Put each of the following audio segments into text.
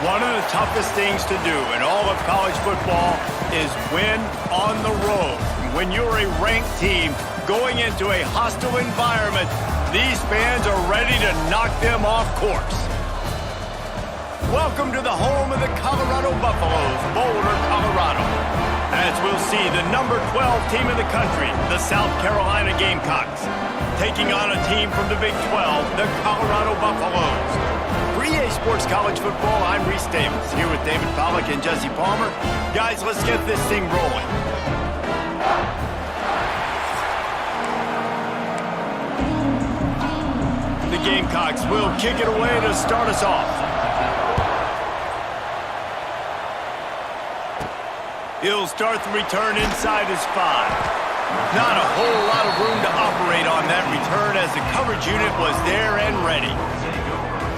One of the toughest things to do in all of college football is win on the road. When you're a ranked team going into a hostile environment, these fans are ready to knock them off course. Welcome to the home of the Colorado Buffaloes, Boulder, Colorado. As we'll see, the number 12 team in the country, the South Carolina Gamecocks, taking on a team from the Big 12, the Colorado Buffaloes. For EA Sports College Football, I'm Reese Davis, here with David Pollack and Jesse Palmer. Guys, let's get this thing rolling. The Gamecocks will kick it away to start us off. He'll start the return inside his 5. Not a whole lot of room to operate on that return as the coverage unit was there and ready.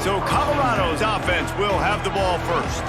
So Colorado's offense will have the ball first.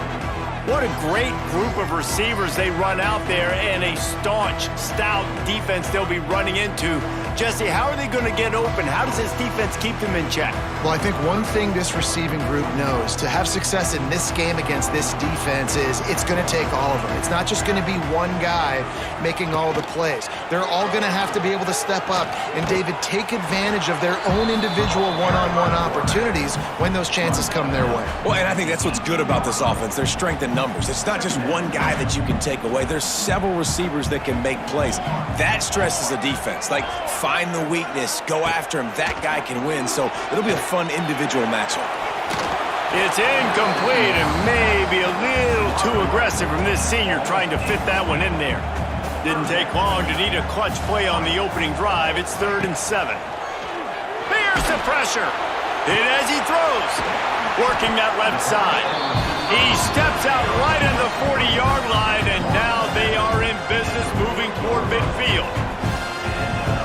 What a great group of receivers they run out there and a staunch, stout defense they'll be running into. Jesse, how are they going to get open? How does this defense keep them in check? Well, I think one thing this receiving group knows to have success in this game against this defense is it's going to take all of them. It's not just going to be one guy making all the plays. They're all going to have to be able to step up and, David, take advantage of their own individual one-on-one opportunities when those chances come their way. Well, and I think that's what's good about this offense. Their strength in numbers. It's not just one guy that you can take away. There's several receivers that can make plays. That stresses the defense. Like, find the weakness, go after him. That guy can win. So it'll be a fun individual matchup. It's incomplete and maybe a little too aggressive from this senior trying to fit that one in there. Didn't take long to need a clutch play on the opening drive. It's 3rd and 7. There's the pressure. And as he throws, working that left side. He steps out right in the 40-yard line, and now they are in business moving toward midfield.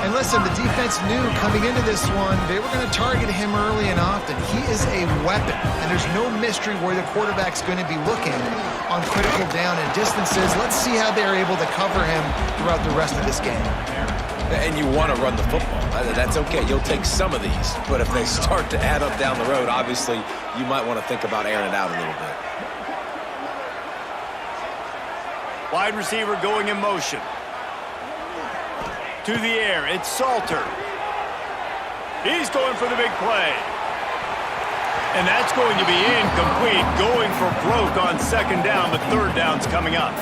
And listen, the defense knew coming into this one, they were going to target him early and often. He is a weapon, and there's no mystery where the quarterback's going to be looking on critical down and distances. Let's see how they're able to cover him throughout the rest of this game. And you want to run the football. That's okay. You'll take some of these. But if they start to add up down the road, obviously, you might want to think about airing it out a little bit. Wide receiver going in motion. To the air, it's Salter. He's going for the big play. And that's going to be incomplete, going for broke on 2nd down, but 3rd down's coming up.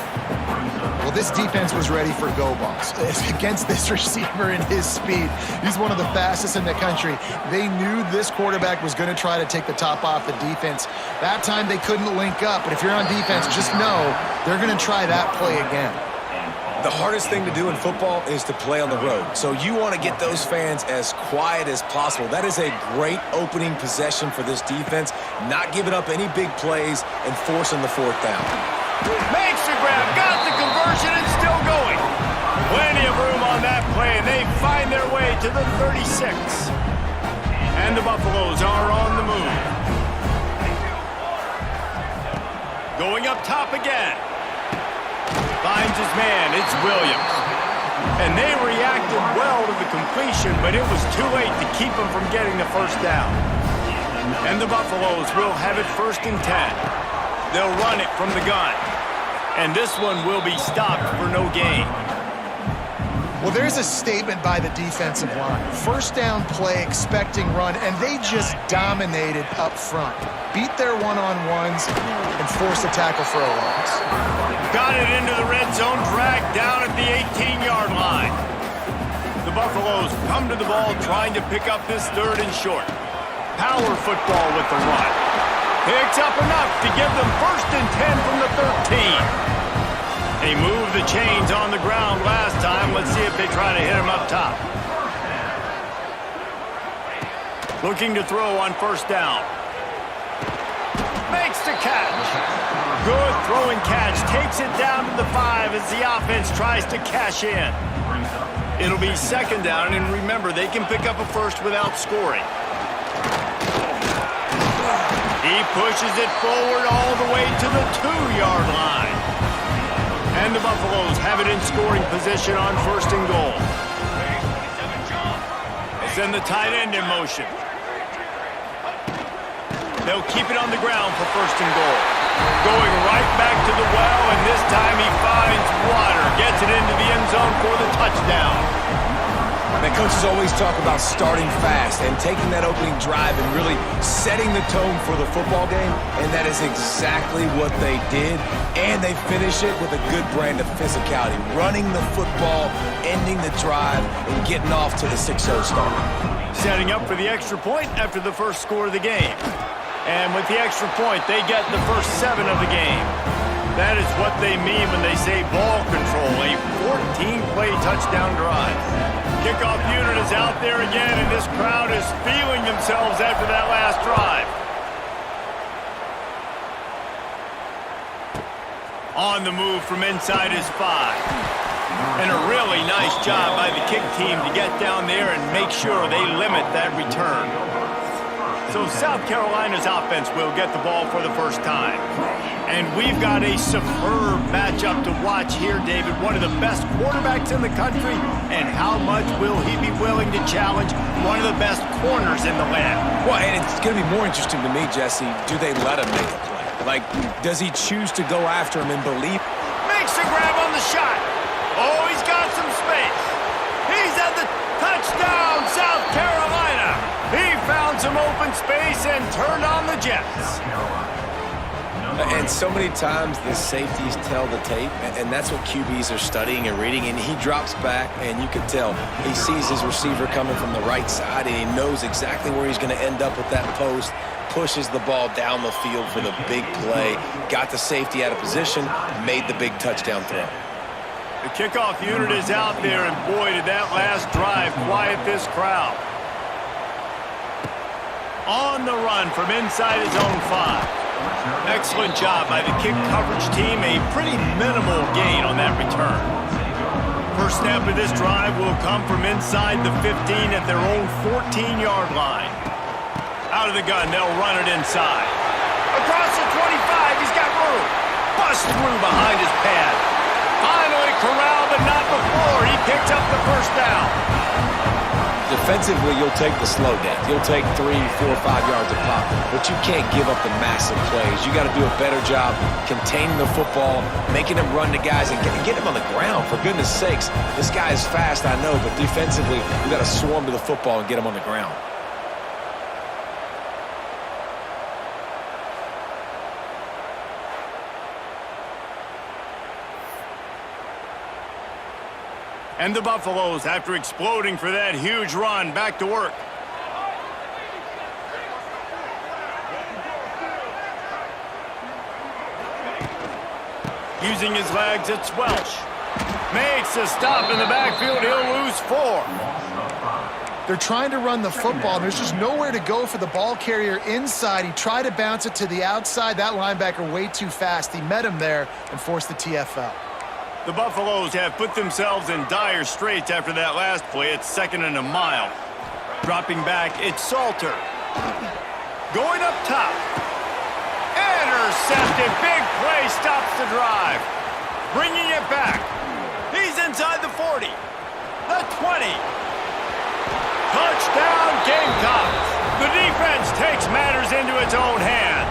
Well, this defense was ready for go balls. Against this receiver and his speed, he's one of the fastest in the country. They knew this quarterback was going to try to take the top off the defense. That time they couldn't link up, but if you're on defense, just know they're going to try that play again. The hardest thing to do in football is to play on the road. So you want to get those fans as quiet as possible. That is a great opening possession for this defense, not giving up any big plays and forcing the 4th down. Makes the grab, got the conversion, and still going. Plenty of room on that play, and they find their way to the 36. And the Buffaloes are on the move. Going up top again. Finds his man, it's Williams. And they reacted well to the completion, but it was too late to keep them from getting the 1st down. And the Buffaloes will have it 1st and 10. They'll run it from the gun. And this one will be stopped for no gain. Well, there's a statement by the defensive line. 1st down play, expecting run, and they just dominated up front. Beat their one-on-ones and forced a tackle for a loss. Got it into the red zone, dragged down at the 18-yard line. The Buffaloes come to the ball trying to pick up this 3rd and short. Power football with the run. Picks up enough to give them 1st and 10 from the 13. They moved the chains on the ground last time. Let's see if they try to hit him up top. Looking to throw on 1st down. Makes the catch. Good throwing catch. Takes it down to the 5 as the offense tries to cash in. It'll be 2nd down, and remember, they can pick up a 1st without scoring. He pushes it forward all the way to the 2-yard line. And the Buffaloes have it in scoring position on 1st and goal. They send the tight end in motion. They'll keep it on the ground for 1st and goal. Going right back to the well, and this time he finds water. Gets it into the end zone for the touchdown. The coaches always talk about starting fast and taking that opening drive and really setting the tone for the football game, and that is exactly what they did, and they finish it with a good brand of physicality, running the football, ending the drive, and getting off to the 6-0 start. Setting up for the extra point after the first score of the game. And with the extra point, they get the first 7 of the game. That is what they mean when they say ball control, a 14-play touchdown drive. Kickoff unit is out there again, and this crowd is feeling themselves after that last drive. On the move from inside his 5. And a really nice job by the kick team to get down there and make sure they limit that return. So South Carolina's offense will get the ball for the first time. And we've got a superb matchup to watch here, David. One of the best quarterbacks in the country. And how much will he be willing to challenge one of the best corners in the land? Well, and it's going to be more interesting to me, Jesse, do they let him make a play? Like, does he choose to go after him and believe? Makes the grab on the shot. Oh, he's got some space. He's at the touchdown, South Carolina. He found some open space and turned on the Jets. And so many times the safeties tell the tape, and that's what QBs are studying and reading, and he drops back, and you can tell he sees his receiver coming from the right side, and he knows exactly where he's going to end up with that post, pushes the ball down the field for the big play, got the safety out of position, made the big touchdown throw. The kickoff unit is out there, and boy, did that last drive quiet this crowd. On the run from inside his own 5. Excellent job by the kick coverage team. A pretty minimal gain on that return. First snap of this drive will come from inside the 15 at their own 14-yard line. Out of the gun, they'll run it inside. Across the 25, he's got room. Bust through behind his pad. Finally corralled, but not before. He picks up the first down. Defensively, you'll take the slow downs. You'll take 3, 4, 5 yards of pop, but you can't give up the massive plays. You got to do a better job containing the football, making them run to guys, and get him on the ground. For goodness sakes, this guy is fast, I know, but defensively, you got to swarm to the football and get him on the ground. And the Buffaloes, after exploding for that huge run, back to work. Using his legs, it's Welsh. Makes a stop in the backfield. He'll lose 4. They're trying to run the football. There's just nowhere to go for the ball carrier inside. He tried to bounce it to the outside. That linebacker way too fast. He met him there and forced the TFL. The Buffaloes have put themselves in dire straits after that last play. It's 2nd and a mile. Dropping back, it's Salter. Going up top. Intercepted. Big play stops the drive. Bringing it back. He's inside the 40. The 20. Touchdown, Gamecocks. The defense takes matters into its own hands.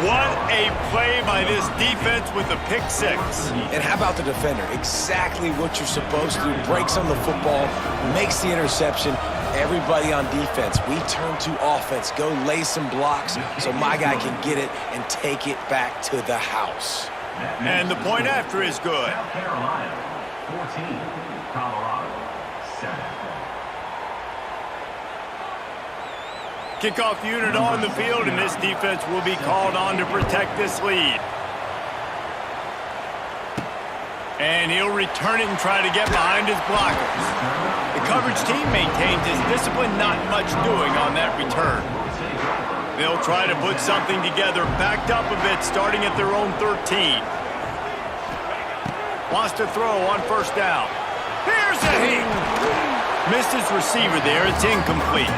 What a play by this defense with the pick 6. And how about the defender? Exactly what you're supposed to do. Breaks on the football, makes the interception. Everybody on defense, we turn to offense. Go lay some blocks so my guy can get it and take it back to the house. And the point after is good. South Carolina, 14, Colorado, 7. Kickoff unit on the field, and this defense will be called on to protect this lead. And he'll return it and try to get behind his blockers. The coverage team maintains his discipline, not much doing on that return. They'll try to put something together, backed up a bit, starting at their own 13. Wants to throw on first down. Here's a hit. Missed his receiver there. It's incomplete.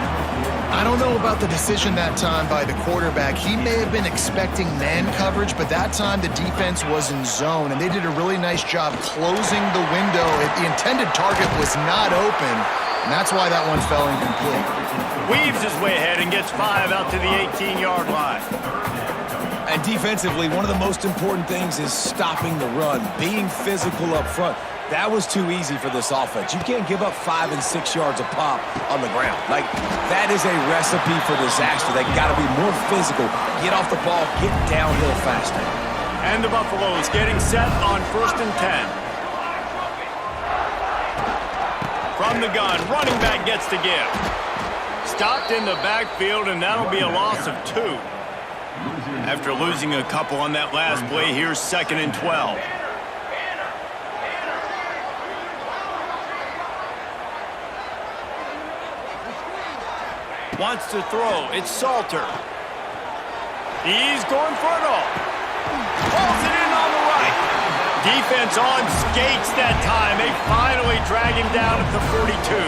I don't know about the decision that time by the quarterback. He may have been expecting man coverage, but that time the defense was in zone, and they did a really nice job closing the window. The intended target was not open, and that's why that one fell incomplete. Weaves his way ahead and gets 5 out to the 18-yard line. And defensively, one of the most important things is stopping the run, being physical up front. That was too easy for this offense. You can't give up 5 and 6 yards a pop on the ground. Like, that is a recipe for disaster. They got to be more physical, get off the ball, get downhill faster. And the Buffaloes getting set on 1st and 10. From the gun, running back gets to give. Stopped in the backfield, and that'll be a loss of 2. After losing a couple on that last play, here's 2nd and 12. Wants to throw. It's Salter. He's going for it all. Pulls it in on the right. Defense on skates that time. They finally drag him down at the 42.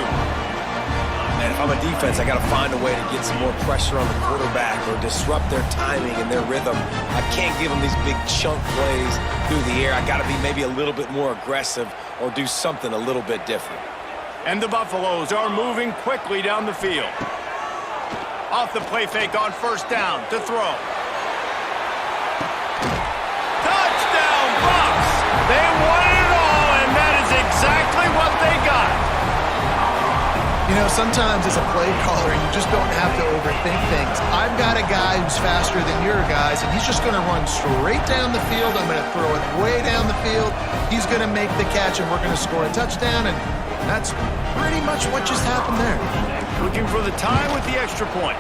And if I'm a defense, I got to find a way to get some more pressure on the quarterback or disrupt their timing and their rhythm. I can't give them these big chunk plays through the air. I got to be maybe a little bit more aggressive or do something a little bit different. And the Buffaloes are moving quickly down the field. Off the play fake on 1st down to throw. Touchdown, Bucs! They won it all, and that is exactly what they got. You know, sometimes as a play caller, you just don't have to overthink things. I've got a guy who's faster than your guys, and he's just going to run straight down the field. I'm going to throw it way down the field. He's going to make the catch, and we're going to score a touchdown, and that's pretty much what just happened there. Looking for the tie with the extra point.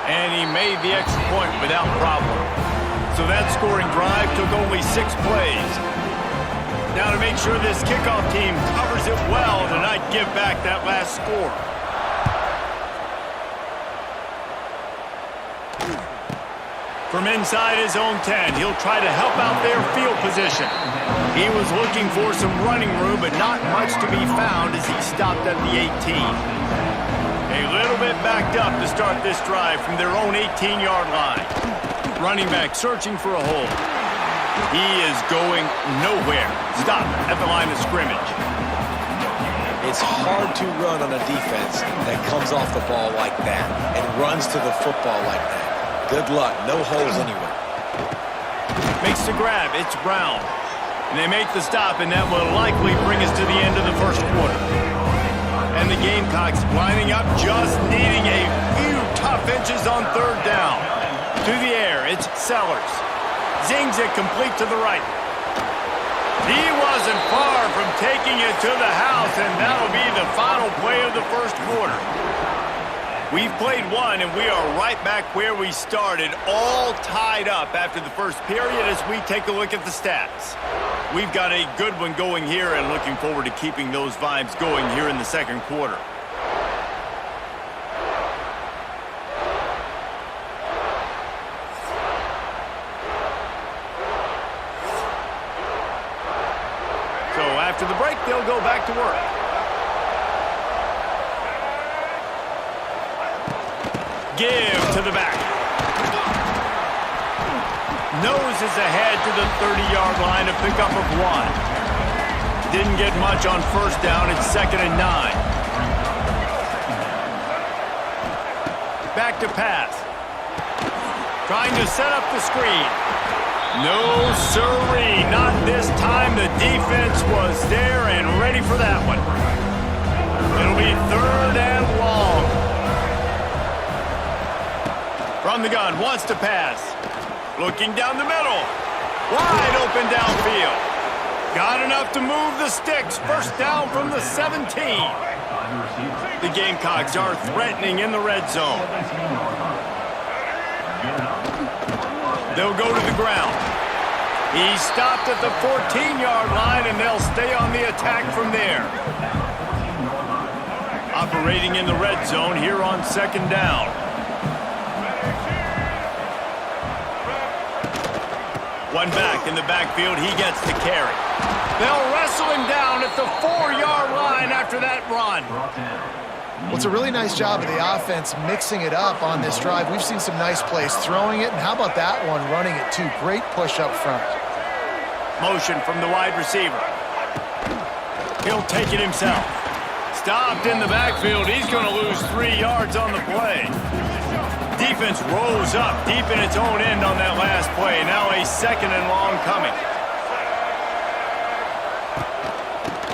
And he made the extra point without problem. So that scoring drive took only 6 plays. Now to make sure this kickoff team covers it well to not give back that last score. From inside his own 10, he'll try to help out their field position. He was looking for some running room, but not much to be found as he stopped at the 18. A little bit backed up to start this drive from their own 18-yard line. Running back searching for a hole. He is going nowhere. Stop at the line of scrimmage. It's hard to run on a defense that comes off the ball like that and runs to the football like that. Good luck. No holes anywhere. Makes the grab. It's Brown. And they make the stop, and that will likely bring us to the end of the 1st quarter. And the Gamecocks lining up, just needing a few tough inches on 3rd down. To the air, it's Sellers. Zings it complete to the right. He wasn't far from taking it to the house, and that'll be the final play of the 1st quarter. We've played one, and we are right back where we started, all tied up after the 1st period as we take a look at the stats. We've got a good one going here and looking forward to keeping those vibes going here in the 2nd quarter. So after the break, they'll go back to work. Give to the back. Noses ahead to the 30-yard line, a pickup of 1. Didn't get much on 1st down. It's 2nd and 9. Back to pass. Trying to set up the screen. No siree, not this time. The defense was there and ready for that one. It'll be 3rd and long. From the gun, wants to pass. Looking down the middle. Wide open downfield. Got enough to move the sticks. 1st down from the 17. The Gamecocks are threatening in the red zone. They'll go to the ground. He stopped at the 14-yard line, and they'll stay on the attack from there. Operating in the red zone here on 2nd down. One back in the backfield. He gets the carry. They'll wrestle him down at the 4-yard line after that run. Well, it's a really nice job of the offense mixing it up on this drive. We've seen some nice plays throwing it, and how about that one running it too? Great push up front. Motion from the wide receiver. He'll take it himself. Stopped in the backfield. He's going to lose 3 yards on the play. defense rose up deep in its own end on that last play. Now a second and long coming.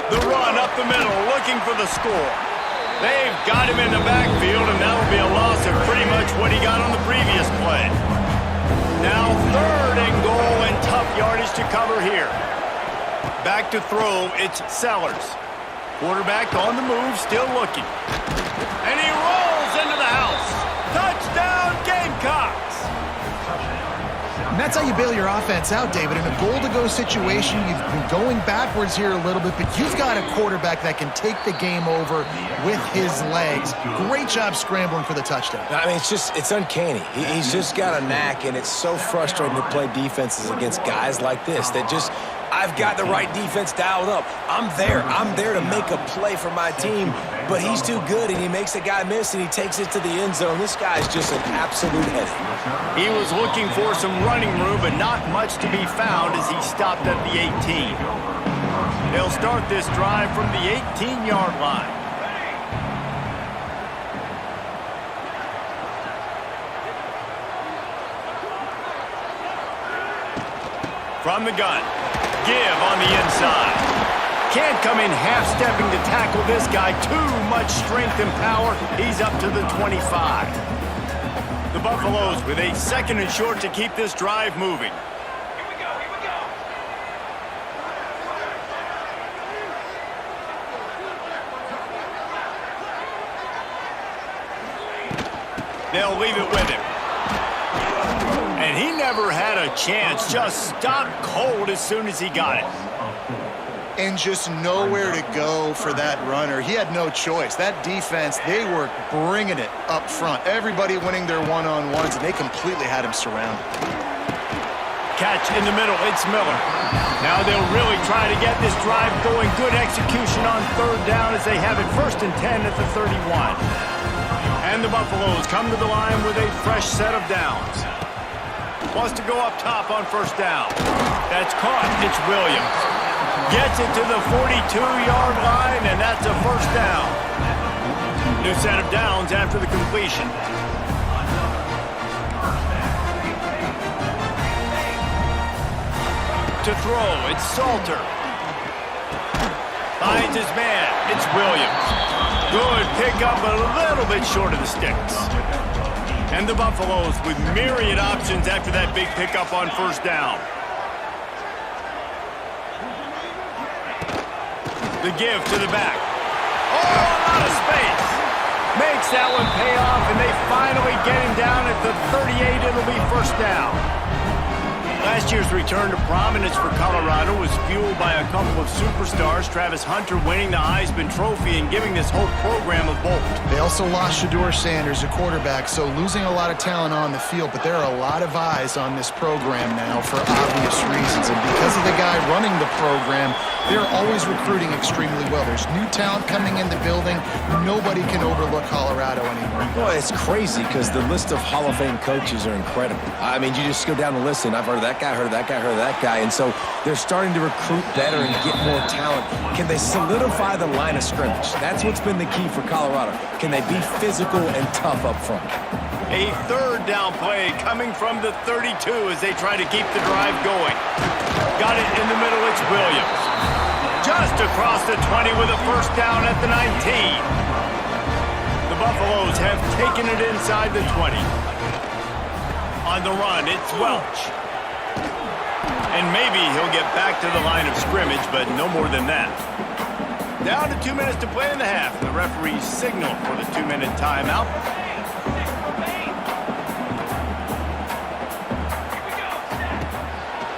The run up the middle, looking for the score. They've got him in the backfield, and that will be a loss of pretty much what he got on the previous play. Now 3rd and goal and tough yardage to cover here. Back to throw, it's Sellers. Quarterback on the move, still looking. And he rolls into the house. Touchdown, Gamecocks! And that's how you bail your offense out, David. In a goal-to-go situation, you've been going backwards here a little bit, but you've got a quarterback that can take the game over with his legs. Great job scrambling for the touchdown. I mean, it's uncanny. He's just got a knack, and it's so frustrating to play defenses against guys like this that just, I've got the right defense dialed up. I'm there to make a play for my team, but he's too good, and he makes a guy miss, and he takes it to the end zone. This guy's just an absolute headache. He was looking for some running room, but not much to be found as he stopped at the 18. They'll start this drive from the 18-yard line. From the gun. Give on the inside. Can't come in half-stepping to tackle this guy. Too much strength and power. He's up to the 25. The Buffaloes with a 2nd and short to keep this drive moving. Here we go. They'll leave it with him. And he never had a chance. Just stopped cold as soon as he got it. And just nowhere to go for that runner. He had no choice. That defense, they were bringing it up front. Everybody winning their one-on-ones, and they completely had him surrounded. Catch in the middle, it's Miller. Now they'll really try to get this drive going. Good execution on 3rd down as they have it 1st and 10 at the 31. And the Buffaloes come to the line with a fresh set of downs. Wants to go up top on 1st down. That's caught. It's Williams. Gets it to the 42-yard line, and that's a 1st down. New set of downs after the completion. To throw, it's Salter. Finds his man. It's Williams. Good pickup, but a little bit short of the sticks. And the Buffaloes with myriad options after that big pickup on 1st down. The give to the back. Oh, a lot of space. Makes that one pay off, and they finally get him down at the 38. It'll be 1st down. Last year's return to prominence for Colorado was fueled by a couple of superstars, Travis Hunter winning the Heisman Trophy and giving this whole program a bolt. They also lost Shedeur Sanders, a quarterback, so losing a lot of talent on the field, but there are a lot of eyes on this program now for obvious reasons. And because of the guy running the program, they're always recruiting extremely well. There's new talent coming in the building. Nobody can overlook Colorado anymore. Well, it's crazy because the list of Hall of Fame coaches are incredible. I mean, you just go down the list, and I've heard of that guy, heard of that guy, heard of that guy. And so they're starting to recruit better and get more talent. Can they solidify the line of scrimmage? That's what's been the key for Colorado. Can they be physical and tough up front? A 3rd down play coming from the 32 as they try to keep the drive going. Got it in the middle, it's Williams. Just across the 20 with a 1st down at the 19. The Buffaloes have taken it inside the 20. On the run, it's Welch. And maybe he'll get back to the line of scrimmage, but no more than that. Down to 2 minutes to play in the half. The referees signal for the 2-minute timeout.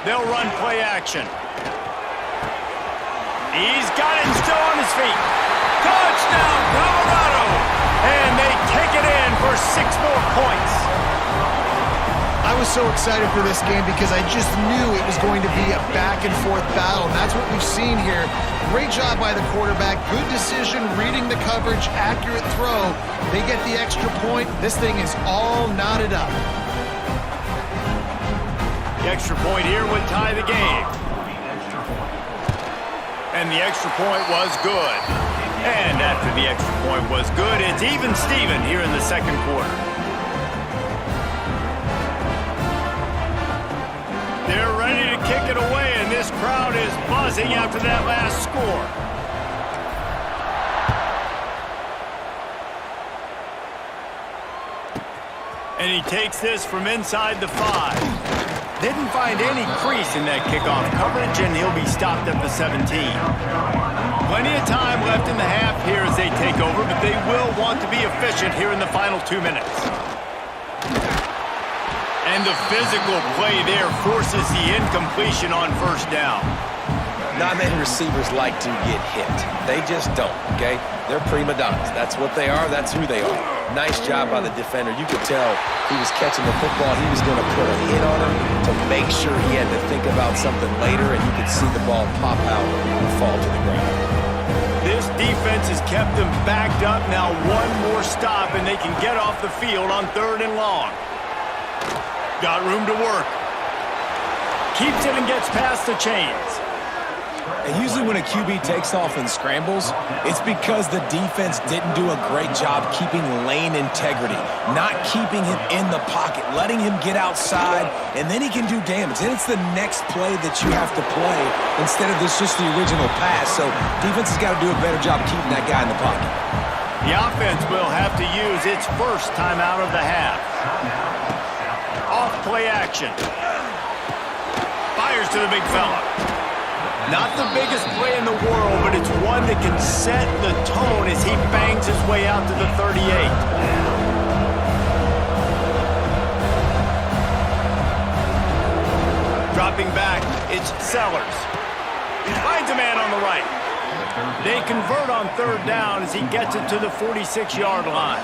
They'll run play action. He's got it still on his feet. Touchdown, Colorado! And they take it in for 6 more points. I was so excited for this game because I just knew it was going to be a back-and-forth battle, and that's what we've seen here. Great job by the quarterback, good decision, reading the coverage, accurate throw. They get the extra point. This thing is all knotted up. The extra point here would tie the game. And the extra point was good. And after the extra point was good, it's even Steven here in the 2nd quarter. kick it away, and this crowd is buzzing after that last score. And he takes this from inside the 5. Didn't find any crease in that kickoff coverage, and he'll be stopped at the 17. Plenty of time left in the half here as they take over, but they will want to be efficient here in the final 2 minutes. And the physical play there forces the incompletion on first down. Not many receivers like to get hit. They just don't, okay? They're prima donnas. That's what they are. That's who they are. Nice job by the defender. You could tell he was catching the football. He was going to put a hit on him to make sure he had to think about something later, and you could see the ball pop out and fall to the ground. This defense has kept them backed up. Now one more stop, and they can get off the field on 3rd and long. Got room to work. Keeps it and gets past the chains. And usually when a QB takes off and scrambles, it's because the defense didn't do a great job keeping lane integrity, not keeping him in the pocket, letting him get outside, and then he can do damage. And it's the next play that you have to play instead of just the original pass. So defense has got to do a better job keeping that guy in the pocket. The offense will have to use its first timeout of the half. Off play action. Fires to the big fella. Not the biggest play in the world, but it's one that can set the tone as he bangs his way out to the 38. Dropping back, it's Sellers. Finds a man on the right. They convert on 3rd down as he gets it to the 46-yard line.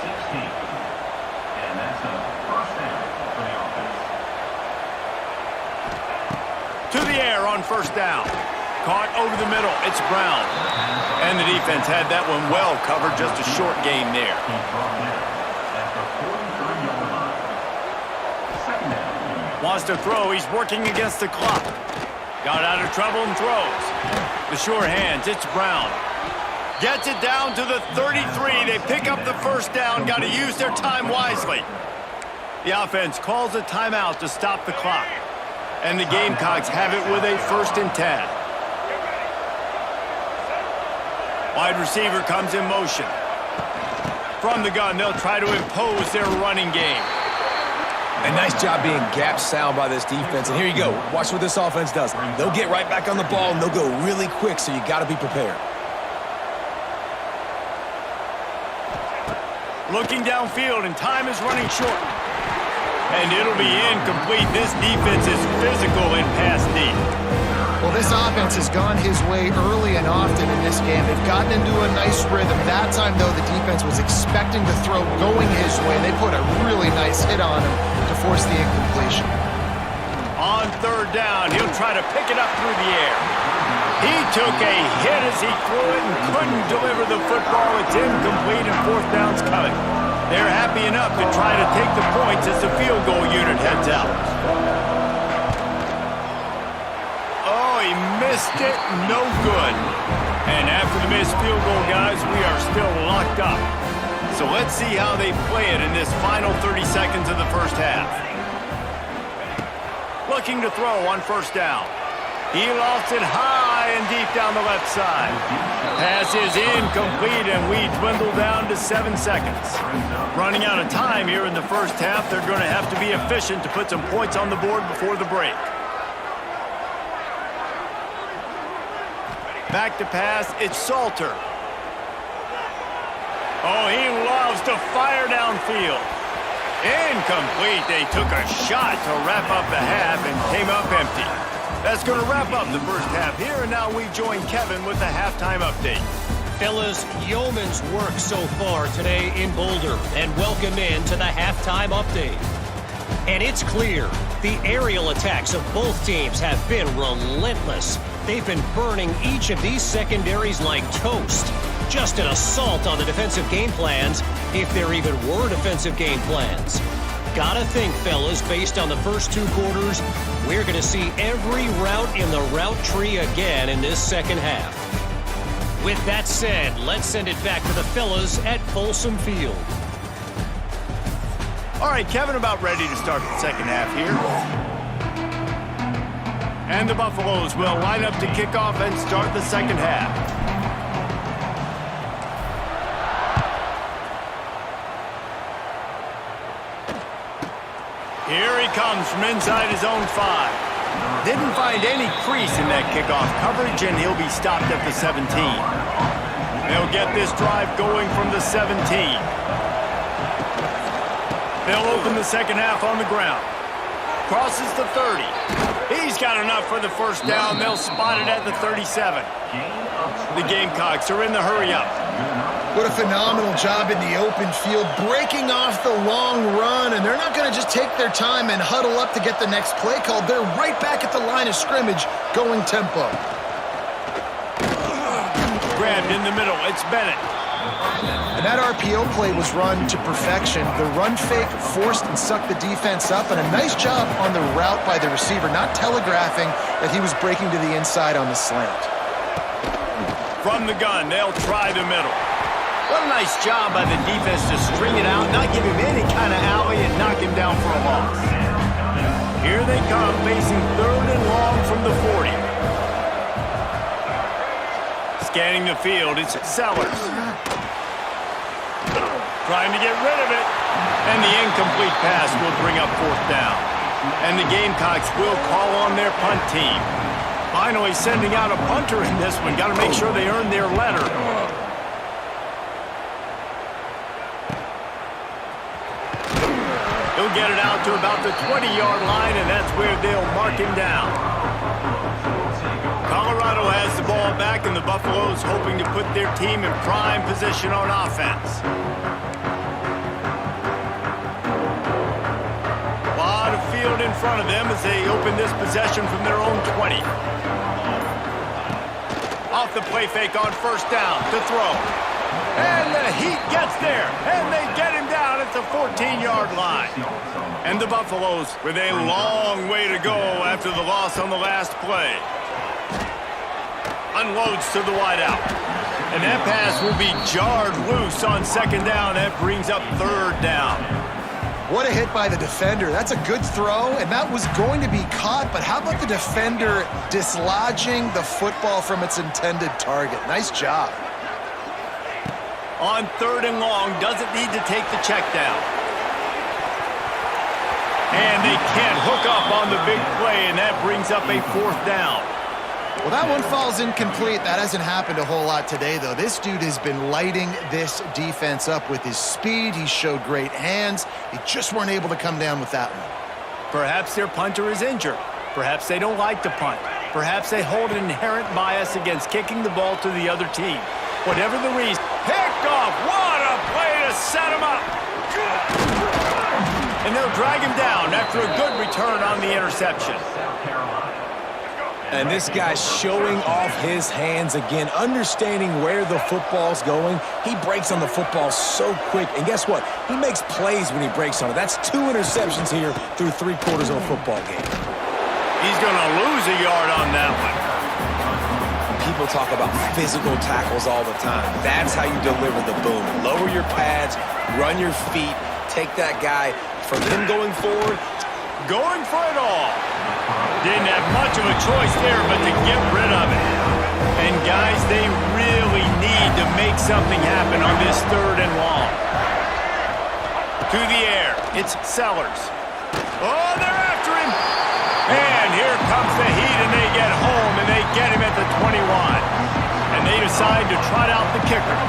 And that's a first down for the offense. To the air on 1st down. Caught over the middle. It's Brown. And the defense had that one well covered. Just a short gain there. Wants to throw. He's working against the clock. Got out of trouble and throws. The sure hands. It's Brown. Gets it down to the 33. They pick up the 1st down. Got to use their time wisely. The offense calls a timeout to stop the clock. And the Gamecocks have it with a 1st and 10. Wide receiver comes in motion. From the gun, they'll try to impose their running game. A nice job being gap sound by this defense. And here you go. Watch what this offense does. They'll get right back on the ball, and they'll go really quick, so you got to be prepared. Looking downfield, and time is running short. And it'll be incomplete. This defense is physical in pass deep. Well, this offense has gone his way early and often in this game. They've gotten into a nice rhythm. That time, though, the defense was expecting the throw going his way. They put a really nice hit on him to force the incompletion. On 3rd down, he'll try to pick it up through the air. He took a hit as he threw it and couldn't deliver the football. It's incomplete and 4th down's coming. They're happy enough to try to take the points as the field goal unit heads out. He missed it, no good. And after the missed field goal, guys, we are still locked up. So let's see how they play it in this final 30 seconds of the 1st half. Looking to throw on 1st down. He lofts it high and deep down the left side. Pass is incomplete, and we dwindle down to 7 seconds. Running out of time here in the 1st half, they're going to have to be efficient to put some points on the board before the break. Back to pass, it's Salter. Oh, he loves to fire downfield. Incomplete. They took a shot to wrap up the half and came up empty. That's going to wrap up the 1st half here, and now we join Kevin with the halftime update. Fellas, yeoman's work so far today in Boulder, and welcome in to the halftime update. And it's clear, the aerial attacks of both teams have been relentless. They've been burning each of these secondaries like toast. Just an assault on the defensive game plans, if there even were defensive game plans. Gotta think, fellas, based on the first 2 quarters, we're gonna see every route in the route tree again in this 2nd half. With that said, let's send it back to the fellas at Folsom Field. All right, Kevin, about ready to start the 2nd half here. And the Buffaloes will line up to kick off and start the second half. Here he comes from inside his own 5. Didn't find any crease in that kickoff coverage, and he'll be stopped at the 17. They'll get this drive going from the 17. They'll open the second half on the ground. Crosses the 30. He's got enough for the first down. They'll spot it at the 37. The Gamecocks are in the hurry-up. What a phenomenal job in the open field, breaking off the long run, and they're not going to just take their time and huddle up to get the next play called. They're right back at the line of scrimmage, going tempo. Grabbed in the middle. It's Bennett. And that RPO play was run to perfection. The run fake forced and sucked the defense up, and a nice job on the route by the receiver, not telegraphing that he was breaking to the inside on the slant. From the gun, they'll try the middle. What a nice job by the defense to string it out, not give him any kind of alley, and knock him down for a loss. Here they come, facing 3rd and long from the 40. Scanning the field, it's Sellers. Trying to get rid of it. And the incomplete pass will bring up 4th down. And the Gamecocks will call on their punt team. Finally sending out a punter in this one. Got to make sure they earn their letter. He'll get it out to about the 20-yard line, and that's where they'll mark him down. Colorado has the ball back, and the Buffaloes hoping to put their team in prime position on offense. A lot of field in front of them as they open this possession from their own 20. Off the play fake on first down to throw. And the Heat gets there, and they get him down at the 14-yard line. And the Buffaloes with a long way to go after the loss on the last play. Unloads to the wideout. And that pass will be jarred loose on second down. That brings up 3rd down. What a hit by the defender. That's a good throw, and that was going to be caught, but how about the defender dislodging the football from its intended target? Nice job. On 3rd and long, doesn't need to take the check down. And they can't hook up on the big play, and that brings up a 4th down. Well, that one falls incomplete. That hasn't happened a whole lot today, though. This dude has been lighting this defense up with his speed. He showed great hands. They just weren't able to come down with that one. Perhaps their punter is injured. Perhaps they don't like to punt. Perhaps they hold an inherent bias against kicking the ball to the other team. Whatever the reason, picked off. What a play to set him up. And they'll drag him down after a good return on the interception. And this guy's showing off his hands again, understanding where the football's going. He breaks on the football so quick. And guess what? He makes plays when he breaks on it. That's 2 interceptions here through 3/4 of a football game. He's going to lose a yard on that one. People talk about physical tackles all the time. That's how you deliver the boom. Lower your pads, run your feet, take that guy from him going forward. Going for it all. Didn't have much of a choice there but to get rid of it. And guys, they really need to make something happen on this 3rd and long. To the air, it's Sellers. Oh, they're after him. And here comes the Heat, and they get home, and they get him at the 21. And they decide to trot out the kicker.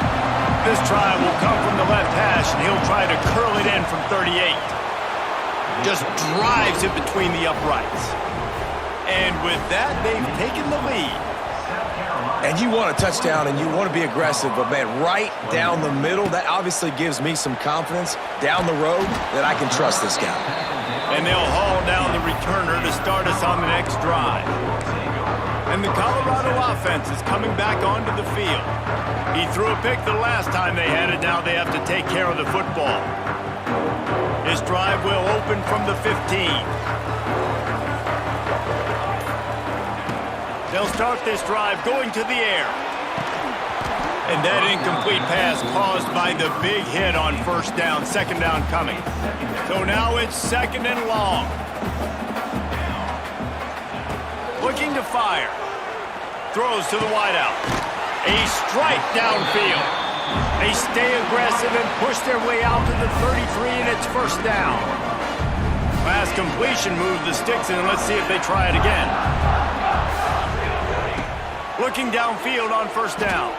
This try will come from the left hash, and he'll try to curl it in from 38. Just drives it between the uprights. And with that, they've taken the lead. And you want a touchdown and you want to be aggressive, but man, right down the middle, that obviously gives me some confidence down the road that I can trust this guy. And they'll haul down the returner to start us on the next drive. And the Colorado offense is coming back onto the field. He threw a pick the last time they had it. Now they have to take care of the football. This drive will open from the 15. They'll start this drive going to the air. And that incomplete pass caused by the big hit on first down, second down coming. So now it's 2nd and long. Look looking to fire. Throws to the wideout. A strike downfield. They stay aggressive and push their way out to the 33, and it's first down. Last completion moved the sticks, and let's see if they try it again. Looking downfield on first down.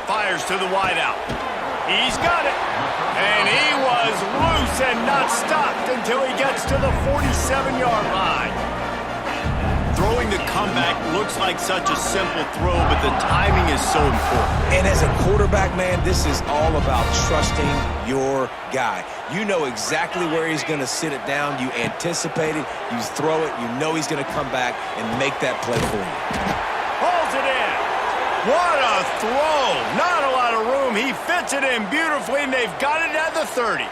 Fires to the wideout. He's got it. And he was loose and not stopped until he gets to the 47-yard line. Throwing the comeback looks like such a simple throw, but the timing is so important. And as a quarterback, man, this is all about trusting your guy. You know exactly where he's going to sit it down. You anticipate it. You throw it. You know he's going to come back and make that play for you. Pulls it in. What a throw. Not a lot of room. He fits it in beautifully, and they've got it at the 30.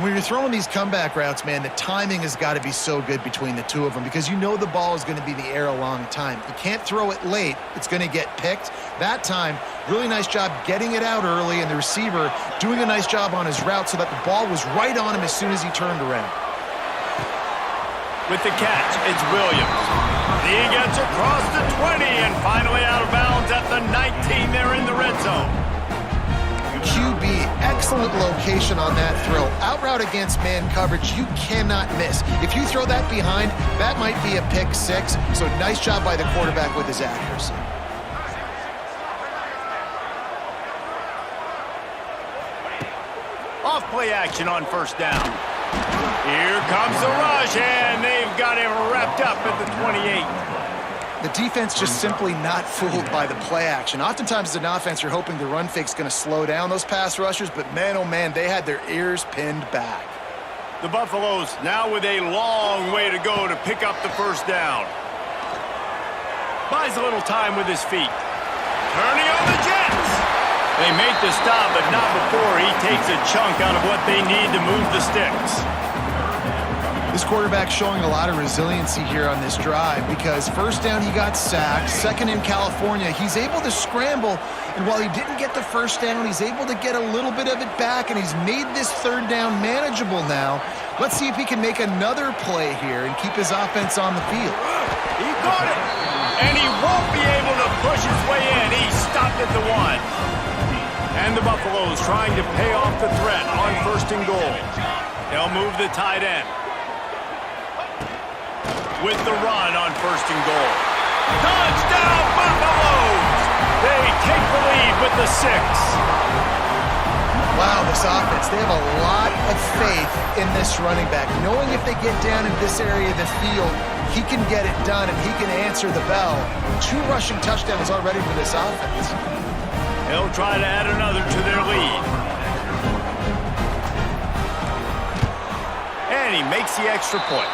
When you're throwing these comeback routes, man, the timing has got to be so good between the two of them because you know the ball is going to be in the air a long time. You can't throw it late. It's going to get picked. That time, really nice job getting it out early, and the receiver doing a nice job on his route so that the ball was right on him as soon as he turned around. With the catch, it's Williams. He gets across the 20 and finally out of bounds at the 19 there in the red zone. QB, excellent location on that throw. Out route against man coverage, you cannot miss. If you throw that behind, that might be a pick six. So nice job by the quarterback with his accuracy. Off play action on first down. Here comes the rush, and they've got him wrapped up at the 28. The defense just simply not fooled by the play action. Oftentimes as an offense, you're hoping the run fake's going to slow down those pass rushers, but man, oh man, they had their ears pinned back. The Buffaloes now with a long way to go to pick up the first down. Buys a little time with his feet. Turning on the Jets. They make the stop, but not before he takes a chunk out of what they need to move the sticks. This quarterback showing a lot of resiliency here on this drive because first down he got sacked, second in California, he's able to scramble, and while he didn't get the first down, he's able to get a little bit of it back, and he's made this third down manageable now. Let's see if he can make another play here and keep his offense on the field. He got it, and he won't be able to push his way in. He stopped at the 1. And the Buffaloes trying to pay off the threat on first and goal. They'll move the tight end. With the run on first and goal. Touchdown, Buffaloes! They take the lead with the 6. Wow, this offense, they have a lot of faith in this running back. Knowing if they get down in this area of the field, he can get it done and he can answer the bell. 2 rushing touchdowns already for this offense. They'll try to add another to their lead. And he makes the extra point.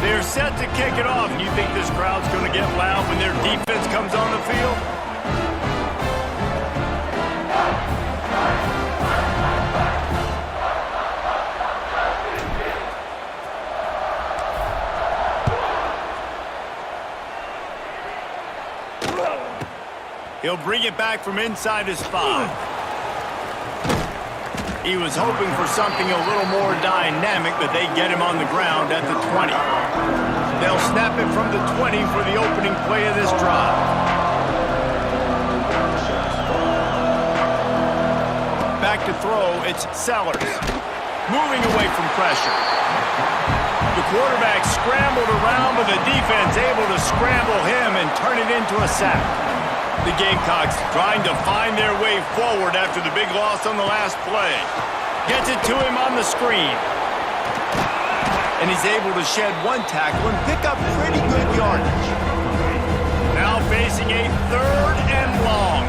They're set to kick it off. You think this crowd's going to get loud when their defense comes on the field? He'll bring it back from inside his 5. He was hoping for something a little more dynamic, but they get him on the ground at the 20. They'll snap it from the 20 for the opening play of this drive. Back to throw, it's Sellers. Moving away from pressure. The quarterback scrambled around, but the defense able to scramble him and turn it into a sack. The Gamecocks trying to find their way forward after the big loss on the last play. Gets it to him on the screen. And he's able to shed 1 tackle and pick up pretty good yardage. Now facing a 3rd and long.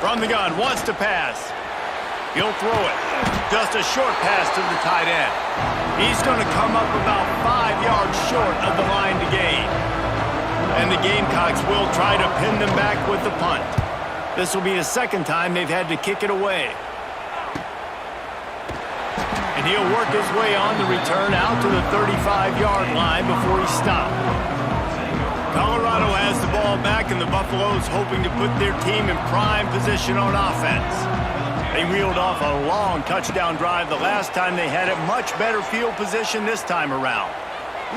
From the gun, wants to pass. He'll throw it. Just a short pass to the tight end. He's going to come up about 5 yards short of the line to gain. And the Gamecocks will try to pin them back with the punt. This will be the 2nd time they've had to kick it away. And he'll work his way on the return out to the 35-yard line before he stopped. Colorado has the ball back, and the Buffaloes hoping to put their team in prime position on offense. They reeled off a long touchdown drive the last time they had it. Much better field position this time around.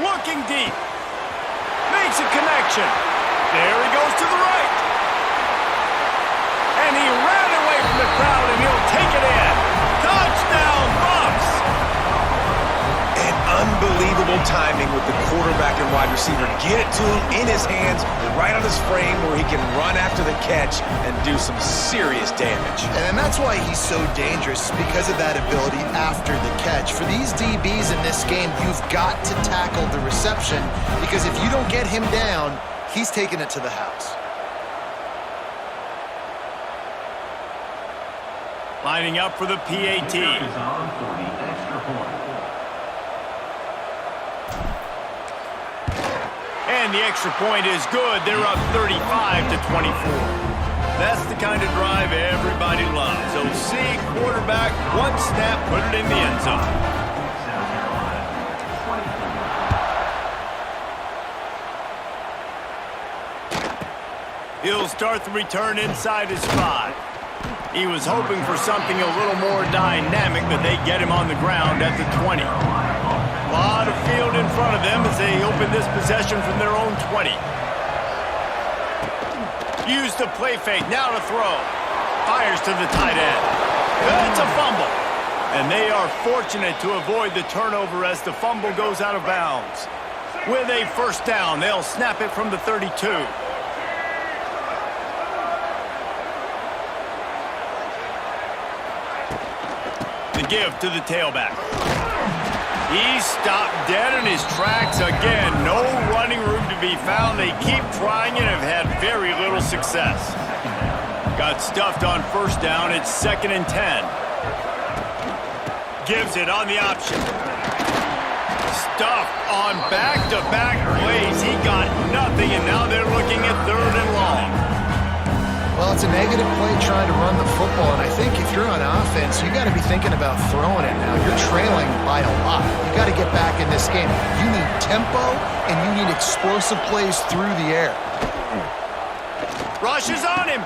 Looking deep. Makes a connection. There he goes to the right. And he ran away from the crowd, and he'll take it in. Touchdown, Bucs! And unbelievable timing with the quarterback and wide receiver. Get it to him in his hands, right on his frame where he can run after the catch and do some serious damage. And that's why he's so dangerous, because of that ability after the catch. For these DBs in this game, you've got to tackle the reception, because if you don't get him down, he's taking it to the house. Lining up for the PAT. Is on for the extra point. And the extra point is good. They're up 35-24. That's the kind of drive everybody loves. OC, quarterback, one snap, put it in the end zone. He'll start the return inside his 5. He was hoping for something a little more dynamic, but they get him on the ground at the 20. A lot of field in front of them as they open this possession from their own 20. Use the play fake, now to throw. Fires to the tight end. It's a fumble. And they are fortunate to avoid the turnover as the fumble goes out of bounds. With a first down, they'll snap it from the 32. The give to the tailback. He stopped dead in his tracks again. No running room to be found. They keep trying and have had very little success. Got stuffed on first down. It's 2nd and 10. Gives it on the option. Stuffed on back-to-back plays. He got nothing, and now they're looking at 3rd and long. Well, it's a negative play trying to run the football, and I think if you're on offense, you got to be thinking about throwing it now. You're trailing by a lot. You got to get back in this game. You need tempo, and you need explosive plays through the air. Rush is on him.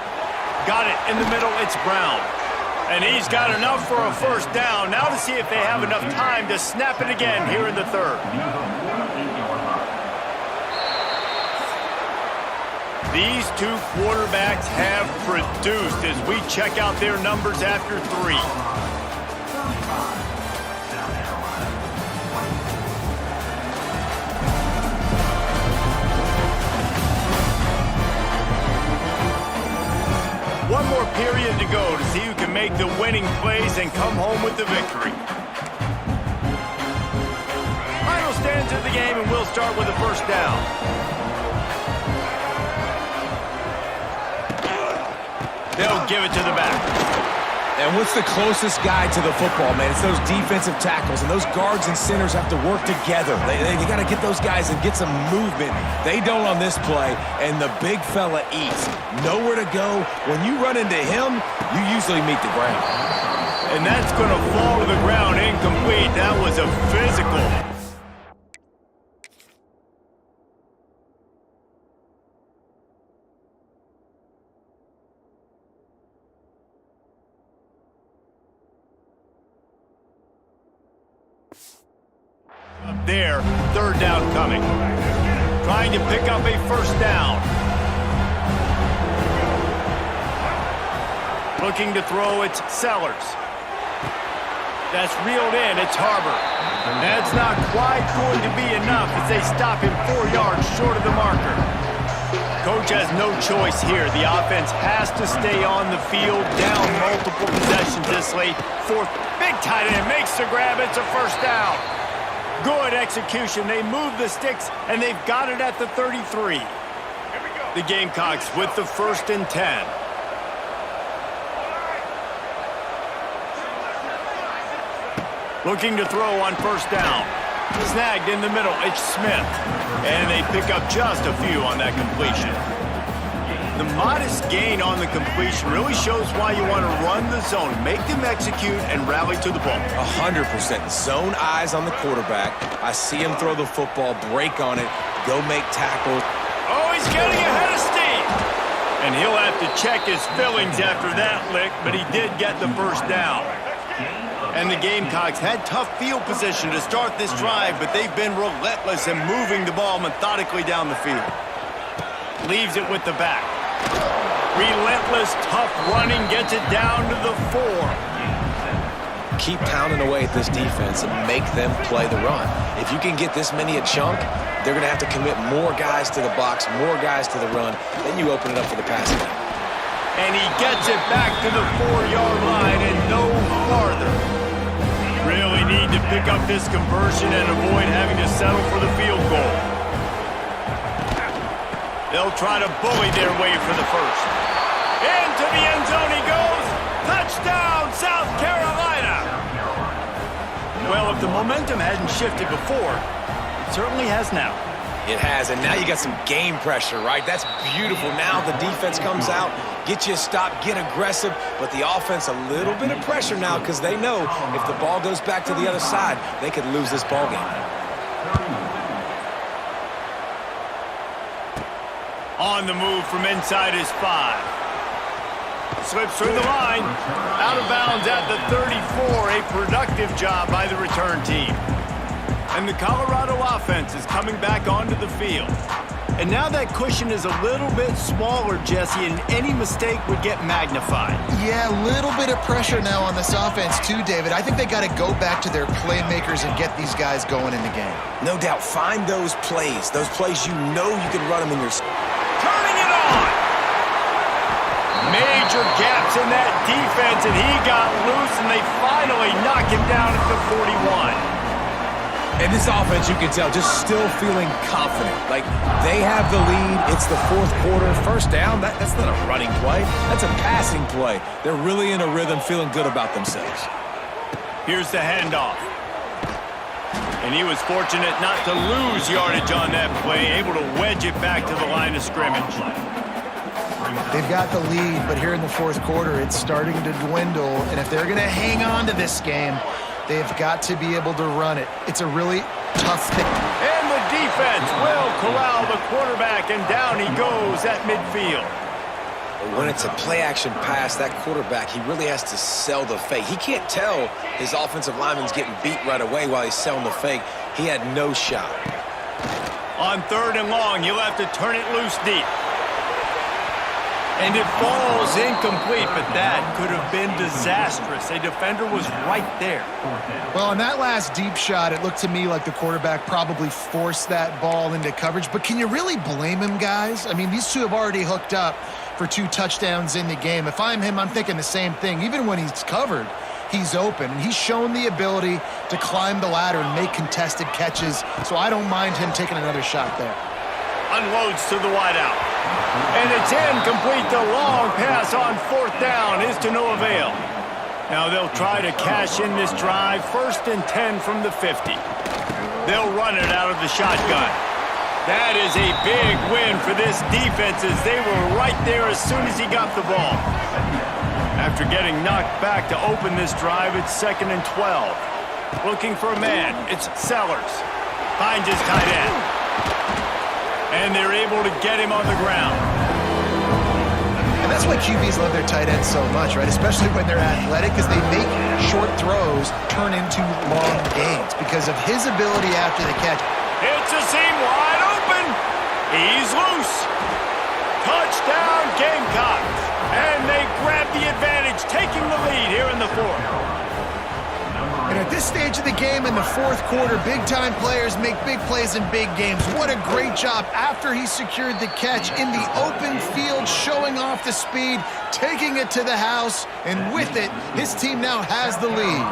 Got it in the middle. It's Brown. And he's got enough for a first down. Now to see if they have enough time to snap it again here in the 3rd. These two quarterbacks have produced as we check out their numbers after 3. One more period to go to see who can make the winning plays and come home with the victory. Final stands of the game, and we'll start with a first down. They'll give it to the back. And what's the closest guy to the football, man? It's those defensive tackles, and those guards and centers have to work together. They got to get those guys and get some movement. They don't on this play, and the big fella eats. Nowhere to go. When you run into him, you usually meet the ground. And that's going to fall to the ground incomplete. That was a physical. Up there, 3rd down coming. Trying to pick up a first down. Looking to throw, it's Sellers. That's reeled in, it's Harbor. That's not quite going to be enough as they stop him 4 yards short of the marker. Coach has no choice here. The offense has to stay on the field, down multiple possessions this late. 4th, big tight end makes the grab, it's a first down. Good execution. They move the sticks, and they've got it at the 33. The Gamecocks with the 1st and 10. Looking to throw on first down. Snagged in the middle. It's Smith. And they pick up just a few on that completion. The modest gain on the completion really shows why you want to run the zone, make them execute, and rally to the ball. 100%. Zone eyes on the quarterback. I see him throw the football, break on it, go make tackles. Oh, he's getting ahead of steam. And he'll have to check his fillings after that lick, but he did get the first down. And the Gamecocks had tough field position to start this drive, but they've been relentless in moving the ball methodically down the field. Leaves it with the back. Relentless, tough running, gets it down to the 4. Keep pounding away at this defense and make them play the run. If you can get this many a chunk, they're going to have to commit more guys to the box, more guys to the run. Then you open it up for the passing game. And he gets it back to the 4-yard line and no farther. Really need to pick up this conversion and avoid having to settle for the field goal. They'll try to bully their way for the first. Into the end zone he goes. Touchdown, South Carolina. Well, if the momentum hadn't shifted before, it certainly has now. It has, and now you got some game pressure, right? That's beautiful. Now the defense comes out, get you a stop, get aggressive, but the offense a little bit of pressure now because they know if the ball goes back to the other side, they could lose this ball game. On the move from inside his 5. Slips through the line. Out of bounds at the 34. A productive job by the return team. And the Colorado offense is coming back onto the field. And now that cushion is a little bit smaller, Jesse, and any mistake would get magnified. Yeah, a little bit of pressure now on this offense too, David. I think they got to go back to their playmakers and get these guys going in the game. No doubt. Find those plays you know you can run them in your... Turning it on! Major gaps in that defense, and he got loose, and they finally knock him down at the 41. And this offense, you can tell, just still feeling confident. Like, they have the lead. It's the 4th quarter. First down, that's not a running play. That's a passing play. They're really in a rhythm, feeling good about themselves. Here's the handoff. And he was fortunate not to lose yardage on that play, able to wedge it back to the line of scrimmage. They've got the lead, but here in the 4th quarter, it's starting to dwindle. And if they're going to hang on to this game, they've got to be able to run it. It's a really tough thing. And the defense will corral the quarterback, and down he goes at midfield. When it's a play-action pass, that quarterback, he really has to sell the fake. He can't tell his offensive lineman's getting beat right away while he's selling the fake. He had no shot. On 3rd and long, he'll have to turn it loose deep. And it falls incomplete, but that could have been disastrous. A defender was right there. Well, on that last deep shot, it looked to me like the quarterback probably forced that ball into coverage. But can you really blame him, guys? I mean, these two have already hooked up for 2 touchdowns in the game. If I'm him, I'm thinking the same thing. Even when he's covered, he's open. And he's shown the ability to climb the ladder and make contested catches. So I don't mind him taking another shot there. Unloads to the wideout. And it's incomplete. The long pass on 4th down is to no avail. Now they'll try to cash in this drive. 1st and 10 from the 50. They'll run it out of the shotgun. That is a big win for this defense as they were right there as soon as he got the ball. After getting knocked back to open this drive, it's 2nd and 12. Looking for a man. It's Sellers. Finds his tight end. And they're able to get him on the ground. And that's why QBs love their tight ends so much, right? Especially when they're athletic, because they make short throws turn into long gains because of his ability after the catch. It's a seam wide open. He's loose. Touchdown Gamecocks. And they grab the advantage, taking the lead here in the 4th. And at this stage of the game in the 4th quarter, big-time players make big plays in big games. What a great job after he secured the catch in the open field, showing off the speed, taking it to the house, and with it, his team now has the lead.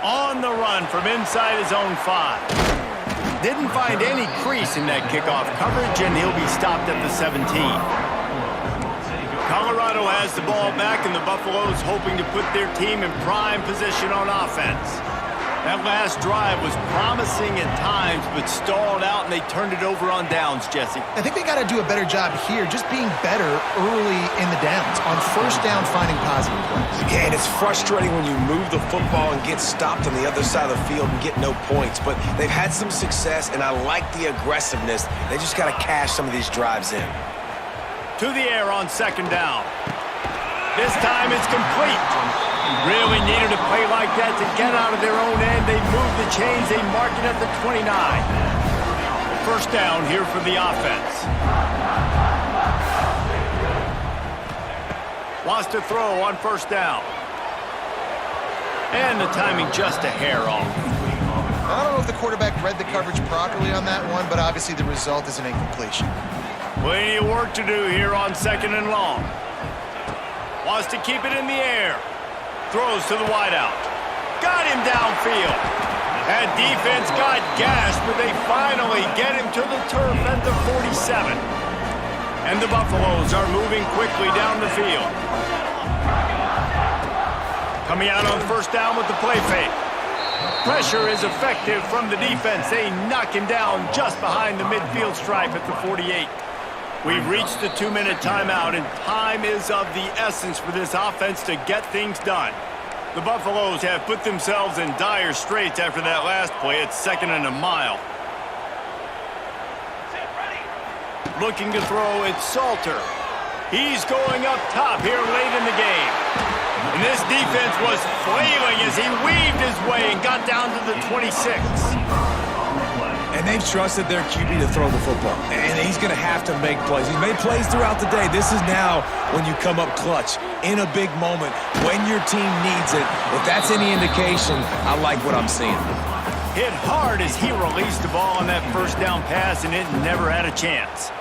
On the run from inside his own 5. Didn't find any crease in that kickoff coverage, and he'll be stopped at the 17. Colorado has the ball back, and the Buffaloes hoping to put their team in prime position on offense. That last drive was promising at times, but stalled out, and they turned it over on downs, Jesse. I think they got to do a better job here, just being better early in the downs. On first down, finding positive plays. Yeah, and it's frustrating when you move the football and get stopped on the other side of the field and get no points. But they've had some success, and I like the aggressiveness. They just got to cash some of these drives in. To the air on second down. This time it's complete. Really needed a play like that to get out of their own end. They move the chains. They mark it at the 29. First down here for the offense. Wants to throw on first down. And the timing just a hair off. I don't know if the quarterback read the coverage properly on that one, but obviously the result is an incompletion. Plenty of work to do here on second and long. Wants to keep it in the air. Throws to the wideout. Got him downfield. That defense got gashed, but they finally get him to the turf at the 47. And the Buffaloes are moving quickly down the field. Coming out on first down with the play fake. Pressure is effective from the defense. They knock him down just behind the midfield stripe at the 48. We've reached the 2-minute timeout, and time is of the essence for this offense to get things done. The Buffaloes have put themselves in dire straits after that last play. It's second and a mile. Looking to throw, it's Salter. He's going up top here late in the game. And this defense was flailing as he weaved his way and got down to the 26. And they've trusted their QB to throw the football. And he's going to have to make plays. He's made plays throughout the day. This is now when you come up clutch in a big moment when your team needs it. If that's any indication, I like what I'm seeing. Hit hard as he released the ball on that first down pass, and it never had a chance.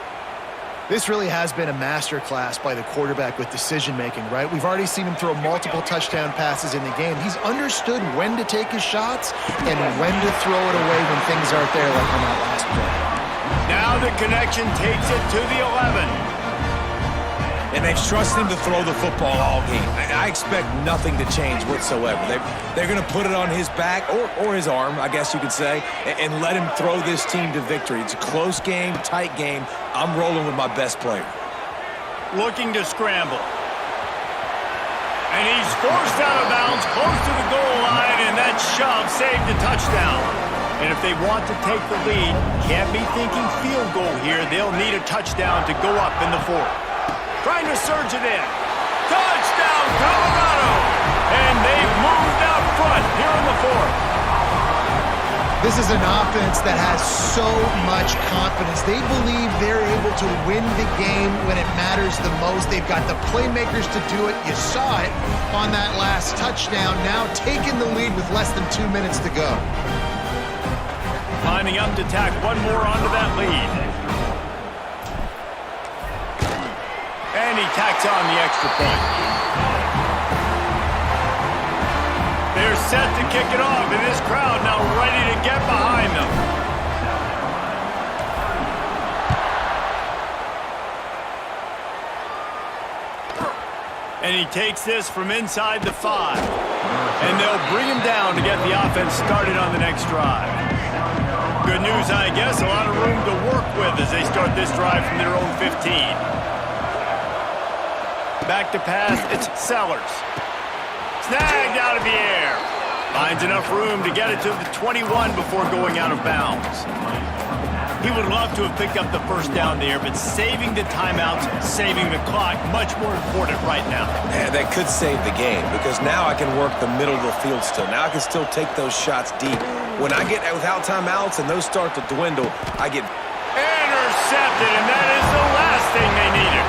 This really has been a masterclass by the quarterback with decision-making, right? We've already seen him throw multiple touchdown passes in the game. He's understood when to take his shots and when to throw it away when things aren't there, like on that last play. Now the connection takes it to the 11. And they've trusted him to throw the football all game. I expect nothing to change whatsoever. They're going to put it on his back, or his arm, I guess you could say, and let him throw this team to victory. It's a close game, tight game. I'm rolling with my best player. Looking to scramble. And he's forced out of bounds close to the goal line, and that shove saved the touchdown. And if they want to take the lead, can't be thinking field goal here. They'll need a touchdown to go up in the fourth. Trying to surge it in. Touchdown, Colorado! And they've moved out front here in the fourth. This is an offense that has so much confidence. They believe they're able to win the game when it matters the most. They've got the playmakers to do it. You saw it on that last touchdown. Now taking the lead with less than 2 minutes to go. Lining up to tack one more onto that lead. And he tacks on the extra point. They're set to kick it off, and this crowd now ready to get behind them. And he takes this from inside the 5. And they'll bring him down to get the offense started on the next drive. Good news, I guess, a lot of room to work with as they start this drive from their own 15. Back to pass, it's Sellers. Snagged out of the air. Finds enough room to get it to the 21 before going out of bounds. He would love to have picked up the first down there, but saving the timeouts, saving the clock, much more important right now. Yeah, that could save the game because now I can work the middle of the field still. Now I can still take those shots deep. When I get without timeouts and those start to dwindle, I get intercepted, and that is the last thing they needed.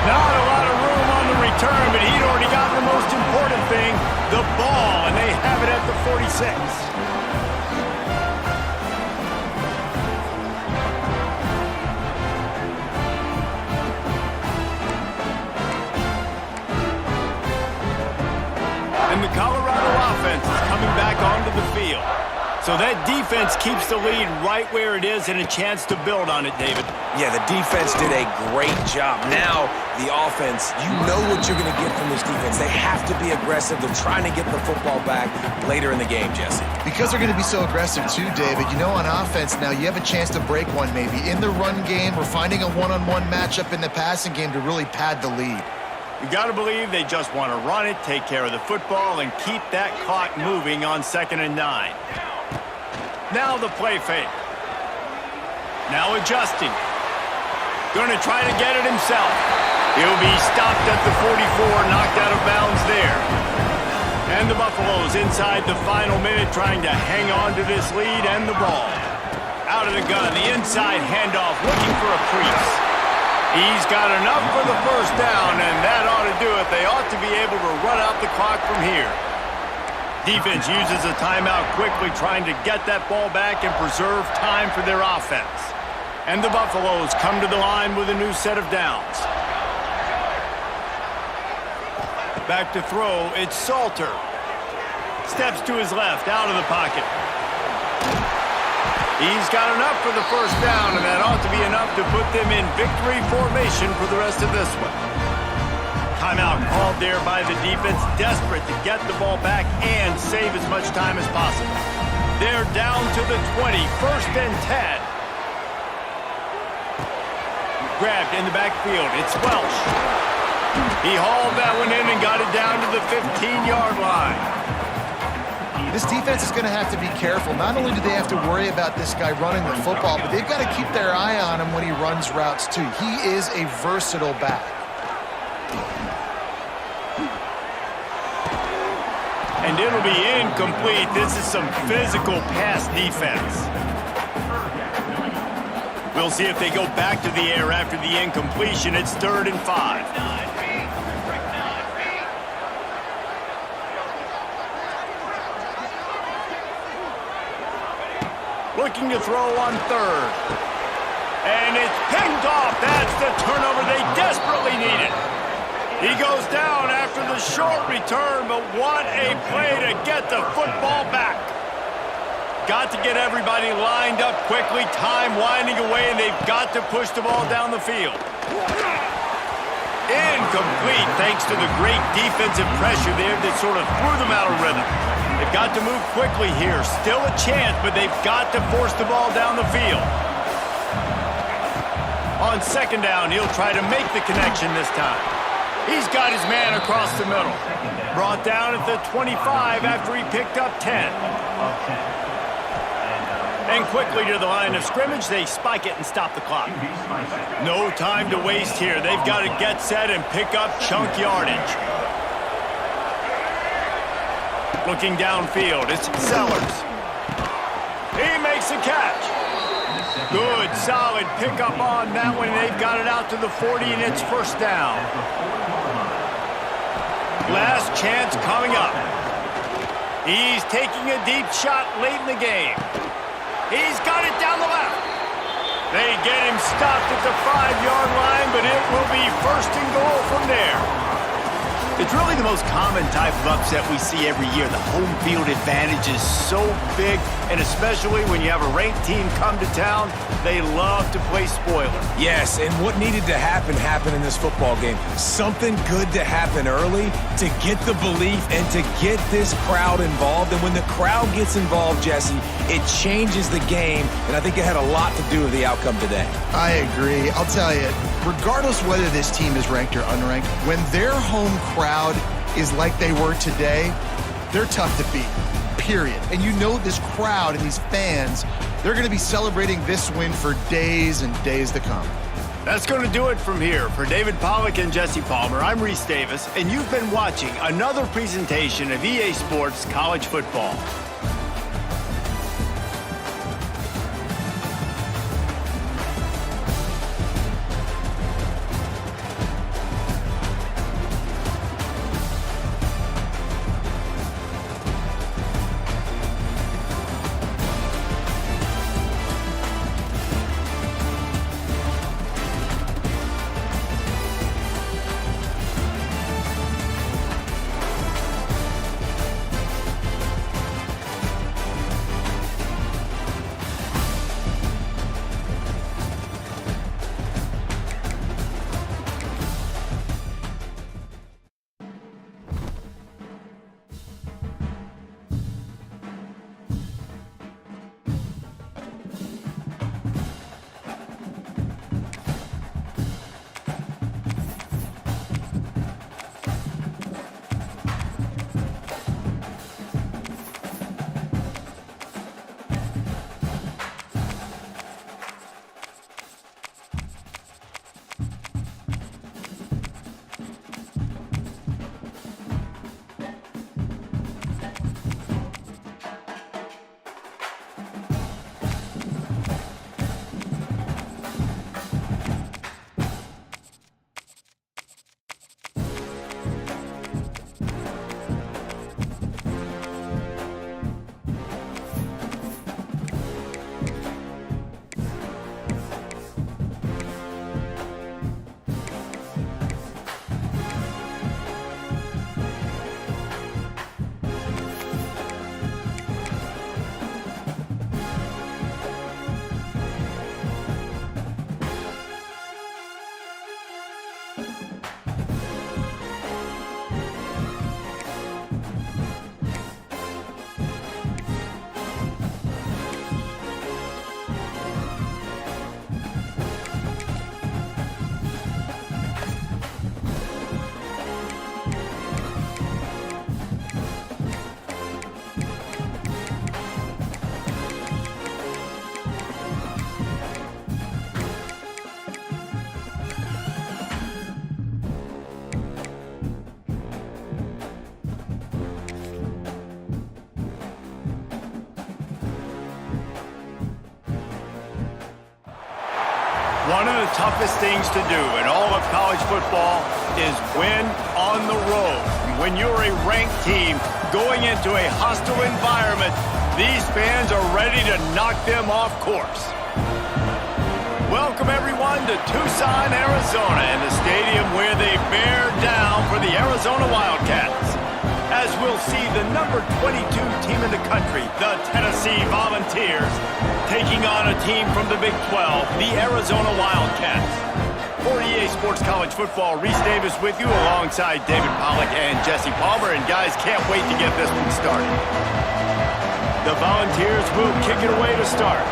Not a lot of room on the return, but he'd already got the most important thing, the ball, and they have it at the 46. And the Colorado offense is coming back onto the field. So that defense keeps the lead right where it is and a chance to build on it, David. Yeah, the defense did a great job. Now, the offense, you know what you're going to get from this defense. They have to be aggressive. They're trying to get the football back later in the game, Jesse. Because they're going to be so aggressive too, David, you know on offense now you have a chance to break one maybe in the run game or finding a one-on-one matchup in the passing game to really pad the lead. You got to believe they just want to run it, take care of the football, and keep that clock moving on 2nd and 9. Now the play fake. Now adjusting. Going to try to get it himself. He'll be stopped at the 44, knocked out of bounds there. And the Buffaloes inside the final minute trying to hang on to this lead and the ball. Out of the gun, the inside handoff, looking for a crease. He's got enough for the first down, and that ought to do it. They ought to be able to run out the clock from here. Defense uses a timeout quickly, trying to get that ball back and preserve time for their offense. And the Buffaloes come to the line with a new set of downs. Back to throw, it's Salter. Steps to his left, out of the pocket. He's got enough for the first down, and that ought to be enough to put them in victory formation for the rest of this one. Timeout called there by the defense, desperate to get the ball back and save as much time as possible. They're down to the 20, 1st and 10. Grabbed in the backfield, it's Welsh. He hauled that one in and got it down to the 15-yard line. This defense is going to have to be careful. Not only do they have to worry about this guy running the football, but they've got to keep their eye on him when he runs routes too. He is a versatile back. And it'll be incomplete. This is some physical pass defense. We'll see if they go back to the air after the incompletion. It's 3rd and 5. Looking to throw on 3rd. And it's picked off. That's the turnover they desperately needed. He goes down after the short return, but what a play to get the football back. Got to get everybody lined up quickly, time winding away, and they've got to push the ball down the field. Incomplete, thanks to the great defensive pressure there that sort of threw them out of rhythm. They've got to move quickly here. Still a chance, but they've got to force the ball down the field. On 2nd down, he'll try to make the connection this time. He's got his man across the middle. Brought down at the 25 after he picked up 10. And quickly to the line of scrimmage, they spike it and stop the clock. No time to waste here. They've got to get set and pick up chunk yardage. Looking downfield, it's Sellers. He makes a catch. Good, solid pickup on that one. They've got it out to the 40, and it's 1st down. Last chance coming up. He's taking a deep shot late in the game. He's got it down the left. They get him stopped at the 5-yard line, but it will be 1st and goal from there. It's really the most common type of upset we see every year. The home field advantage is so big, and especially when you have a ranked team come to town, they love to play spoiler. Yes, and what needed to happen happened in this football game. Something good to happen early to get the belief and to get this crowd involved. And when the crowd gets involved, Jesse, it changes the game, and I think it had a lot to do with the outcome today. I agree. I'll tell you, regardless whether this team is ranked or unranked, when their home crowd is like they were today, they're tough to beat, period. And you know this crowd and these fans, they're going to be celebrating this win for days and days to come. That's going to do it from here. For David Pollack and Jesse Palmer, I'm Reese Davis, and you've been watching another presentation of EA Sports College Football. One of the toughest things to do in all of college football is win on the road. When you're a ranked team going into a hostile environment, these fans are ready to knock them off course. Welcome, everyone, to Tucson, Arizona, and the stadium where they bear down for the Arizona Wildcats. As we'll see the number 22 team in the country, the Tennessee Volunteers, taking on a team from the Big 12, the Arizona Wildcats. For EA Sports College Football, Reese Davis with you alongside David Pollack and Jesse Palmer. And guys, can't wait to get this one started. The Volunteers will kick it away to start.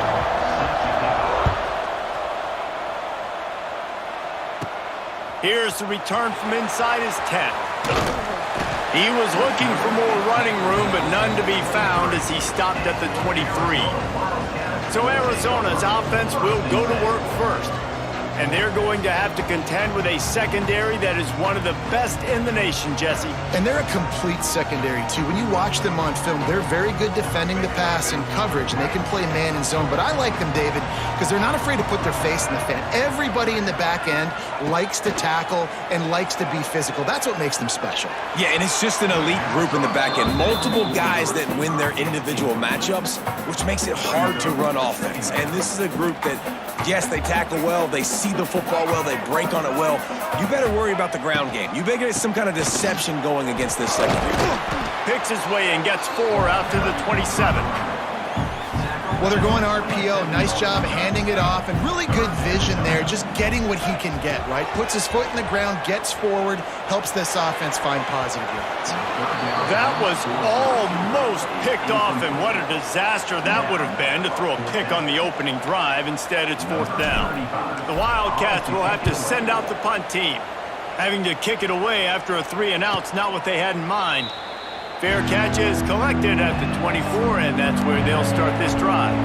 Here's the return from inside his 10. He was looking for more running room, but none to be found as he stopped at the 23. So Arizona's offense will go to work first. And they're going to have to contend with a secondary that is one of the best in the nation, Jesse. And they're a complete secondary, too. When you watch them on film, they're very good defending the pass and coverage, and they can play man and zone. But I like them, David, because they're not afraid to put their face in the fan. Everybody in the back end likes to tackle and likes to be physical. That's what makes them special. Yeah, and it's just an elite group in the back end. Multiple guys that win their individual matchups, which makes it hard to run offense. And this is a group that, yes, they tackle well, they see the football well, they break on it well. You better worry about the ground game. You better get some kind of deception going against this secondary. Picks his way and gets 4 out to the 27. Well, they're going RPO. Nice job handing it off, and really good vision there, just getting what he can get, right? Puts his foot in the ground, gets forward, helps this offense find positive yards. That was almost picked off, and what a disaster that would have been to throw a pick on the opening drive. Instead, it's 4th down. The Wildcats will have to send out the punt team. Having to kick it away after a 3-and-out's not what they had in mind. Fair catch is collected at the 24, and that's where they'll start this drive.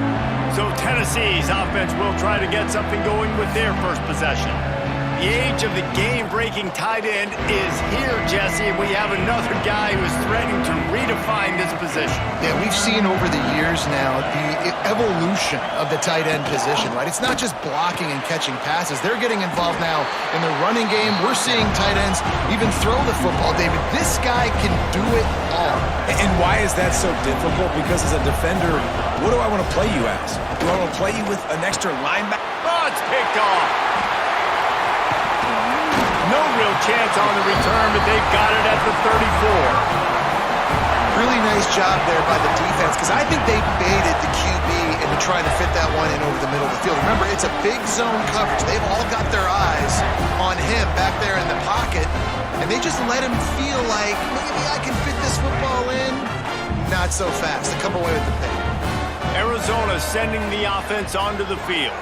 So Tennessee's offense will try to get something going with their first possession. The age of the game-breaking tight end is here, Jesse, and we have another guy who is threatening to redefine this position. Yeah, we've seen over the years now the evolution of the tight end position, right? It's not just blocking and catching passes. They're getting involved now in the running game. We're seeing tight ends even throw the football, David. This guy can do it all. And why is that so difficult? Because as a defender, what do I want to play you as? Do I want to play you with an extra linebacker? Oh, it's picked off. No real chance on the return, but they've got it at the 34. Really nice job there by the defense, because I think they baited the QB into trying to fit that one in over the middle of the field. Remember, it's a big zone coverage. They've all got their eyes on him back there in the pocket, and they just let him feel like, maybe I can fit this football in. Not so fast. They come away with the pick. Arizona sending the offense onto the field.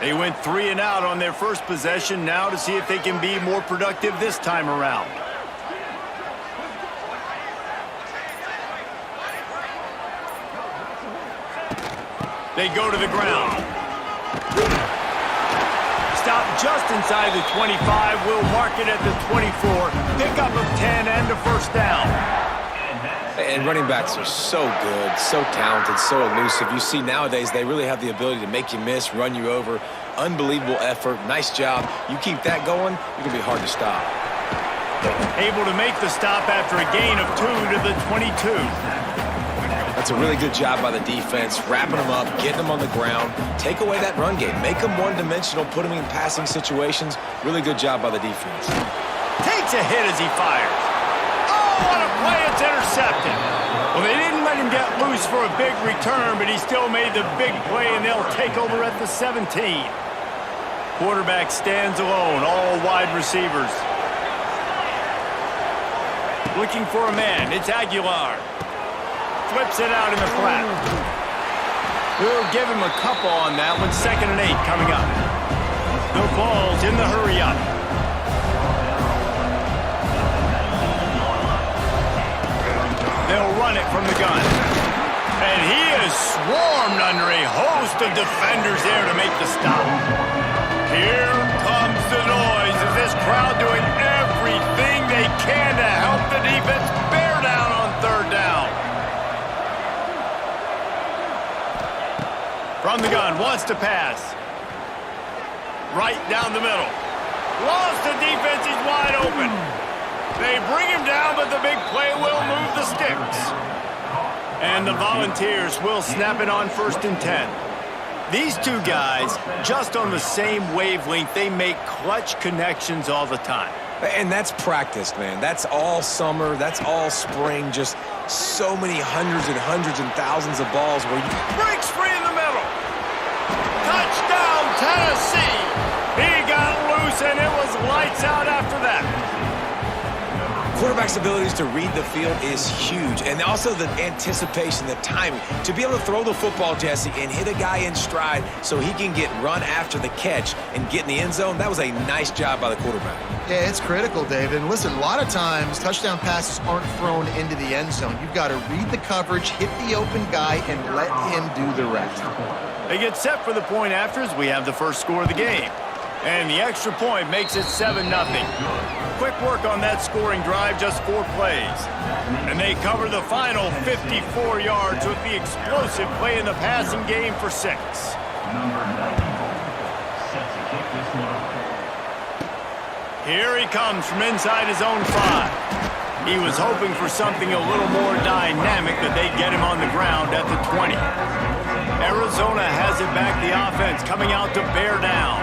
They went 3-and-out on their first possession, now to see if they can be more productive this time around. They go to the ground. Stop just inside the 25. Will mark it at the 24. Pickup of 10 and a first down. And running backs are so good, so talented, so elusive. You see nowadays they really have the ability to make you miss, run you over. Unbelievable effort. Nice job. You keep that going, you're going to be hard to stop. Able to make the stop after a gain of 2 to the 22. That's a really good job by the defense, wrapping them up, getting them on the ground. Take away that run game. Make them one-dimensional, put them in passing situations. Really good job by the defense. Takes a hit as he fires. What a play, it's intercepted. Well, they didn't let him get loose for a big return, but he still made the big play, and they'll take over at the 17. Quarterback stands alone, all wide receivers. Looking for a man, it's Aguilar. Flips it out in the flat. We'll give him a couple on that one. 2nd and 8 coming up. The ball's in the hurry-up. They'll run it from the gun. And he is swarmed under a host of defenders there to make the stop. Here comes the noise of this crowd doing everything they can to help the defense bear down on 3rd down. From the gun, wants to pass. right down the middle. Lost the defense, he's wide open. They bring him down, but the big play will move the sticks. And the Volunteers will snap it on 1st and 10. These two guys, just on the same wavelength, they make clutch connections all the time. And that's practiced, man. That's all summer. That's all spring. Just so many hundreds and thousands of balls where you... Breaks free in the middle. Touchdown, Tennessee. He got loose, and it was lights out after that. Quarterback's abilities to read the field is huge. And also the anticipation, the timing. To be able to throw the football, Jesse, and hit a guy in stride so he can get run after the catch and get in the end zone, that was a nice job by the quarterback. Yeah, it's critical, David. And listen, a lot of times touchdown passes aren't thrown into the end zone. You've got to read the coverage, hit the open guy, and let him do the rest. They get set for the point after as we have the first score of the game. And the extra point makes it 7-0. Quick work on that scoring drive, just 4 plays. And they cover the final 54 yards with the explosive play in the passing game for 6. Number 94 set to kick this one off. Here he comes from inside his own 5. He was hoping for something a little more dynamic, but they get him on the ground at the 20. Arizona has it back, the offense coming out to bear down.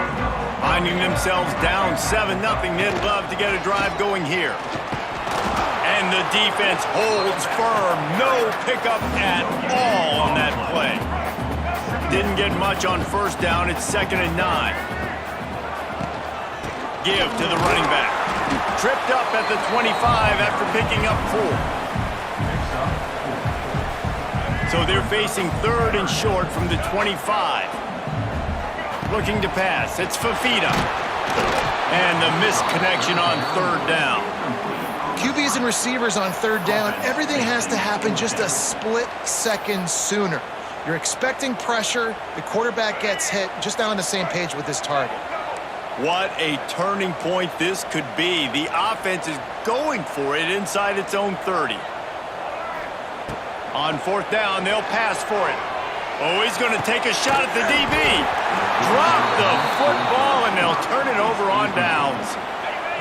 Finding themselves down 7-0, they'd love to get a drive going here. And the defense holds firm. No pickup at all on that play. Didn't get much on 1st down. It's 2nd and 9. Give to the running back. Tripped up at the 25 after picking up 4. So they're facing 3rd and short from the 25. Looking to pass. It's Fafita. And the missed connection on 3rd down. QBs and receivers on 3rd down, everything has to happen just a split second sooner. You're expecting pressure. The quarterback gets hit. Just not on the same page with his target. What a turning point this could be. The offense is going for it inside its own 30. On 4th down, they'll pass for it. Oh, he's going to take a shot at the DB. Drop the football, and they'll turn it over on downs.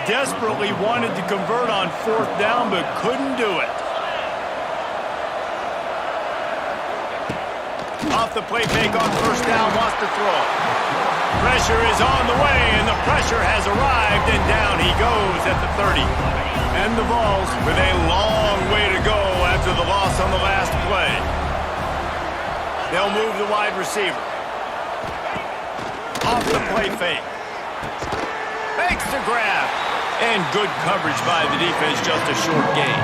Desperately wanted to convert on 4th down, but couldn't do it. Off the play fake on 1st down, wants to throw. Pressure is on the way, and the pressure has arrived, and down he goes at the 30. And the Vols with a long way to go after the loss on the last play. They'll move the wide receiver. Off the play fake. Makes the grab. And good coverage by the defense, just a short gain.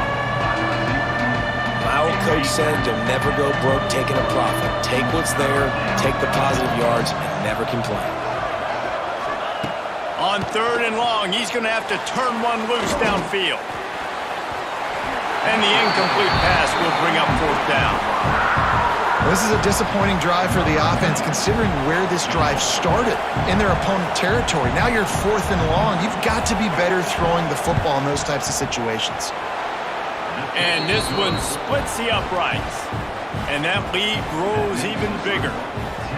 My old coach said, don't never go broke taking a profit. Take what's there, take the positive yards, and never complain. On 3rd and long, he's going to have to turn one loose downfield. And the incomplete pass will bring up 4th down. This is a disappointing drive for the offense, considering where this drive started in their opponent territory. Now you're 4th and long. You've got to be better throwing the football in those types of situations. And this one splits the uprights. And that lead grows even bigger.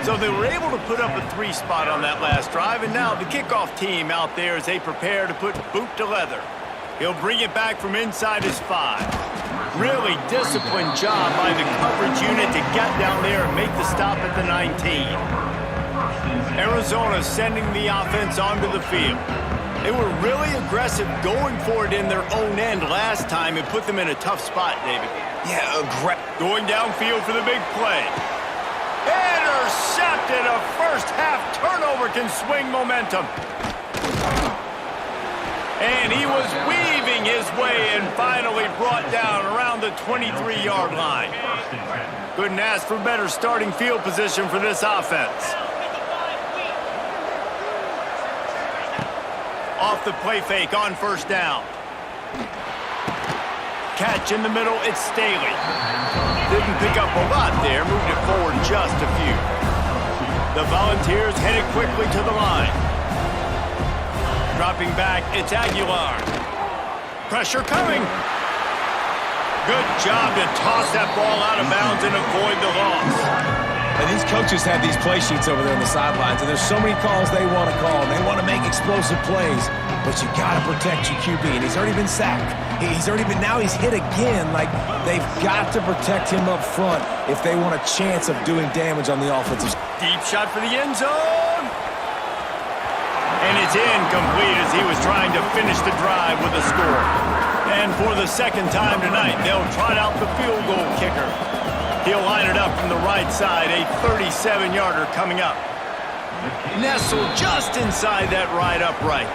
So they were able to put up a 3 spot on that last drive, and now the kickoff team out there as they prepare to put boot to leather. He'll bring it back from inside his 5. Really disciplined job by the coverage unit to get down there and make the stop at the 19. Arizona sending the offense onto the field. They were really aggressive going for it in their own end last time and put them in a tough spot, David. Yeah, going downfield for the big play. Intercepted. A first half turnover can swing momentum. And he was weaving his way and finally brought down around the 23-yard line. Couldn't ask for better starting field position for this offense. Off the play fake on 1st down. Catch in the middle, it's Staley. Didn't pick up a lot there, moved it forward just a few. The Volunteers headed quickly to the line. Dropping back, it's Aguilar. Pressure coming. Good job to toss that ball out of bounds and avoid the loss. And these coaches have these play sheets over there on the sidelines, and there's so many calls they want to call, and they want to make explosive plays, but you got to protect your QB, and he's already been sacked. Now he's hit again. Like, they've got to protect him up front if they want a chance of doing damage on the offensive. Deep shot for the end zone. And it's incomplete as he was trying to finish the drive with a score. And for the second time tonight, they'll trot out the field goal kicker. He'll line it up from the right side, a 37-yarder coming up. Nestled just inside that right upright.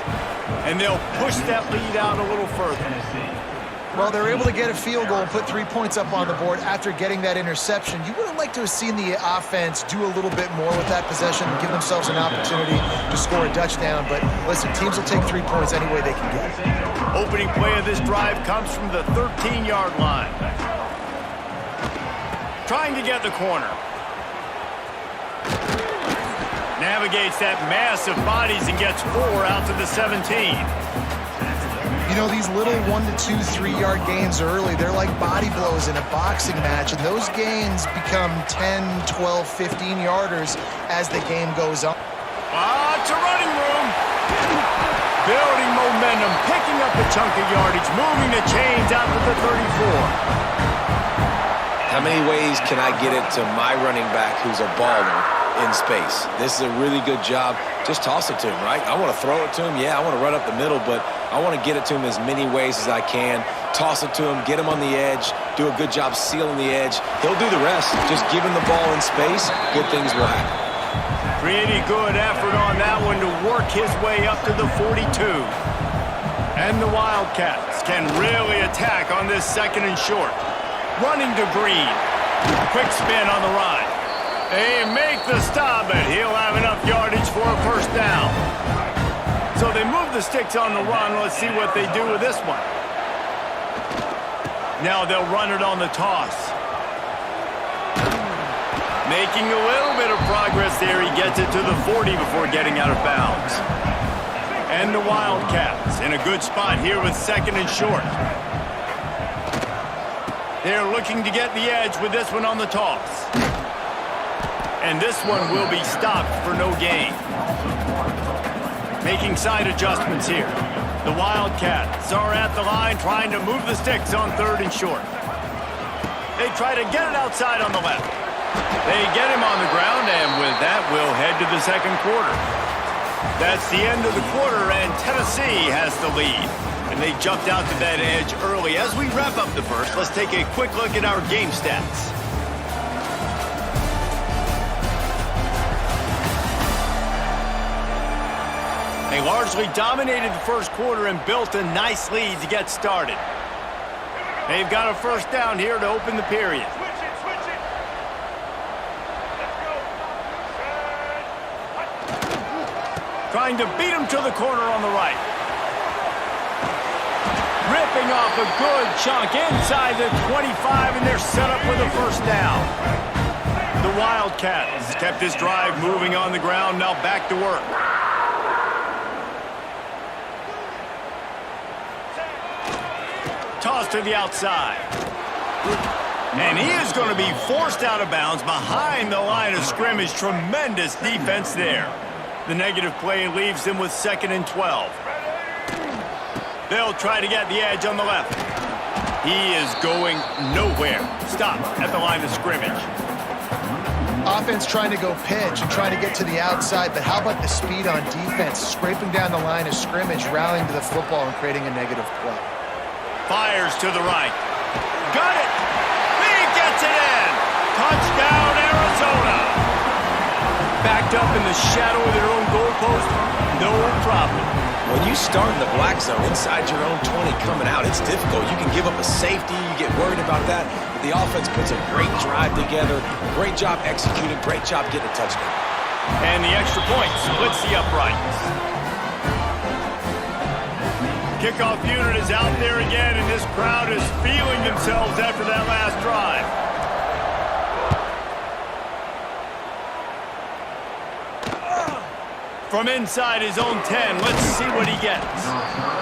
And they'll push that lead out a little further. Well, they're able to get a field goal and put 3 points up on the board after getting that interception. You would have liked to have seen the offense do a little bit more with that possession and give themselves an opportunity to score a touchdown. But listen, teams will take 3 points any way they can get it. Opening play of this drive comes from the 13-yard line. Trying to get the corner. Navigates that mass of bodies and gets 4 out to the 17. You know, these little 1 to 2, 3-yard gains early, they're like body blows in a boxing match, and those gains become 10, 12, 15-yarders as the game goes on. Lots of running room. Building momentum, picking up a chunk of yardage, moving the chains out to the 34. How many ways can I get it to my running back who's a baller in space? This is a really good job. Just toss it to him, right? I want to throw it to him. Yeah, I want to run up the middle, but I want to get it to him as many ways as I can. Toss it to him, get him on the edge, do a good job sealing the edge. He'll do the rest. Just give him the ball in space, good things will happen. Pretty good effort on that one to work his way up to the 42. And the Wildcats can really attack on this second and short. Running to Green. Quick spin on the run. They make the stop, but he'll have enough yardage for a first down. So they move the sticks on the run. Let's see what they do with this one. Now they'll run it on the toss. Making a little bit of progress there. He gets it to the 40 before getting out of bounds. And the Wildcats in a good spot here with second and short. They're looking to get the edge with this one on the toss. And this one will be stopped for no gain. Making side adjustments here. The Wildcats are at the line trying to move the sticks on third and short. They try to get it outside on the left. They get him on the ground, and with that, we'll head to the second quarter. That's the end of the quarter, and Tennessee has the lead. And they jumped out to that edge early. As we wrap up the first, let's take a quick look at our game stats. They largely dominated the first quarter and built a nice lead to get started. They've got a first down here to open the period. Trying to beat him to the corner on the right. Ripping off a good chunk inside the 25, and they're set up with a first down. The Wildcats kept this drive moving on the ground, now back to work. Toss to the outside. And he is going to be forced out of bounds behind the line of scrimmage. Tremendous defense there. The negative play leaves them with 2nd and 12. They'll try to get the edge on the left. He is going nowhere. Stop at the line of scrimmage. Offense trying to go pitch and trying to get to the outside, but how about the speed on defense? Scraping down the line of scrimmage, rallying to the football and creating a negative play. Fires to the right. Got it! He gets it in! Touchdown, Arizona! Backed up in the shadow of their own goalpost, no problem. When you start in the black zone inside your own 20 coming out, it's difficult. You can give up a safety. You get worried about that. But the offense puts a great drive together. Great job executing. Great job getting a touchdown. And the extra point splits the uprights. Kickoff unit is out there again, and this crowd is feeling themselves after that last drive. From inside his own 10, let's see what he gets.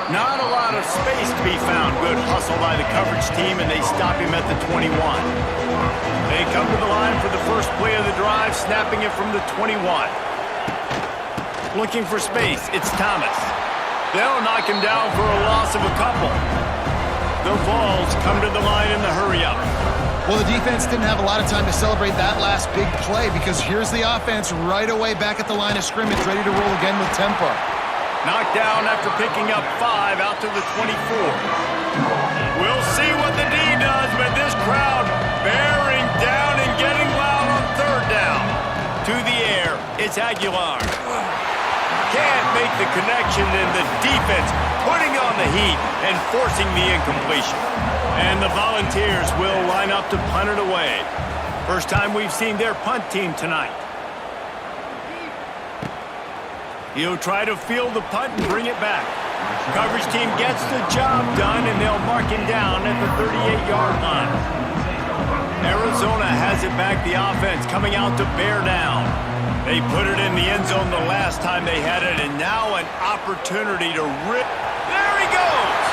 Not a lot of space to to be found. Good hustle by the coverage team, and they stop him at the 21. They come to the line for the first play of the drive, snapping it from the 21. Looking for space, it's Thomas. They'll knock him down for a loss of a couple. The Vols come to the line in the hurry-up. Well, the defense didn't have a lot of time to celebrate that last big play because here's the offense right away back at the line of scrimmage, ready to roll again with tempo. Knocked down after picking up 5 out to the 24. We'll see what the D does, but this crowd bearing down and getting loud on third down. To the air, it's Aguilar. Can't make the connection, and the defense putting on the heat and forcing the incompletion. And the Volunteers will line up to punt it away. First time we've seen their punt team tonight. He'll try to field the punt and bring it back. Coverage team gets the job done, and they'll mark him down at the 38-yard line. Arizona has it back, the offense coming out to bear down. They put it in the end zone the last time they had it, and now an opportunity to rip. There he goes!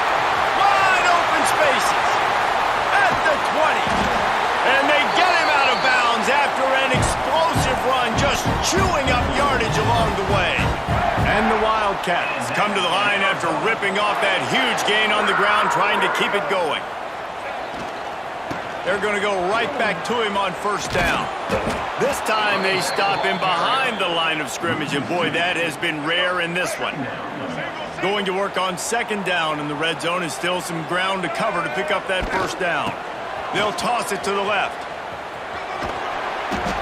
Wide open spaces at the 20. And they get him out of bounds after an explosive run, just chewing up yardage along the way. And the Wildcats come to the line after ripping off that huge gain on the ground, trying to keep it going. They're going to go right back to him on first down. This time they stop him behind the line of scrimmage, and boy, that has been rare in this one. Going to work on second down in the red zone, and still some ground to cover to pick up that first down. They'll toss it to the left.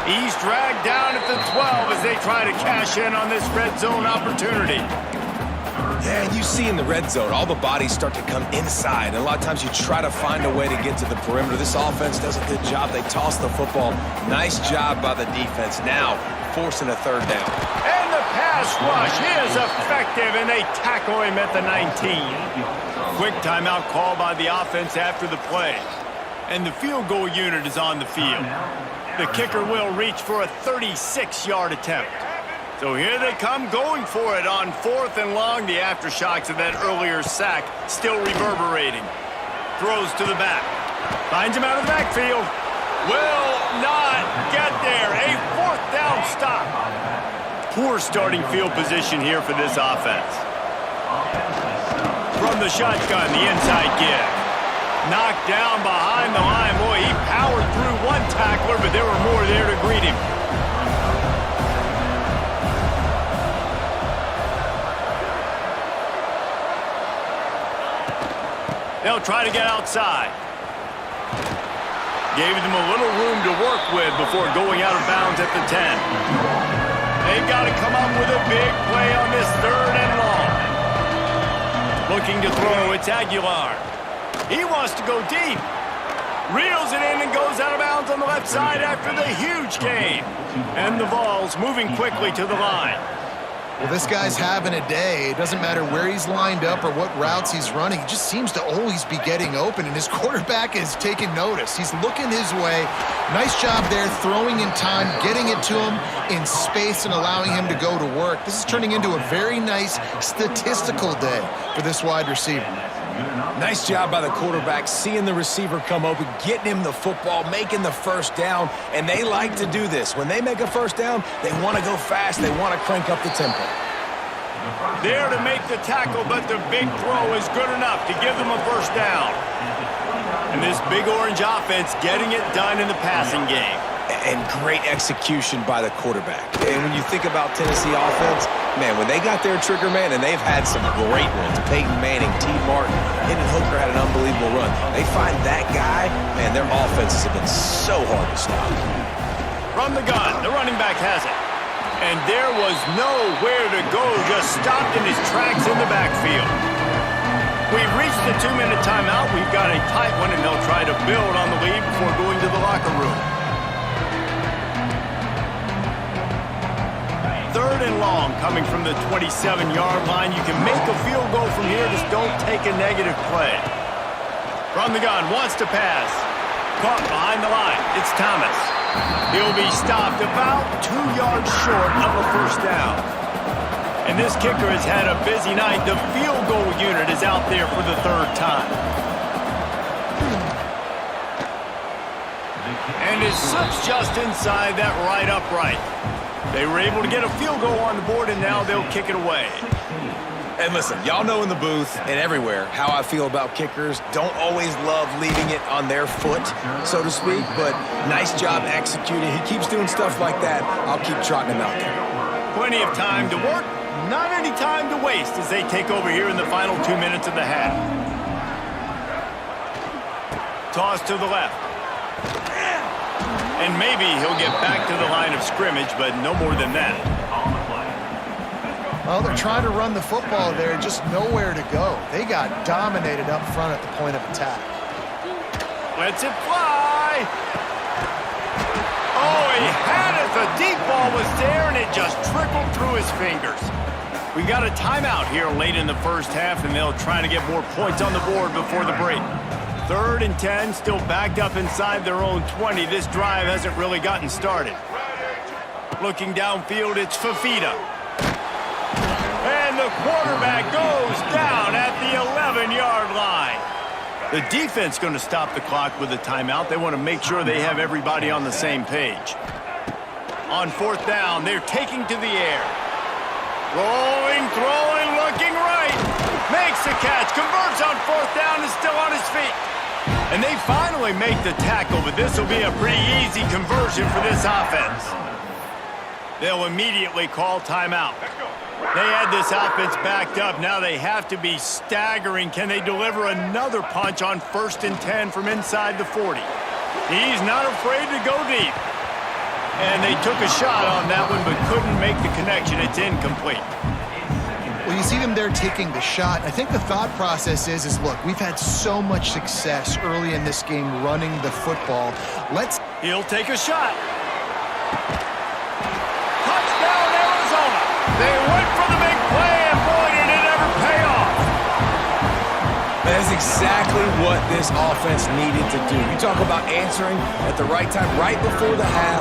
He's dragged down at the 12 as they try to cash in on this red zone opportunity. Yeah, you see in the red zone, all the bodies start to come inside. And a lot of times you try to find a way to get to the perimeter. This offense does a good job. They toss the football. Nice job by the defense. Now forcing a third down. And the pass rush is effective, and they tackle him at the 19. Quick timeout call by the offense after the play. And the field goal unit is on the field. The kicker will reach for a 36-yard attempt. So here they come going for it on 4th and long. The aftershocks of that earlier sack still reverberating. Throws to the back. Finds him out of the backfield. Will not get there. A 4th down stop. Poor starting field position here for this offense. From the shotgun, the inside give. Knocked down behind the line. Boy, he powered through one tackler, but there were more there to greet him. They'll try to get outside. Gave them a little room to work with before going out of bounds at the 10. They've got to come up with a big play on this 3rd and long. Looking to throw, it's Aguilar. He wants to go deep. Reels it in and goes out of bounds on the left side after the huge gain. And the Vols moving quickly to the line. Well, this guy's having a day. It doesn't matter where he's lined up or what routes he's running. He just seems to always be getting open, and his quarterback is taking notice. He's looking his way. Nice job there, throwing in time, getting it to him in space and allowing him to go to work. This is turning into a very nice statistical day for this wide receiver. Nice job by the quarterback, seeing the receiver come open, getting him the football, making the first down, and they like to do this. When they make a first down, they want to go fast, they want to crank up the tempo. There to make the tackle, but the big throw is good enough to give them a first down. And this big orange offense getting it done in the passing game. And great execution by the quarterback. And when you think about Tennessee offense, man, when they got their trigger man, and they've had some great ones, Peyton Manning, T. Martin, Hendon Hooker had an unbelievable run. They find that guy, man, their offenses have been so hard to stop. From the gun, the running back has it. And there was nowhere to go, just stopped in his tracks in the backfield. We've reached the 2-minute timeout. We've got a tight one, and they'll try to build on the lead before going to the locker room. 3rd and long coming from the 27-yard line. You can make a field goal from here. Just don't take a negative play. From the gun, wants to pass. Caught behind the line. It's Thomas. He'll be stopped about 2 yards short of a first down. And this kicker has had a busy night. The field goal unit is out there for the third time. And it slips just inside that right upright. They were able to get a field goal on the board, and now they'll kick it away. And listen, y'all know in the booth and everywhere how I feel about kickers. Don't always love leaving it on their foot, so to speak, but nice job executing. He keeps doing stuff like that. I'll keep trotting him out there. Plenty of time to work, not any time to waste as they take over here in the final 2 minutes of the half. Toss to the left. And maybe he'll get back to the line of scrimmage, but no more than that. Well, they're trying to run the football there, just nowhere to go. They got dominated up front at the point of attack. Lets it fly. Oh, he had it. The deep ball was there, and it just trickled through his fingers. We got a timeout here late in the first half, and they'll try to get more points on the board before the break. 3rd and 10, still backed up inside their own 20. This drive hasn't really gotten started. Looking downfield, it's Fafita. And the quarterback goes down at the 11-yard line. The defense going to stop the clock with a timeout. They want to make sure they have everybody on the same page. On 4th down, they're taking to the air. Rolling, throwing, looking right. Makes the catch, converts on 4th down, is still on his feet. And they finally make the tackle, but this will be a pretty easy conversion for this offense. They'll immediately call timeout. They had this offense backed up. Now they have to be staggering. Can they deliver another punch on 1st and 10 from inside the 40? He's not afraid to go deep. And they took a shot on that one, but couldn't make the connection. It's incomplete. Well, you see them there taking the shot. I think the thought process is look, we've had so much success early in this game running the football. He'll take a shot. Touchdown, Arizona. They went for the big play, and boy, did it ever pay off. That's exactly what this offense needed to do. You talk about answering at the right time, right before the half,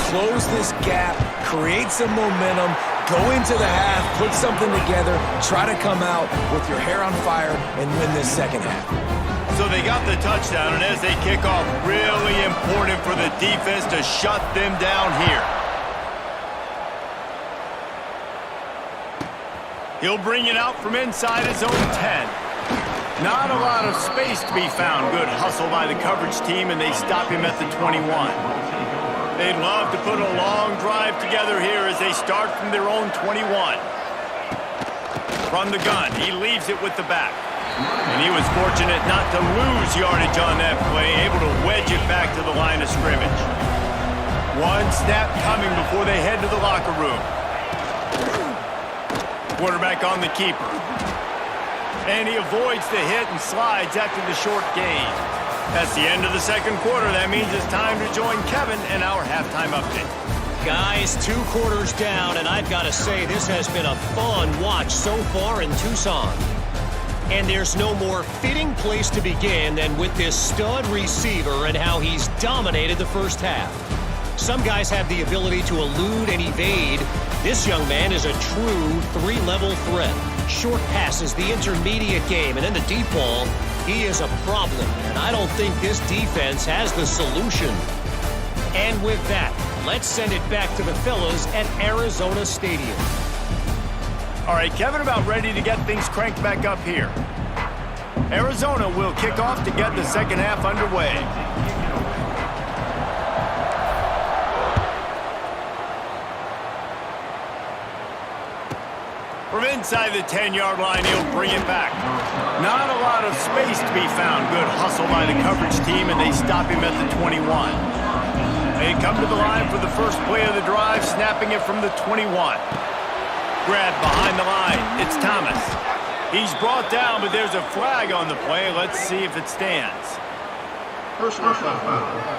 close this gap, create some momentum, go into the half, put something together, try to come out with your hair on fire and win this second half. So they got the touchdown, and as they kick off, really important for the defense to shut them down here. He'll bring it out from inside his own 10. Not a lot of space to be found. Good hustle by the coverage team, and they stop him at the 21. They'd love to put a long drive together here as they start from their own 21. From the gun, he leaves it with the back. And he was fortunate not to lose yardage on that play, able to wedge it back to the line of scrimmage. One snap coming before they head to the locker room. Quarterback on the keeper. And he avoids the hit and slides after the short gain. That's the end of the second quarter. That means it's time to join Kevin in our halftime update. Guys, 2 quarters down, and I've got to say this has been a fun watch so far in Tucson. And there's no more fitting place to begin than with this stud receiver and how he's dominated the first half. Some guys have the ability to elude and evade. This young man is a true 3-level threat. Short passes, the intermediate game, and then the deep ball. He is a problem, and I don't think this defense has the solution. And with that, let's send it back to the fellas at Arizona Stadium. All right, Kevin, about ready to get things cranked back up here. Arizona will kick off to get the second half underway. From inside the 10-yard line, he'll bring it back. Not a lot of space to be found. Good hustle by the coverage team, and they stop him at the 21. They come to the line for the first play of the drive, snapping it from the 21. Grab behind the line. It's Thomas. He's brought down, but there's a flag on the play. Let's see if it stands. Personal foul.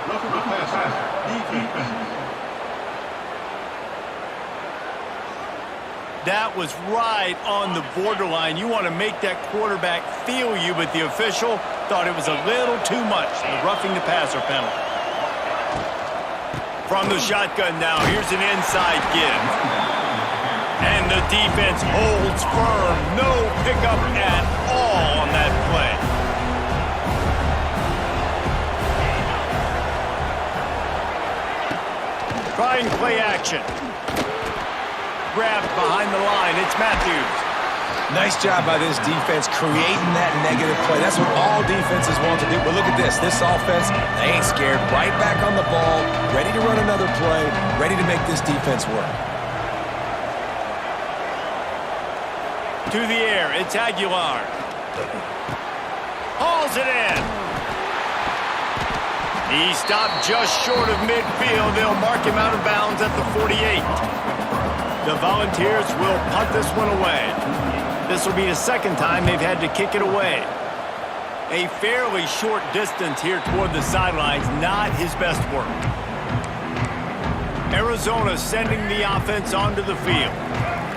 Roughing the passer. Defense. That was right on the borderline. You want to make that quarterback feel you, but the official thought it was a little too much. The roughing the passer penalty. From the shotgun now, here's an inside give. And the defense holds firm. No pickup at all on that play. Trying play action. Grabbed behind the line. It's Matthews. Nice job by this defense creating that negative play. That's what all defenses want to do. But look at this. This offense, they ain't scared. Right back on the ball, ready to run another play, ready to make this defense work. To the air, it's Aguilar. Hauls it in. He stopped just short of midfield. They'll mark him out of bounds at the 48. The Volunteers will punt this one away. This will be the second time they've had to kick it away. A fairly short distance here toward the sidelines, not his best work. Arizona sending the offense onto the field.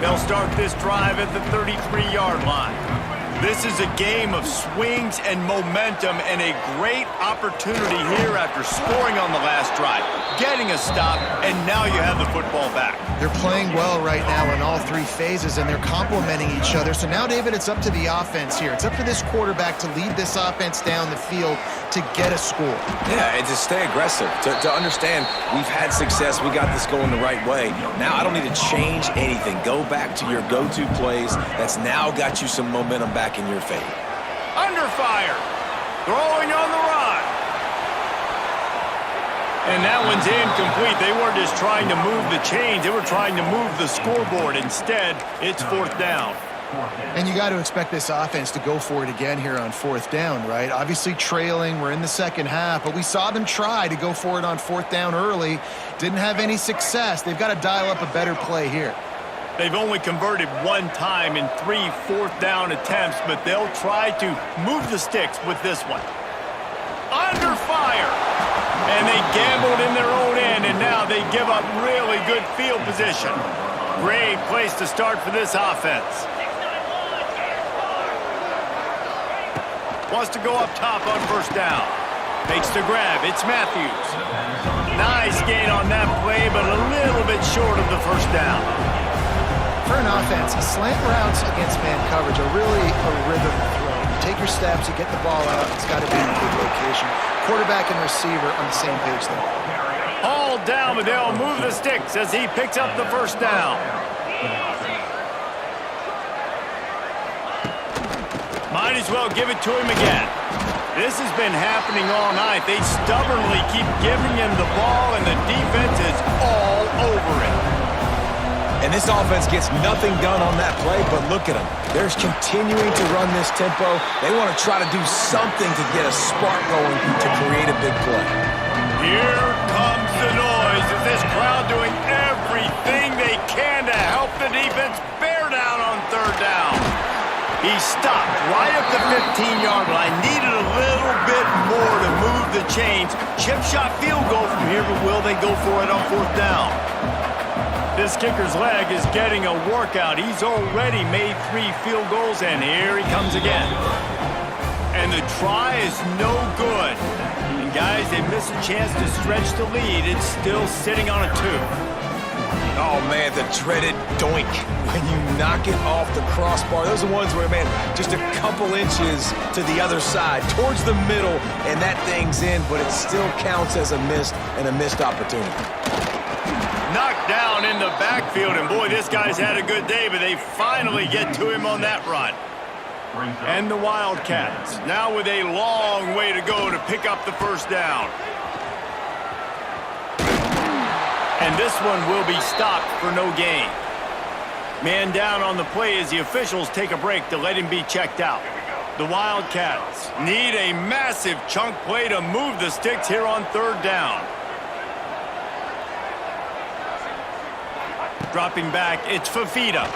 They'll start this drive at the 33-yard line. This is a game of swings and momentum and a great opportunity here after scoring on the last drive, getting a stop, and now you have the football back. They're playing well right now in all three phases, and they're complementing each other. So now, David, it's up to the offense here. It's up to this quarterback to lead this offense down the field to get a score. Yeah, and to stay aggressive, to understand we've had success, we got this going the right way. Now I don't need to change anything. Go back to your go-to plays. That's now got you some momentum back in your favor. Under fire. Throwing on the run. And that one's incomplete. They weren't just trying to move the chains. They were trying to move the scoreboard. Instead, it's fourth down. And you got to expect this offense to go for it again here on fourth down, right? Obviously trailing, we're in the second half, but we saw them try to go for it on fourth down early. Didn't have any success. They've got to dial up a better play here. They've only converted one time in 3 fourth-down attempts, but they'll try to move the sticks with this one. Under fire! And they gambled in their own end, and now they give up really good field position. Great place to start for this offense. Wants to go up top on first down. Makes the grab. It's Matthews. Nice gain on that play, but a little bit short of the first down. For an offense, slant routes against man coverage are really a rhythm throw. You take your steps, you get the ball out, it's got to be in a good location. Quarterback and receiver on the same page there. All down, but they'll move the sticks as he picks up the first down. Might as well give it to him again. This has been happening all night. They stubbornly keep giving him the ball, and the defense is all over it. And this offense gets nothing done on that play, but look at them. They're continuing to run this tempo. They want to try to do something to get a spark going to create a big play. Here comes the noise. Is this crowd doing everything they can to help the defense bear down on third down? He stopped right at the 15-yard line. Needed a little bit more to move the chains. Chip shot field goal from here, but will they go for it on fourth down? This kicker's leg is getting a workout. He's already made 3 field goals, and here he comes again. And the try is no good. And guys, they miss a chance to stretch the lead. It's still sitting on a 2. Oh, man, the dreaded doink. When you knock it off the crossbar, those are ones where, man, just a couple inches to the other side, towards the middle, and that thing's in, but it still counts as a missed opportunity. Knocked down in the backfield, and boy, this guy's had a good day, but they finally get to him on that run. And the Wildcats, now with a long way to go to pick up the first down. And this one will be stopped for no gain. Man down on the play as the officials take a break to let him be checked out. The Wildcats need a massive chunk play to move the sticks here on third down. Dropping back, it's Fafita.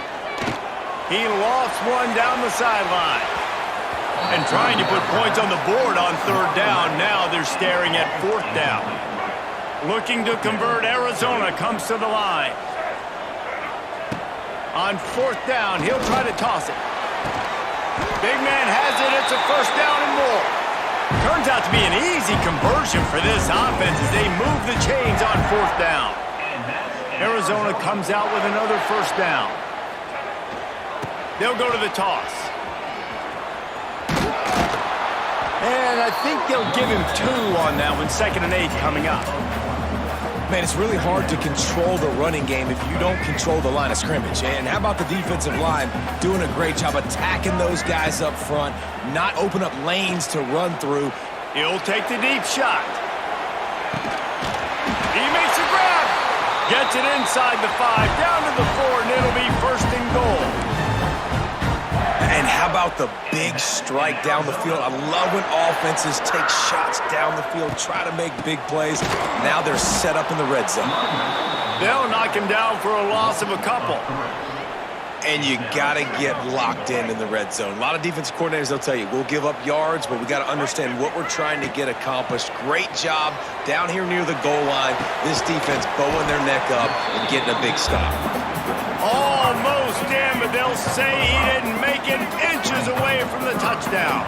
He lost one down the sideline. And trying to put points on the board on third down. Now they're staring at fourth down. Looking to convert, Arizona comes to the line. On fourth down, he'll try to toss it. Big man has it, it's a first down and more. Turns out to be an easy conversion for this offense as they move the chains on fourth down. Arizona comes out with another first down. They'll go to the toss. And I think they'll give him 2 on that one, 2nd and 8 coming up. Man, it's really hard to control the running game if you don't control the line of scrimmage. And how about the defensive line doing a great job attacking those guys up front, not open up lanes to run through. He'll take the deep shot. He makes a grab. Gets it inside the 5, down to the 4, and it'll be 1st and goal. And how about the big strike down the field? I love when offenses take shots down the field, try to make big plays. Now they're set up in the red zone. They'll knock him down for a loss of a couple. And you got to get locked in the red zone. A lot of defensive coordinators, they'll tell you, we'll give up yards, but we got to understand what we're trying to get accomplished. Great job down here near the goal line. This defense bowing their neck up and getting a big stop. Almost in, but they'll say he didn't make it, inches away from the touchdown.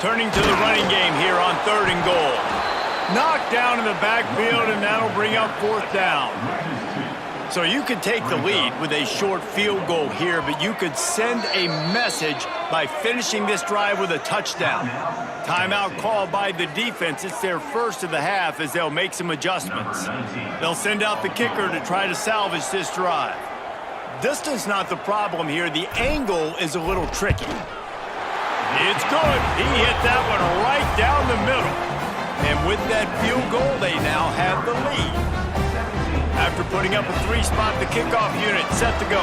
Turning to the running game here on 3rd and goal. Knocked down in the backfield, and that'll bring up 4th down. So you could take the lead with a short field goal here, but you could send a message by finishing this drive with a touchdown. Timeout called by the defense. It's their first of the half as they'll make some adjustments. They'll send out the kicker to try to salvage this drive. Distance not the problem here. The angle is a little tricky. It's good. He hit that one right down the middle. And with that field goal, they now have the lead. After putting up a 3-spot, the kickoff unit set to go.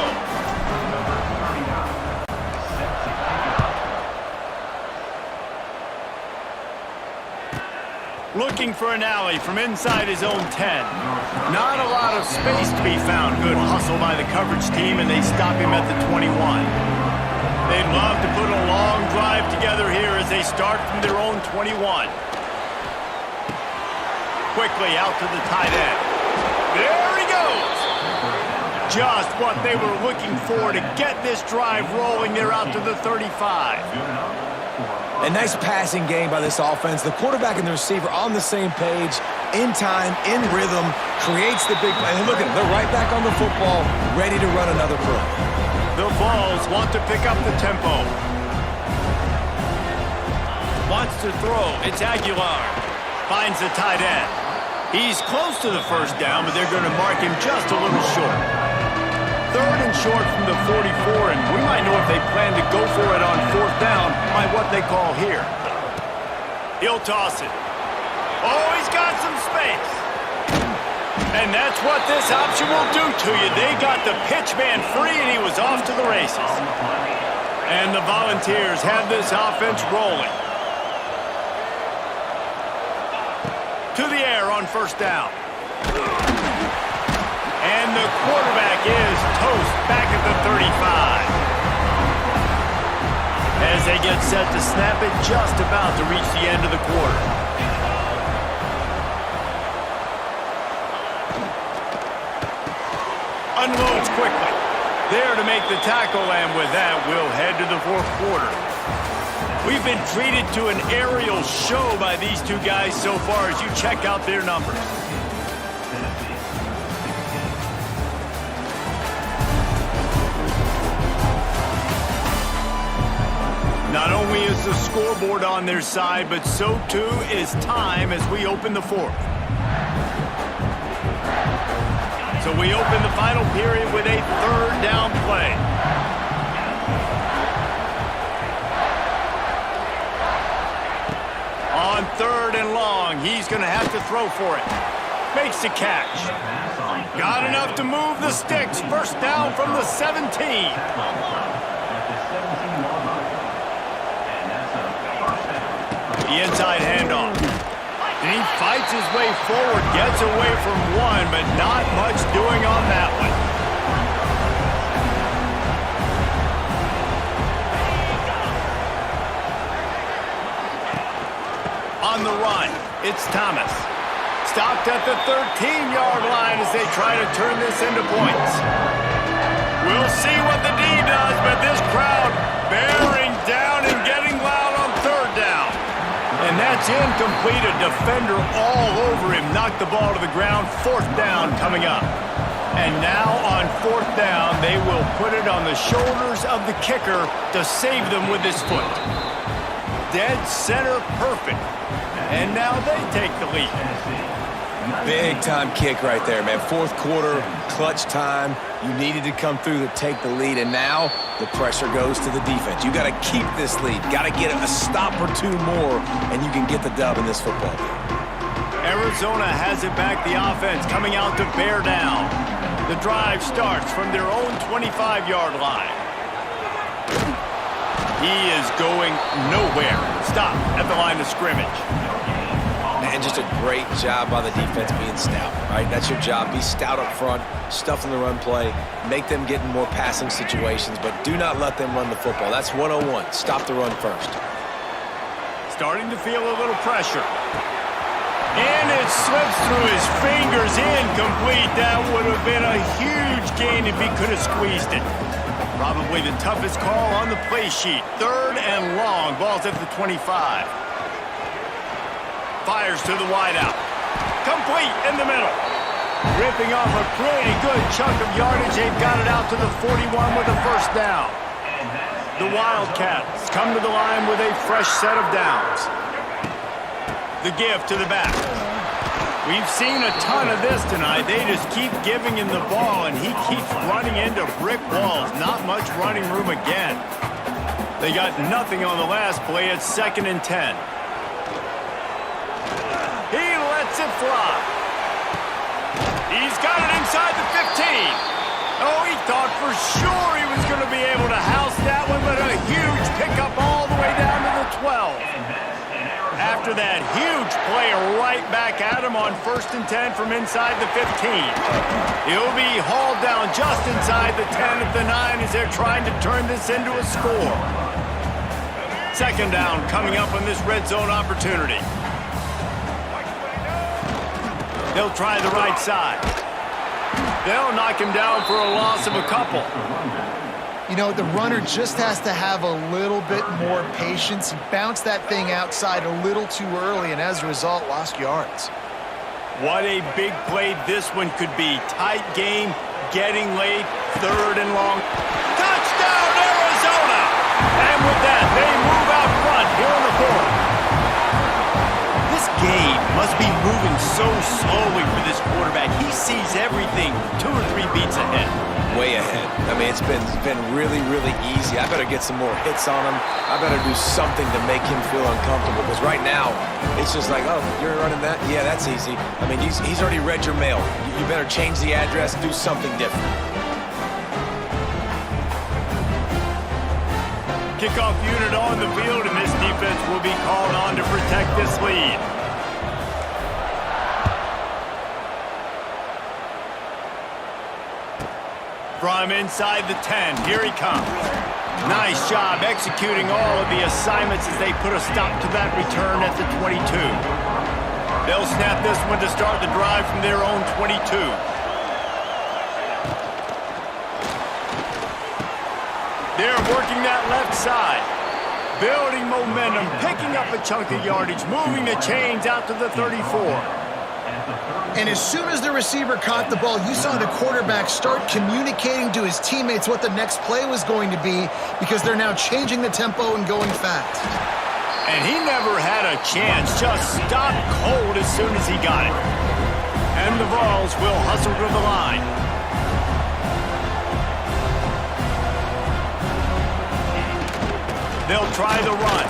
Looking for an alley from inside his own 10. Not a lot of space to be found. Good hustle by the coverage team, and they stop him at the 21. They'd love to put a long drive together here as they start from their own 21. Quickly out to the tight end. There he goes! Just what they were looking for to get this drive rolling. They're out to the 35. A nice passing game by this offense. The quarterback and the receiver on the same page, in time, in rhythm, creates the big play. And look at them, they're right back on the football, ready to run another play. The Vols want to pick up the tempo. Wants to throw. It's Aguilar. Finds the tight end. He's close to the 1st down, but they're going to mark him just a little short. 3rd and short from the 44, and we might know if they plan to go for it on 4th down by what they call here. He'll toss it. Oh, he's got some space. And that's what this option will do to you. They got the pitch man free, and he was off to the races. And the Volunteers have this offense rolling. To the air on 1st down. And the quarterback is toast back at the 35. As they get set to snap it, just about to reach the end of the quarter. Unloads quickly. There to make the tackle, and with that, we'll head to the 4th quarter. We've been treated to an aerial show by these two guys so far as you check out their numbers. Not only is the scoreboard on their side, but so too is time as we open the 4th. So we open the final period with a 3rd down play. On 3rd and long, he's going to have to throw for it. Makes the catch. Got enough to move the sticks. 1st down from the 17. The inside handoff. And he fights his way forward, gets away from one, but not much doing on that one. On the run, it's Thomas. Stopped at the 13-yard line as they try to turn this into points. We'll see what the D does, but this crowd bearing down and getting loud on 3rd down. And that's incomplete. A defender all over him. Knocked the ball to the ground. 4th down coming up. And now on 4th down, they will put it on the shoulders of the kicker to save them with his foot. Dead center perfect. And now they take the lead. Big time kick right there, man. 4th quarter, clutch time. You needed to come through to take the lead, and now the pressure goes to the defense. You got to keep this lead. Got to get a stop or two more, and you can get the dub in this football game. Arizona has it back, the offense coming out to bear down. The drive starts from their own 25-yard line. He is going nowhere. Stop at the line of scrimmage. And just a great job by the defense being stout, right? That's your job. Be stout up front, stuff in the run play, make them get in more passing situations, but do not let them run the football. That's 101. Stop the run first. Starting to feel a little pressure. And it slips through his fingers, incomplete. That would have been a huge gain if he could have squeezed it. Probably the toughest call on the play sheet. 3rd and long. Ball's at the 25. Fires to the wideout. Complete in the middle. Ripping off a pretty good chunk of yardage. They've got it out to the 41 with a 1st down. The Wildcats come to the line with a fresh set of downs. The give to the back. We've seen a ton of this tonight. They just keep giving him the ball, and he keeps running into brick walls. Not much running room again. They got nothing on the last play. It's 2nd and 10. He lets it fly. He's got it inside the 15. Oh, he thought for sure he was going to be able to house that one, but a huge pickup all the way down to the 12. After that huge play right back at him on 1st and 10 from inside the 15. He'll be hauled down just inside the 10 at the 9 as they're trying to turn this into a score. 2nd down coming up on this red zone opportunity. They'll try the right side. They'll knock him down for a loss of a couple. You know, the runner just has to have a little bit more patience. He bounced that thing outside a little too early, and as a result, lost yards. What a big play this one could be. Tight game, getting late, 3rd and long. Touchdown, Arizona! And with that, they move out front here in the 4th. This game must be moving so slowly for this quarterback. He sees everything 2 or 3 beats ahead. Way ahead. I mean, it's been really, really easy. I better get some more hits on him. I better do something to make him feel uncomfortable, because right now, it's just like, oh, you're running that? Yeah, that's easy. I mean, he's already read your mail. You better change the address, do something different. Kickoff unit on the field, and this defense will be called on to protect this lead. From inside the 10, here he comes. Nice job executing all of the assignments as they put a stop to that return at the 22. They'll snap this one to start the drive from their own 22. They're working that left side. Building momentum, picking up a chunk of yardage, moving the chains out to the 34. And as soon as the receiver caught the ball, you saw the quarterback start communicating to his teammates what the next play was going to be, because they're now changing the tempo and going fast. And he never had a chance, just stopped cold as soon as he got it. And the Vols will hustle to the line. They'll try the run.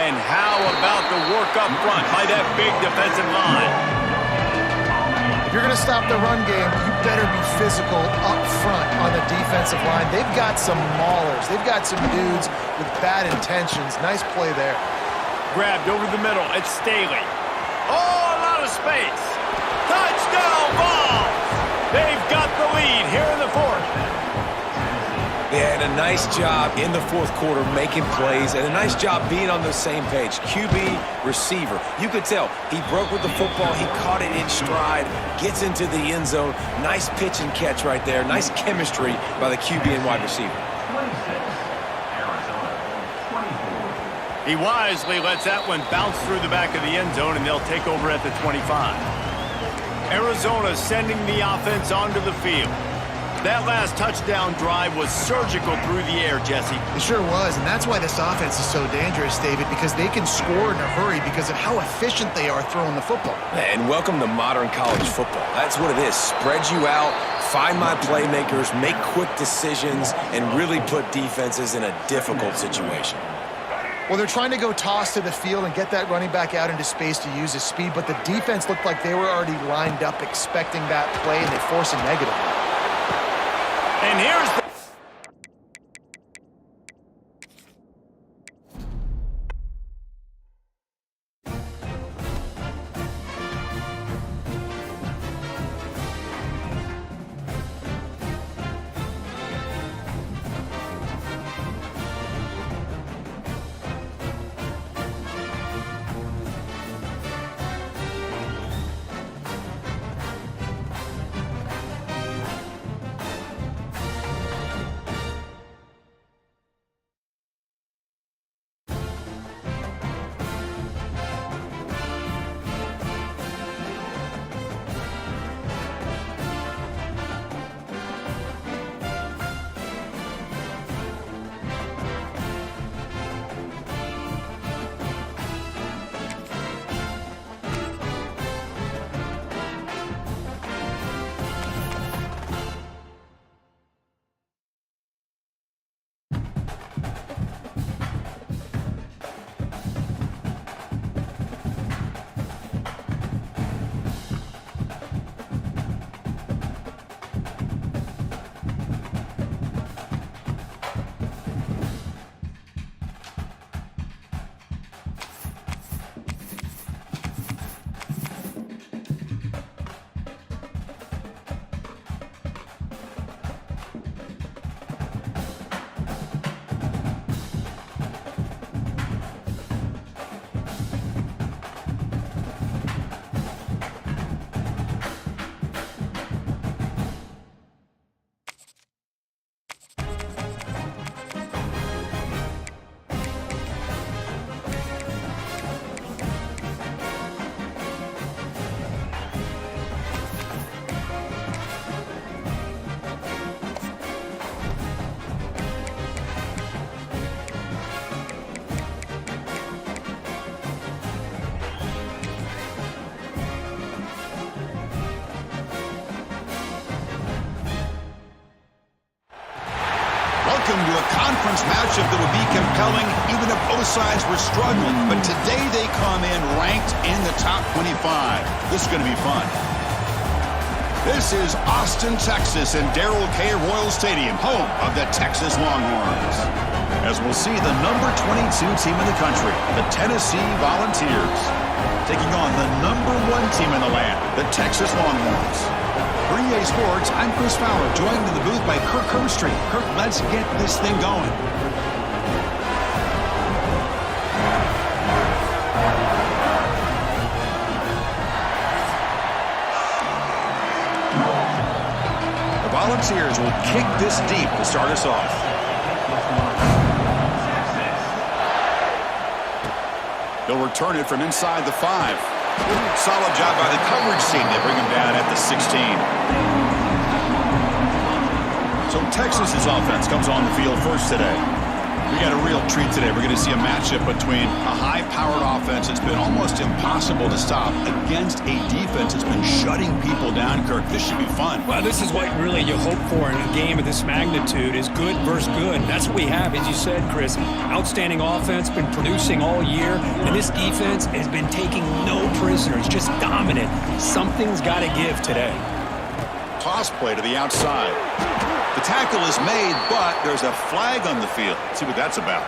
And how about the work up front by that big defensive line? If you're going to stop the run game, you better be physical up front on the defensive line. They've got some maulers. They've got some dudes with bad intentions. Nice play there. Grabbed over the middle. It's Staley. Oh, a lot of space. Touchdown, Vols! They've got the lead here in the 4th. Yeah, and a nice job in the 4th quarter making plays, and a nice job being on the same page. QB, receiver. You could tell he broke with the football. He caught it in stride, gets into the end zone. Nice pitch and catch right there. Nice chemistry by the QB and wide receiver. He wisely lets that one bounce through the back of the end zone, and they'll take over at the 25. Arizona sending the offense onto the field. That last touchdown drive was surgical through the air, Jesse. It sure was, and that's why this offense is so dangerous, David, because they can score in a hurry because of how efficient they are throwing the football. And welcome to modern college football. That's what it is. Spread you out, find my playmakers, make quick decisions, and really put defenses in a difficult situation. Well, they're trying to go toss to the field and get that running back out into space to use his speed, but the defense looked like they were already lined up expecting that play, and they force a negative. And here's the... Welcome to a conference matchup that would be compelling even if both sides were struggling. But today they come in ranked in the top 25. This is going to be fun. This is Austin, Texas, and Darrell K. Royal Stadium, home of the Texas Longhorns. As we'll see, the number 22 team in the country, the Tennessee Volunteers, taking on the number 1 team in the land, the Texas Longhorns. For EA Sports, I'm Chris Fowler, joined in the booth by Kirk Herbstreit. Kirk, let's get this thing going. The Volunteers will kick this deep to start us off. They'll return it from inside the 5. Solid job by the coverage team. They bring him down at the 16. So Texas's offense comes on the field first today. We got a real treat today. We're going to see a matchup between a high-powered offense that's been almost impossible to stop against a defense that's been shutting people down. Kirk, this should be fun. Well, this is what really you hope for in a game of this magnitude is good versus good. That's what we have, as you said, Chris. Outstanding offense, been producing all year, and this defense has been taking no prisoners, just dominant. Something's got to give today. Toss play to the outside. The tackle is made, but there's a flag on the field. Let's see what that's about.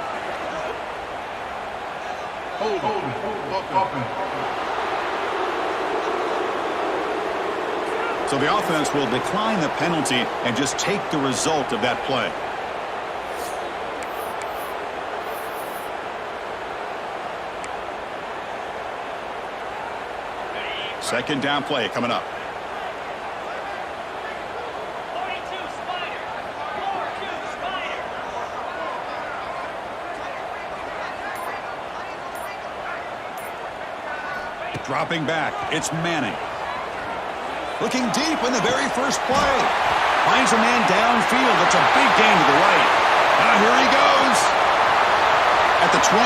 So the offense will decline the penalty and just take the result of that play. Second down play coming up. Dropping back, it's Manning. Looking deep in the very first play. Finds a man downfield. That's a big gain to the right. Now here he goes. At the 20.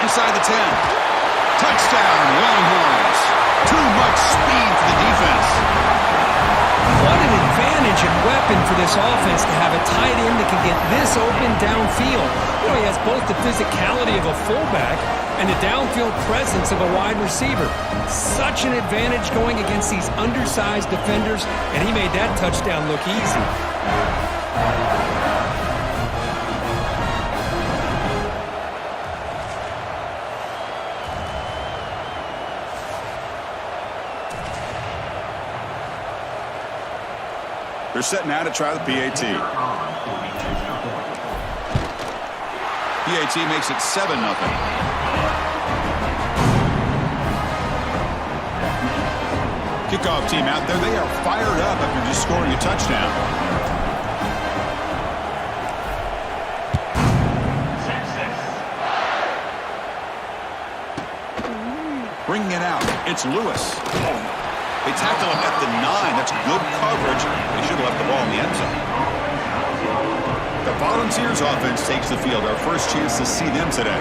Inside the 10. Touchdown, Longhorns. Too much speed for the defense. What an advantage and weapon for this offense to have a tight end that can get this open downfield. You know, he has both the physicality of a fullback and the downfield presence of a wide receiver. Such an advantage going against these undersized defenders, and he made that touchdown look easy. They're setting out to try the PAT. PAT makes it 7-0. Kickoff team out there. They are fired up after just scoring a touchdown. Bringing it out. It's Lewis. They tackle him at the 9. That's good coverage. They should have left the ball in the end zone. The Volunteers offense takes the field. Our first chance to see them today.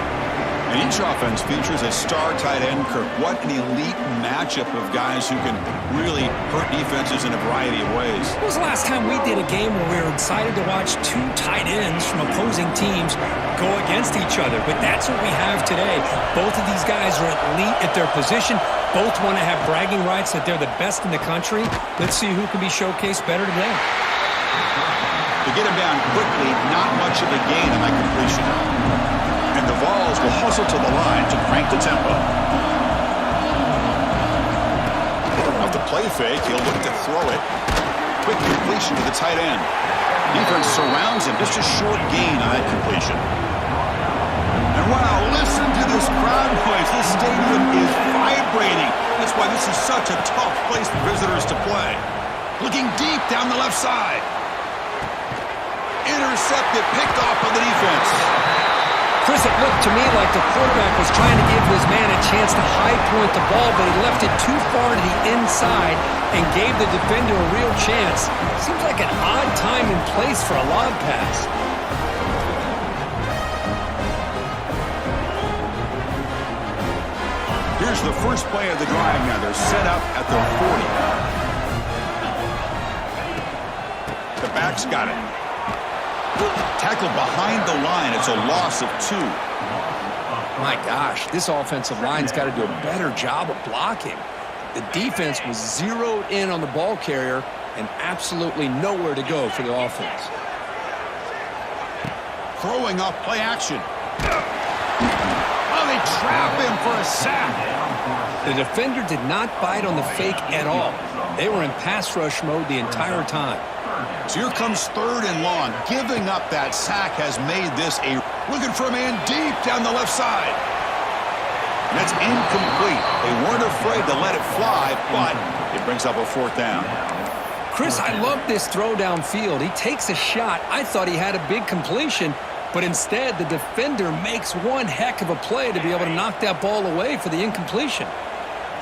And each offense features a star tight end, Kirk. What an elite matchup of guys who can really hurt defenses in a variety of ways. When was the last time we did a game where we were excited to watch two tight ends from opposing teams go against each other? But that's what we have today. Both of these guys are elite at their position. Both want to have bragging rights that they're the best in the country. Let's see who can be showcased better today. To get him down quickly, not much of a gain on that completion. And the Vols will hustle to the line to crank the tempo. Off the play fake, he'll look to throw it. Quick completion to the tight end. Defense surrounds him, just a short gain on that completion. And wow, listen to this crowd noise. This stadium is vibrating. That's why this is such a tough place for visitors to play. Looking deep down the left side. Intercepted, picked off by the defense. Chris, it looked to me like the quarterback was trying to give his man a chance to high point the ball, but he left it too far to the inside and gave the defender a real chance. Seems like an odd time and place for a lob pass. Here's the first play of the drive now. They're set up at the 40. The back's got it. Tackled behind the line. It's a loss of 2. My gosh, this offensive line's got to do a better job of blocking. The defense was zeroed in on the ball carrier and absolutely nowhere to go for the offense. Throwing off play action. Oh, they trap him for a sack. The defender did not bite on the fake at all. They were in pass rush mode the entire time. So here comes 3rd and long. Giving up that sack has made this a... Looking for a man deep down the left side. And that's incomplete. They weren't afraid to let it fly, but it brings up a 4th down. Chris, I love this throw downfield. He takes a shot. I thought he had a big completion, but instead the defender makes one heck of a play to be able to knock that ball away for the incompletion.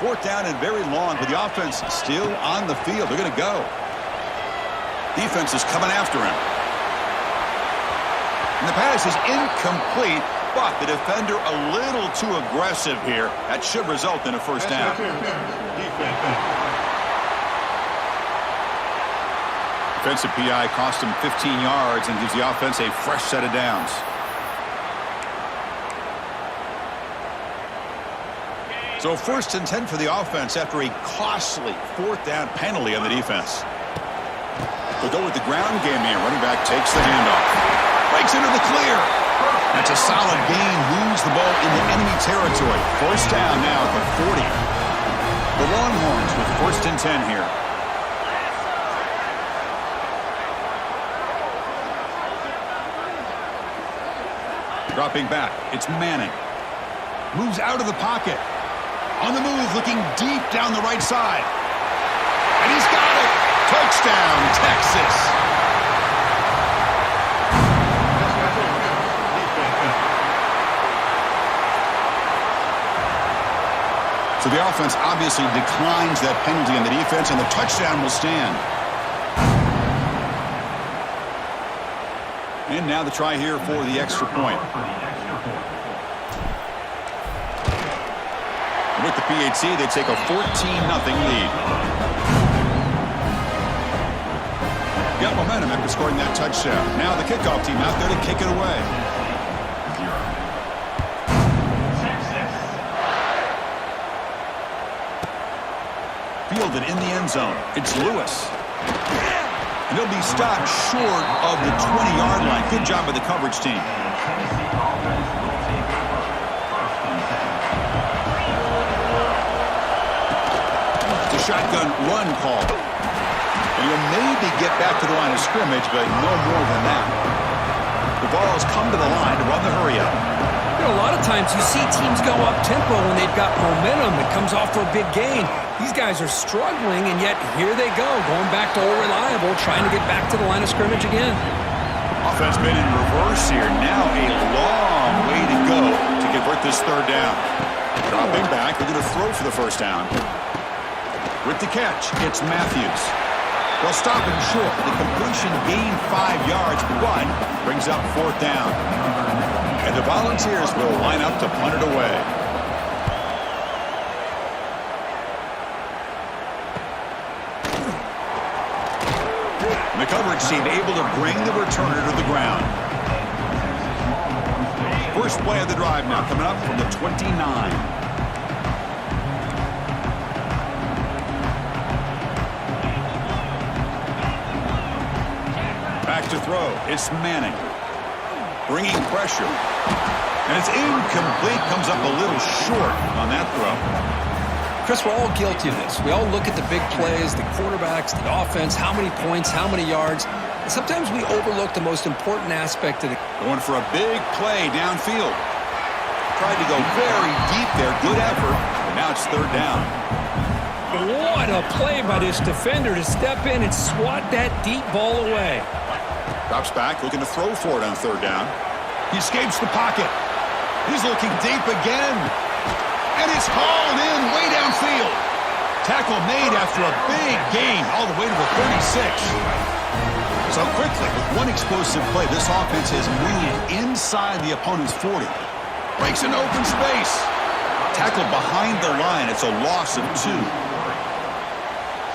4th down and very long, but the offense still on the field. They're going to go. Defense is coming after him. And the pass is incomplete, but the defender a little too aggressive here. That should result in a 1st down. Defensive PI cost him 15 yards and gives the offense a fresh set of downs. So 1st and 10 for the offense after a costly 4th down penalty on the defense. They'll go with the ground game here. Running back takes the handoff. Breaks into the clear. That's a solid gain. Moves the ball into enemy territory. 1st down now at the 40. The Longhorns with 1st and 10 here. Dropping back. It's Manning. Moves out of the pocket. On the move, looking deep down the right side. And he's got it. Touchdown, Texas. So the offense obviously declines that penalty on the defense, and the touchdown will stand. And now the try here for the extra point. With the PHC, they take a 14-0 lead. Got momentum after scoring that touchdown. Now the kickoff team out there to kick it away. Fielded in the end zone. It's Lewis. And he'll be stopped short of the 20-yard line. Good job by the coverage team. It's a shotgun run call. And you'll maybe get back to the line of scrimmage, but no more than that. The ball has come to the line to run the hurry-up. You know, a lot of times you see teams go up-tempo when they've got momentum. It comes off for a big gain. These guys are struggling, and yet here they go, going back to old reliable, trying to get back to the line of scrimmage again. Offense made in reverse here. Now a long way to go to convert this third down. Dropping back, they're going to throw for the first down. With the catch, it's Matthews. They'll stop him short. The completion gained 5 yards, but brings up fourth down. And the Volunteers will line up to punt it away. And the coverage team able to bring the returner to the ground. First play of the drive now coming up from the 29. Back to throw. It's Manning. Bringing pressure. And it's incomplete. Comes up a little short on that throw. Chris, we're all guilty of this. We all look at the big plays, the quarterbacks, the offense, how many points, how many yards. And sometimes we overlook the most important aspect of the... Going for a big play downfield. Tried to go very deep there. Good effort. But now it's third down. What a play by this defender to step in and swat that deep ball away. Drops back, looking to throw for it on third down. He escapes the pocket. He's looking deep again. And it's hauled in way downfield. Tackle made after a big gain all the way to the 36. So quickly, with one explosive play, this offense has moved inside the opponent's 40. Breaks into open space. Tackled behind the line. It's a loss of 2.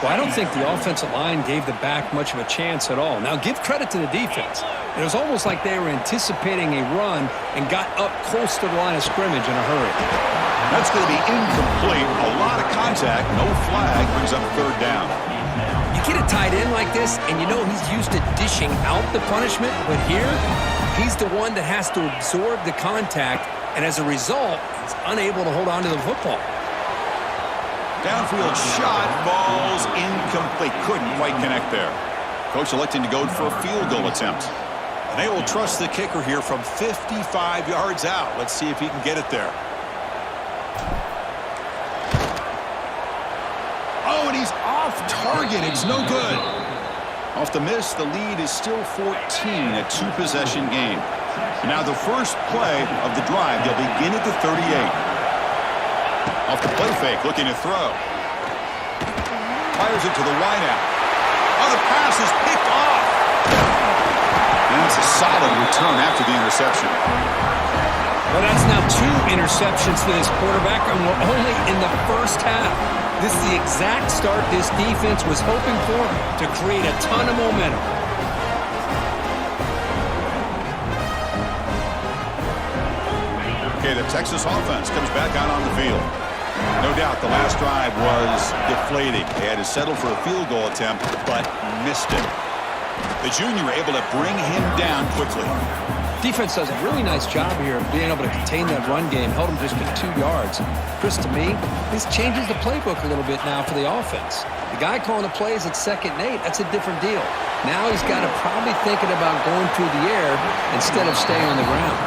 Well, I don't think the offensive line gave the back much of a chance at all. Now, give credit to the defense. It was almost like they were anticipating a run and got up close to the line of scrimmage in a hurry. That's going to be incomplete. A lot of contact. No flag. Brings up third down. You get a tight end like this, and you know he's used to dishing out the punishment, but here, he's the one that has to absorb the contact, and as a result, he's unable to hold on to the football. Downfield shot, ball's incomplete. Couldn't quite connect there. Coach electing to go for a field goal attempt. And they will trust the kicker here from 55 yards out. Let's see if he can get it there. Oh, and he's off target. It's no good. Off the miss, the lead is still 14, a 2-possession game. And now the first play of the drive, they'll begin at the 38. Off the play fake, looking to throw. Fires it to the wideout. Oh, the pass is picked off. And it's a solid return after the interception. Well, that's now 2 interceptions for this quarterback, and we're only in the first half. This is the exact start this defense was hoping for to create a ton of momentum. Okay, the Texas offense comes back out on the field. No doubt the last drive was deflating. They had to settle for a field goal attempt, but missed it. The junior able to bring him down quickly. Defense does a really nice job here of being able to contain that run game, held him just at 2 yards. Chris, to me, this changes the playbook a little bit now for the offense. The guy calling the plays at 2nd and 8, that's a different deal. Now he's got to probably thinking about going through the air instead of staying on the ground.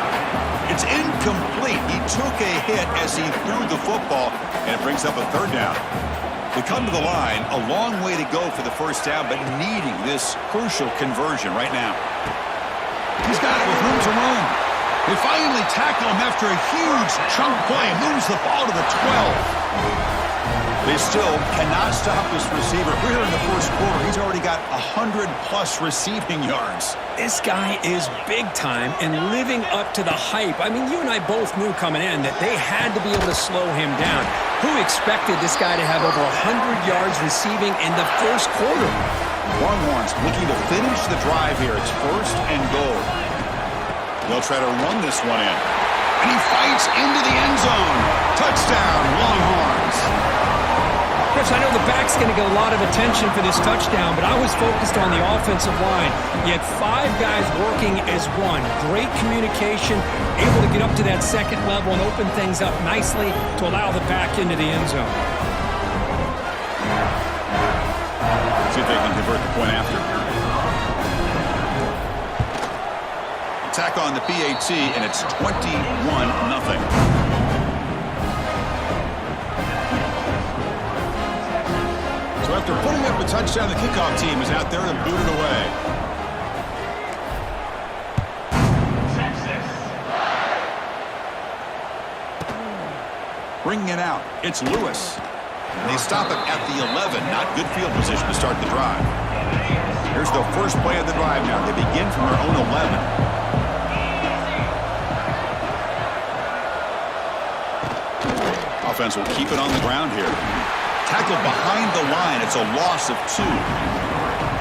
It's incomplete. He took a hit as he threw the football, and it brings up a third down. We come to the line, a long way to go for the first down, but needing this crucial conversion right now. He's got it with room to roam. They finally tackle him after a huge chunk play. Moves the ball to the 12. They still cannot stop this receiver. We're here in the first quarter. He's already got 100-plus receiving yards. This guy is big time and living up to the hype. I mean, you and I both knew coming in that they had to be able to slow him down. Who expected this guy to have over 100 yards receiving in the first quarter? Longhorns looking to finish the drive here. It's first and goal. They'll try to run this one in. And he fights into the end zone. Touchdown, Longhorns. Chris, I know the back's going to get a lot of attention for this touchdown, but I was focused on the offensive line. You had 5 guys working as one. Great communication, able to get up to that second level and open things up nicely to allow the back into the end zone. See if they can convert the point after. Attack on the PAT, and it's 21-0. After putting up a touchdown, the kickoff team is out there and booted away. Bringing it out, it's Lewis. And they stop it at the 11. Not good field position to start the drive. Here's the first play of the drive now. They begin from their own 11. Offense will keep it on the ground here. Tackled behind the line. It's a loss of 2.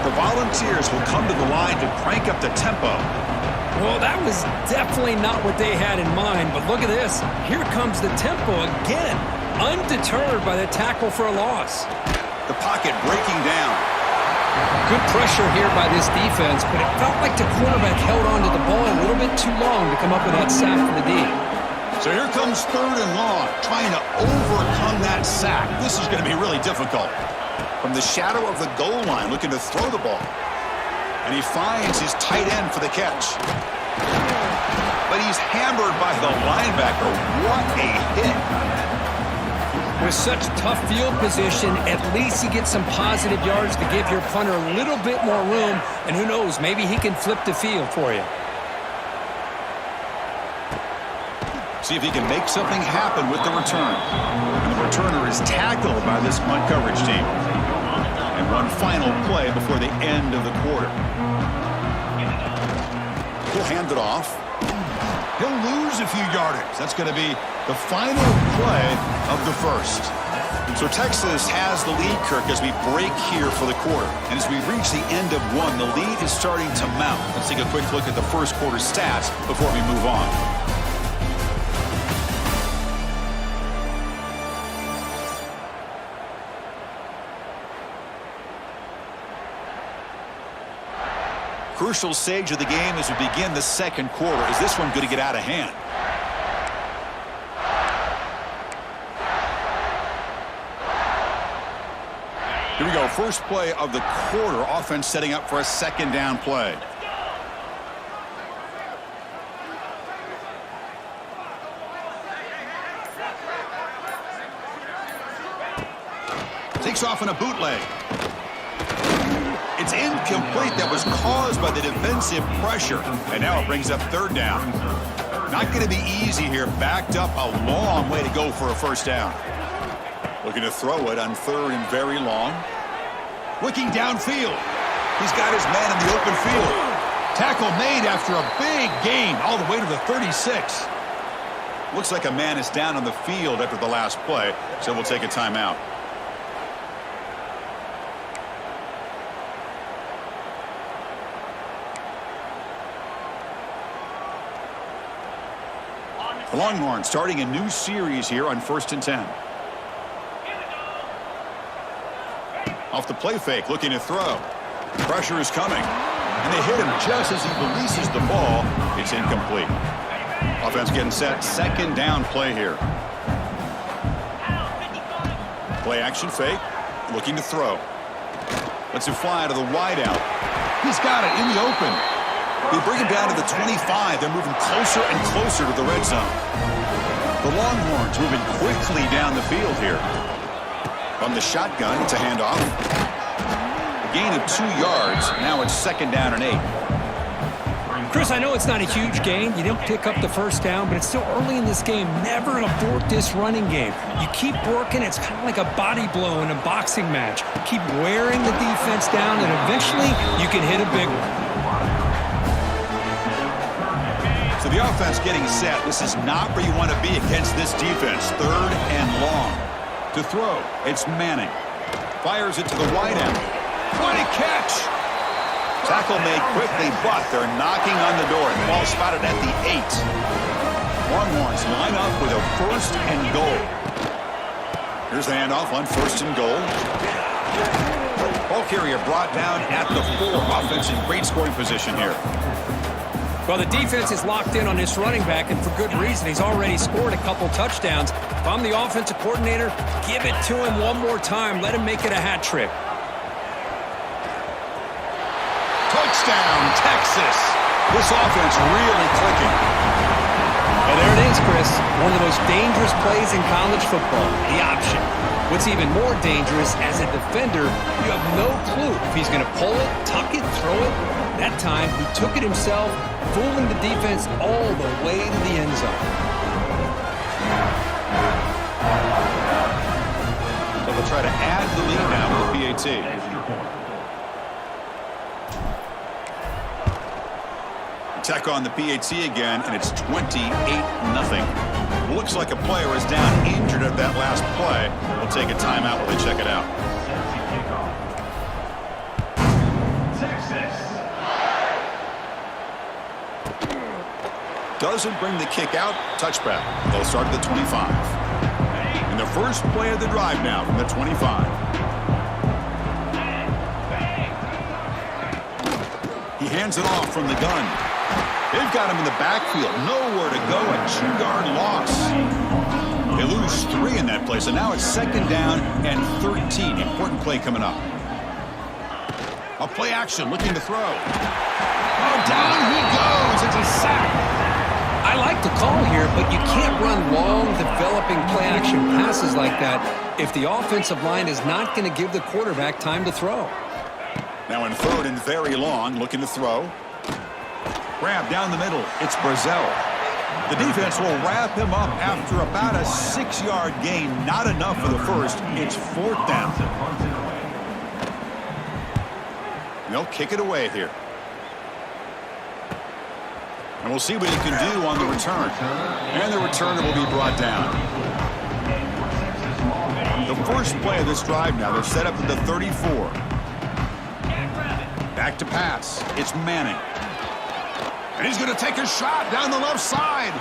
The Volunteers will come to the line to crank up the tempo. Well, that was definitely not what they had in mind, but look at this. Here comes the tempo again, undeterred by the tackle for a loss. The pocket breaking down. Good pressure here by this defense, but it felt like the quarterback held on to the ball a little bit too long to come up with that sack for the D. So here comes 3rd and long, trying to overcome that sack. This is going to be really difficult. From the shadow of the goal line, looking to throw the ball. And he finds his tight end for the catch. But he's hammered by the linebacker. What a hit. With such tough field position, at least you get some positive yards to give your punter a little bit more room. And who knows, maybe he can flip the field for you. See if he can make something happen with the return. And the returner is tackled by this punt coverage team. And one final play before the end of the quarter. He'll hand it off. He'll lose a few yardage. That's going to be the final play of the first. So Texas has the lead, Kirk, as we break here for the quarter. And as we reach the end of one, the lead is starting to mount. Let's take a quick look at the first quarter stats before we move on. Crucial stage of the game as we begin the second quarter. Is this one going to get out of hand? Here we go. First play of the quarter. Offense setting up for a second down play. Takes off in a bootleg. It's incomplete. That was caused by the defensive pressure. And now it brings up 3rd down. Not going to be easy here. Backed up a long way to go for a first down. Looking to throw it on 3rd and very long. Looking downfield. He's got his man in the open field. Tackle made after a big gain all the way to the 36. Looks like a man is down on the field after the last play, so we'll take a timeout. The Longhorns starting a new series here on 1st and 10. Off the play fake, looking to throw. Pressure is coming. And they hit him just as he releases the ball. It's incomplete. Offense getting set. Second down play here. Play action fake. Looking to throw. Lets him fly to the wideout. He's got it in the open. They bring him down to the 25. They're moving closer and closer to the red zone. The Longhorns moving quickly down the field here. From the shotgun, it's a handoff. A gain of 2 yards. Now it's 2nd down and 8. Chris, I know it's not a huge gain. You don't pick up the first down, but it's still early in this game. Never abort this running game. You keep working. It's kind of like a body blow in a boxing match. Keep wearing the defense down, and eventually you can hit a big one. So the offense getting set. This is not where you want to be against this defense. 3rd and long. To throw, it's Manning. Fires it to the wide end. What a catch! Tackle made quickly, but they're knocking on the door. The ball spotted at the 8. Longhorns line up with a 1st and goal. Here's the handoff on 1st and goal. Ball carrier brought down at the 4. Offense in great scoring position here. Well, the defense is locked in on this running back, and for good reason. He's already scored a couple touchdowns. If I'm the offensive coordinator, give it to him one more time. Let him make it a hat trick. Touchdown, Texas. This offense really clicking. And there it is, Chris. One of the most dangerous plays in college football, the option. What's even more dangerous, as a defender, you have no clue if he's going to pull it, tuck it, throw it. That time, he took it himself, fooling the defense all the way to the end zone. So they'll try to add the lead now with the PAT. Attack on the PAT again, and it's 28-0. Looks like a player is down injured at that last play. We'll take a timeout while they check it out. Doesn't bring the kick out. Touchback. They'll start at the 25. And the first play of the drive now from the 25. He hands it off from the gun. They've got him in the backfield. Nowhere to go. A 2-yard loss. They lose 3 in that play. So now it's 2nd down and 13. Important play coming up. A play action looking to throw. Oh, down he goes. It's a sack. I like the call here, but you can't run long, developing play-action passes like that if the offensive line is not going to give the quarterback time to throw. Now in 3rd and very long, looking to throw. Grab down the middle. It's Brazel. The defense will wrap him up after about a 6-yard gain. Not enough for the first. It's 4th down. They'll kick it away here. And we'll see what he can do on the return. And the returner will be brought down. The first play of this drive now, they're set up at the 34. Back to pass. It's Manning. And he's going to take a shot down the left side.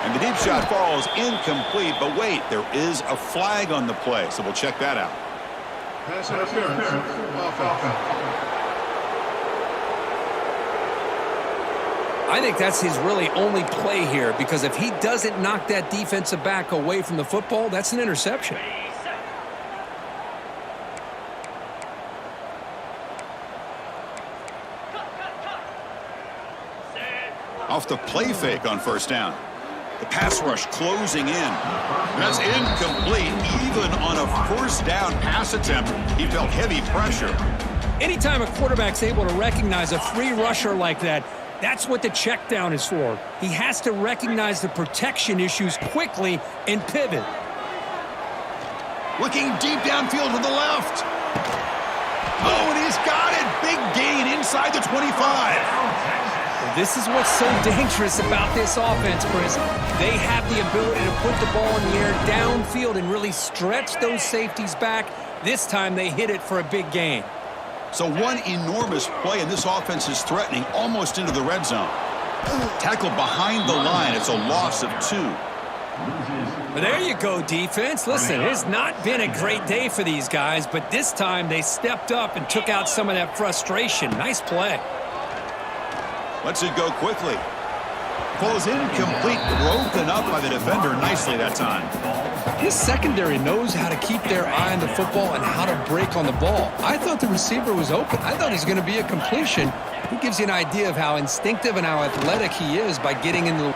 And the deep shot falls incomplete. But wait, there is a flag on the play, so we'll check that out. Pass interference. I think that's his really only play here, because if he doesn't knock that defensive back away from the football, that's an interception. Off the play fake on 1st down. The pass rush closing in. And that's incomplete. Even on a 1st down pass attempt, he felt heavy pressure. Anytime a quarterback's able to recognize a free rusher like that, that's what the check down is for. He has to recognize the protection issues quickly and pivot. Looking deep downfield to the left. Oh, and he's got it. Big gain inside the 25. This is what's so dangerous about this offense, Chris. They have the ability to put the ball in the air downfield and really stretch those safeties back. This time they hit it for a big gain. So one enormous play, and this offense is threatening almost into the red zone. Tackle behind the line. It's a loss of 2. But there you go, defense. Listen, it's not been a great day for these guys, but this time they stepped up and took out some of that frustration. Nice play. Lets it go quickly. Falls incomplete, broken up by the defender nicely that time. His secondary knows how to keep their eye on the football and how to break on the ball. I thought the receiver was open. I thought he was going to be a completion. He gives you an idea of how instinctive and how athletic he is by getting into the...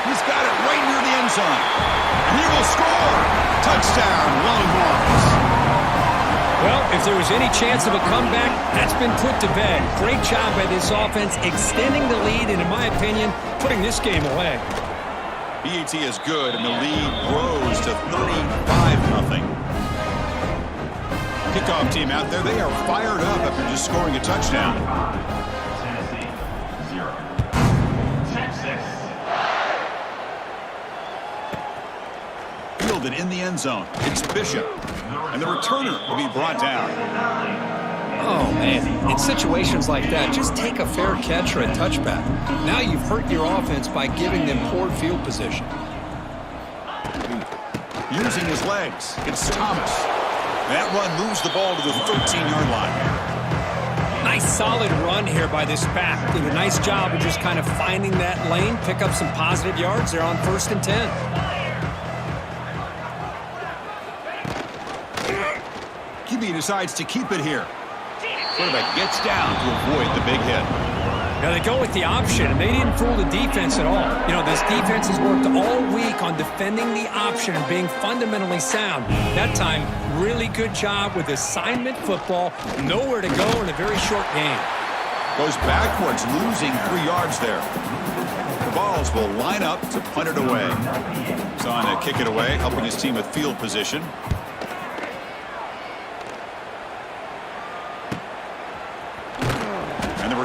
He's got it right near the end zone. And he will score. Touchdown, Longhorns. Well, if there was any chance of a comeback, that's been put to bed. Great job by this offense extending the lead and, in my opinion, putting this game away. BAT is good, and the lead grows to 35-0. Kickoff team out there, they are fired up after just scoring a touchdown. Tennessee, 0. Texas. Fielded in the end zone. It's Bishop. And the returner will be brought down. Oh, man. In situations like that, just take a fair catch or a touchback. Now you've hurt your offense by giving them poor field position. Using his legs, it's Thomas. That run moves the ball to the 13-yard line. Nice solid run here by this back. Did a nice job of just kind of finding that lane, pick up some positive yards there on 1st and 10. QB decides to keep it here. Quarterback gets down to avoid the big hit. Now they go with the option, and they didn't fool the defense at all. You know, this defense has worked all week on defending the option and being fundamentally sound. That time, really good job with assignment football. Nowhere to go in a very short game. Goes backwards, losing 3 yards there. The Balls will line up to punt it away. He's on to kick it away, helping his team with field position.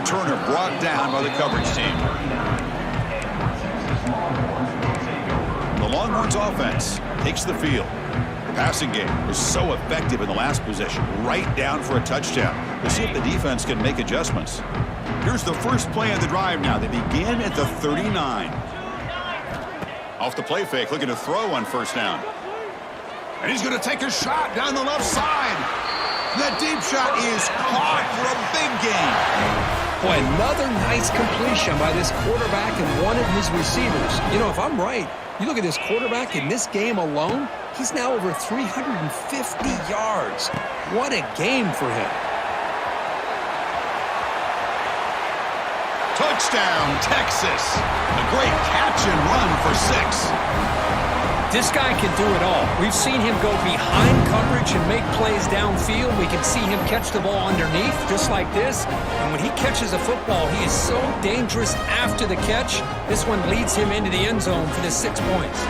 Returner brought down by the coverage team. The Longhorns offense takes the field. The passing game was so effective in the last possession, right down for a touchdown. We'll see if the defense can make adjustments. Here's the first play of the drive now. They begin at the 39. Off the play fake, looking to throw on 1st down. And he's going to take a shot down the left side. That deep shot is caught for a big gain. Boy, another nice completion by this quarterback and one of his receivers. You know, if I'm right, you look at this quarterback in this game alone, he's now over 350 yards. What a game for him. Touchdown, Texas. A great catch and run for 6. This guy can do it all. We've seen him go behind coverage and make plays downfield. We can see him catch the ball underneath, just like this. And when he catches a football, he is so dangerous after the catch. This one leads him into the end zone for the 6 points.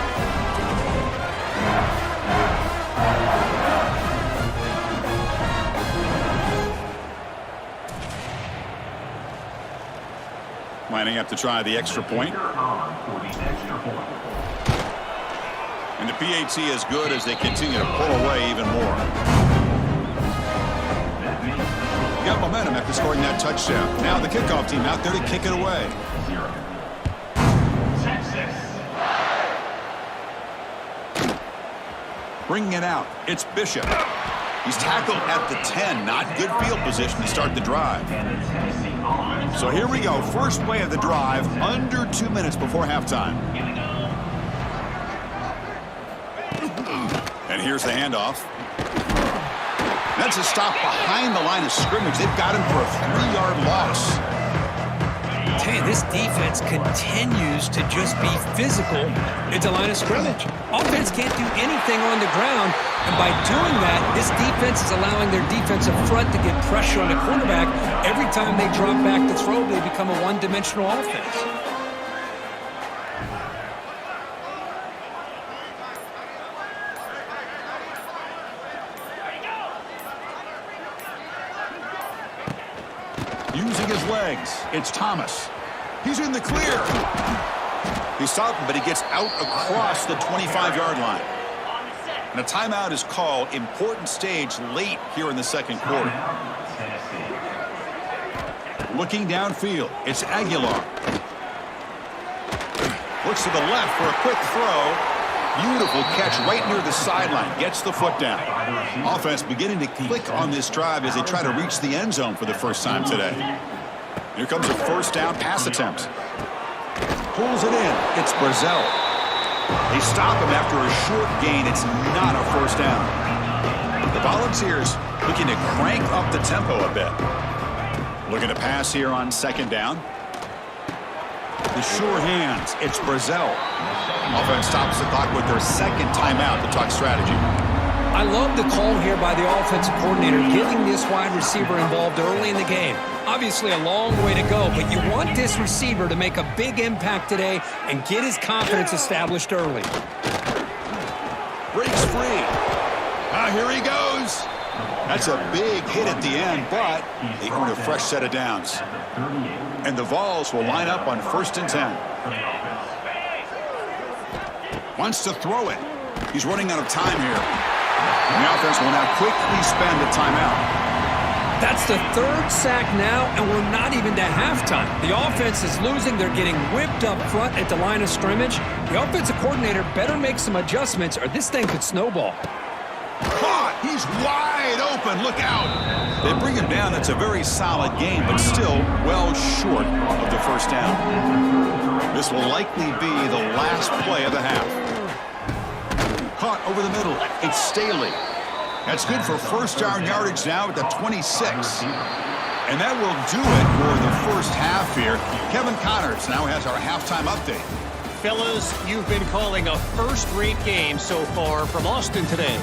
Lining up to try the extra point. And the PAT is good as they continue to pull away even more. Got momentum after scoring that touchdown. Now the kickoff team out there to kick it away. 0. Texas. Bringing it out, it's Bishop. He's tackled at the 10. Not good field position to start the drive. So here we go. First play of the drive, under 2 minutes before halftime. And here's the handoff. That's a stop behind the line of scrimmage. They've got him for a 3-yard loss. Tell you, this defense continues to just be physical at the line of scrimmage. Offense can't do anything on the ground, and by doing that, this defense is allowing their defensive front to get pressure on the quarterback. Every time they drop back to throw, they become a one-dimensional offense. Using his legs, it's Thomas. He's in the clear. He's stopped, but he gets out across the 25-yard line. And a timeout is called. Important stage late here in the second quarter. Looking downfield, it's Aguilar. Looks to the left for a quick throw. Beautiful catch right near the sideline. Gets the foot down. Offense beginning to click on this drive as they try to reach the end zone for the first time today. Here comes a 1st down pass attempt. Pulls it in. It's Brazel. They stop him after a short gain. It's not a 1st down. The Volunteers looking to crank up the tempo a bit. Looking to pass here on 2nd down. The sure hands. It's Brazel. Offense stops the clock with their 2nd timeout to talk strategy. I love the call here by the offensive coordinator, getting this wide receiver involved early in the game. Obviously a long way to go, but you want this receiver to make a big impact today and get his confidence established early. Breaks free. Here he goes. That's a big hit at the end, but they earn a fresh set of downs. And the Vols will line up on 1st and 10. Wants to throw it. He's running out of time here. And the offense will now quickly spend a timeout. That's the 3rd sack now, and we're not even to halftime. The offense is losing. They're getting whipped up front at the line of scrimmage. The offensive coordinator better make some adjustments or this thing could snowball. Caught! He's wide open. Look out! They bring him down. That's a very solid game, but still well short of the 1st down. This will likely be the last play of the half. Caught over the middle. It's Staley. That's good for 1st down yardage now at the 26. And that will do it for the 1st half here. Kevin Connors now has our halftime update. Fellas, you've been calling a first-rate game so far from Austin today.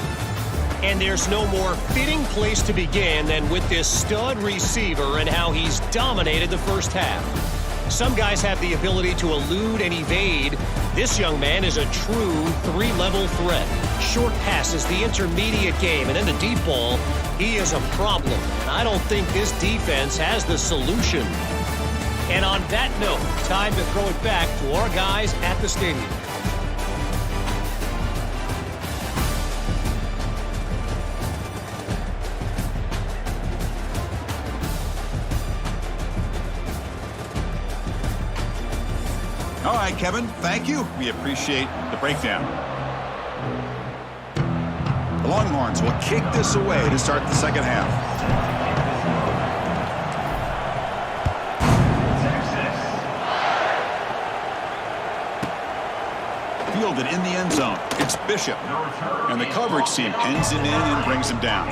And there's no more fitting place to begin than with this stud receiver and how he's dominated the 1st half. Some guys have the ability to elude and evade. This young man is a true 3-level threat. Short passes, the intermediate game, and then the deep ball, he is a problem. And I don't think this defense has the solution. And on that note, time to throw it back to our guys at the stadium. All right, Kevin, thank you. We appreciate the breakdown. The Longhorns will kick this away to start the 2nd half. Fielded in the end zone. It's Bishop. And the coverage team pins him in and brings him down.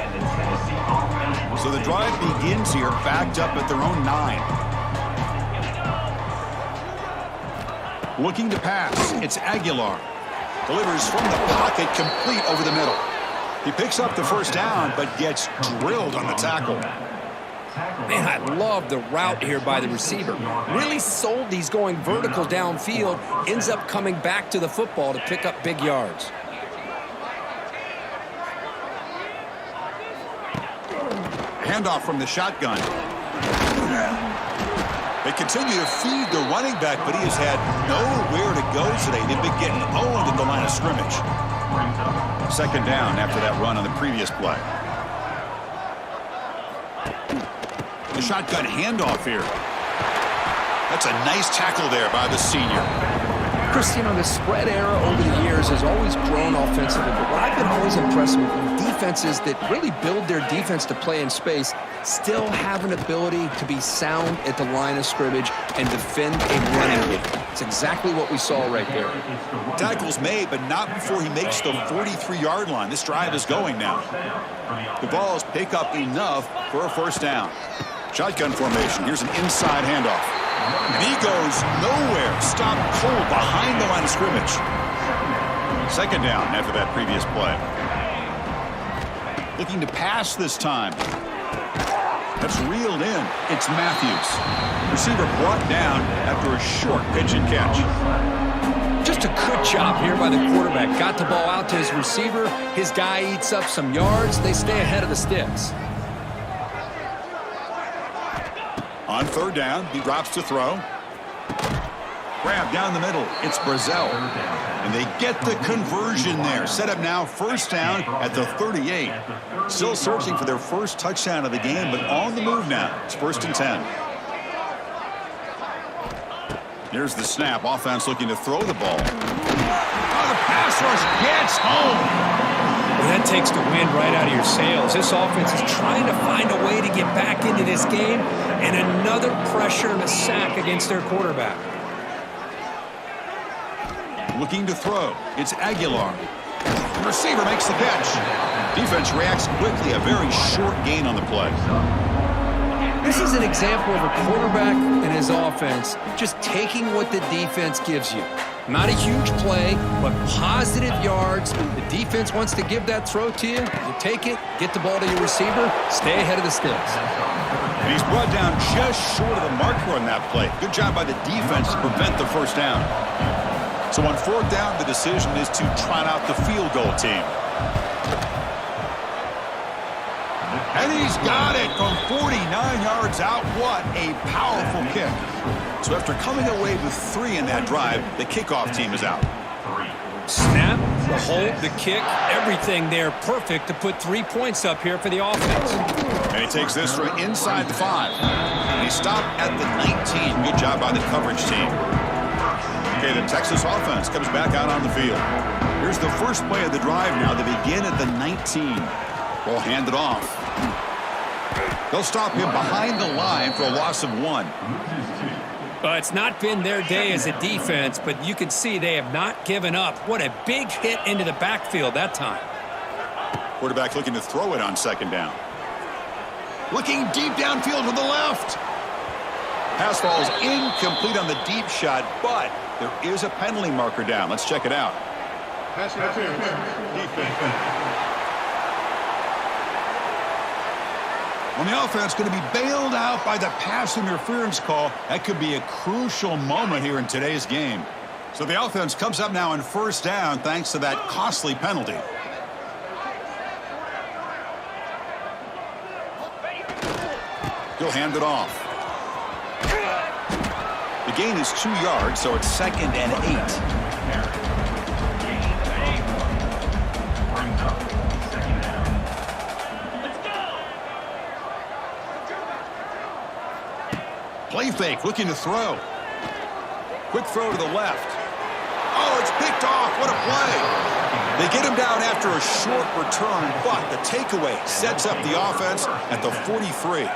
So the drive begins here backed up at their own 9. Looking to pass. It's Aguilar. Delivers from the pocket, complete over the middle. He picks up the 1st down, but gets drilled on the tackle. Man, I love the route here by the receiver. Really sold these going vertical downfield. Ends up coming back to the football to pick up big yards. Handoff from the shotgun. They continue to feed the running back, but he has had nowhere to go today. They've been getting owned at the line of scrimmage. 2nd down after that run on the previous play. The shotgun handoff here. That's a nice tackle there by the senior. Chris, you know, the spread era over the years has always grown offensively, but what I've been always impressed with defenses that really build their defense to play in space still have an ability to be sound at the line of scrimmage and defend a running game. It's exactly what we saw right there. Tackle's made, but not before he makes the 43-yard line. This drive is going now. The Vols pick up enough for a 1st down. Shotgun formation. Here's an inside handoff. And he goes nowhere. Stopped cold behind the line of scrimmage. 2nd down after that previous play. Looking to pass this time. That's reeled in. It's Matthews. Receiver brought down after a short pitch and catch. Just a good job here by the quarterback. Got the ball out to his receiver. His guy eats up some yards. They stay ahead of the sticks. On 3rd down, he drops to throw. Grab down the middle. It's Brazel. And they get the conversion there. Set up now 1st down at the 38. Still searching for their 1st touchdown of the game, but on the move now. It's 1st and 10. Here's the snap. Offense looking to throw the ball. Oh, the pass rush gets home. Well, that takes the wind right out of your sails. This offense is trying to find a way to get back into this game, and another pressure and a sack against their quarterback. Looking to throw. It's Aguilar. The receiver makes the catch. Defense reacts quickly. A very short gain on the play. This is an example of a quarterback and his offense just taking what the defense gives you. Not a huge play, but positive yards. The defense wants to give that throw to you. You take it, get the ball to your receiver, stay ahead of the sticks. And he's brought down just short of the marker on that play. Good job by the defense to prevent the first down. So on fourth down, the decision is to trot out the field goal team. And he's got it from 49 yards out. What a powerful kick. So after coming away with 3 in that drive, the kickoff team is out. Snap, the hold, the kick, everything there perfect to put 3 points up here for the offense. And he takes this from inside the 5. And he stopped at the 19. Good job by the coverage team. Okay, the Texas offense comes back out on the field. Here's the first play of the drive now. They begin at the 19. Ball handed off. They'll stop him behind the line for a loss of 1. It's not been their day as a defense, but you can see they have not given up. What a big hit into the backfield that time. Quarterback looking to throw it on second down. Looking deep downfield to the left. Pass falls incomplete on the deep shot, but there is a penalty marker down. Let's check it out. Pass interference. Defense. On the offense, going to be bailed out by the pass interference call. That could be a crucial moment here in today's game. So the offense comes up now on first down thanks to that costly penalty. He'll hand it off. The gain is 2 yards, so it's 2nd and 8. Play fake, looking to throw. Quick throw to the left. Oh, it's picked off. What a play. They get him down after a short return, but the takeaway sets up the offense at the 43.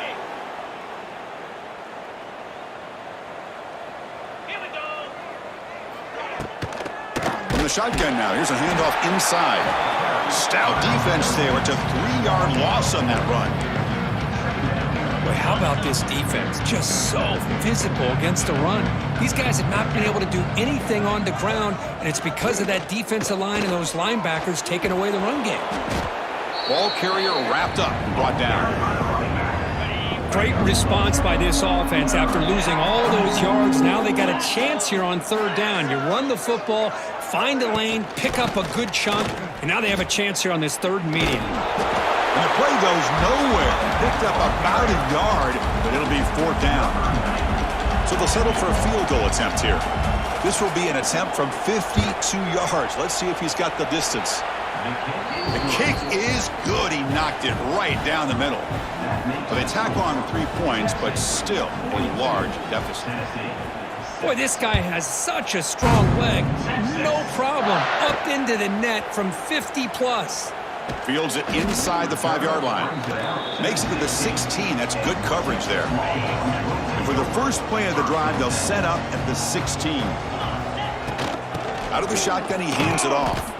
From the shotgun now, here's a handoff inside. Stout defense there. It's a 3-yard loss on that run. Boy, how about this defense? Just so physical against the run. These guys have not been able to do anything on the ground, and it's because of that defensive line and those linebackers taking away the run game. Ball carrier wrapped up and brought down. Great response by this offense after losing all those yards. Now they got a chance here on third down. You run the football, find a lane, pick up a good chunk, and now they have a chance here on this 3rd and medium. And the play goes nowhere. Picked up about a yard, but it'll be 4th down. So they'll settle for a field goal attempt here. This will be an attempt from 52 yards. Let's see if he's got the distance. The kick is good. He knocked it right down the middle. So they tack on 3 points, but still a large deficit. Boy, this guy has such a strong leg. No problem. Up into the net from 50+. Fields it inside the 5-yard line. Makes it to the 16. That's good coverage there. And for the first play of the drive, they'll set up at the 16. Out of the shotgun, he hands it off.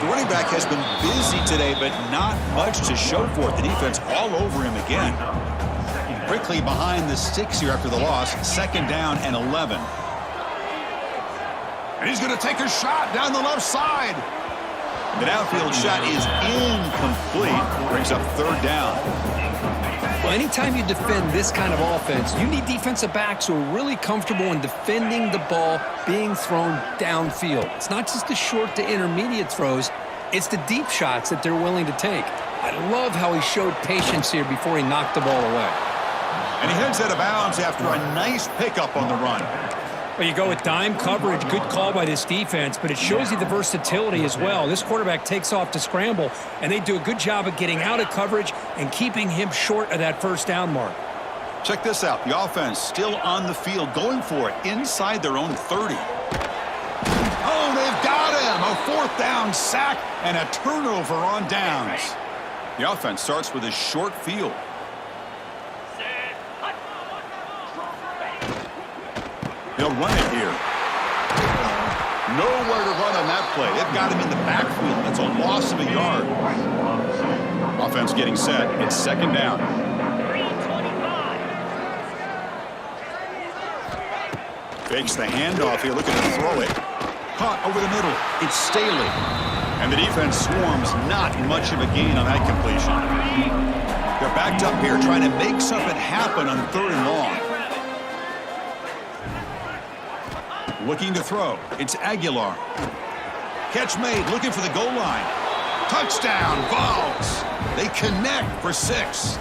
The running back has been busy today, but not much to show for it. The defense all over him again. Quickly behind the sticks here after the loss. 2nd down and 11. And he's going to take a shot down the left side. The downfield shot is incomplete. Brings up 3rd down. Well, anytime you defend this kind of offense, you need defensive backs who are really comfortable in defending the ball being thrown downfield. It's not just the short to intermediate throws. It's the deep shots that they're willing to take. I love how he showed patience here before he knocked the ball away. And he heads out of bounds after a nice pickup on the run. Well, you go with dime coverage, good call by this defense, but it shows you the versatility as well. This quarterback takes off to scramble, and they do a good job of getting out of coverage and keeping him short of that 1st down mark. Check this out. The offense still on the field, going for it inside their own 30. Oh, they've got him. A 4th down sack and a turnover on downs. The offense starts with a short field. They'll run it here. Nowhere to run on that play. They've got him in the backfield. That's a loss of a yard. Offense getting set. It's 2nd down. Fakes the handoff here, looking to throw it. Caught over the middle. It's Staley. And the defense swarms, not much of a gain on that completion. They're backed up here trying to make something happen on 3rd and long. Looking to throw. It's Aguilar. Catch made, looking for the goal line. Touchdown, Vols. They connect for 6.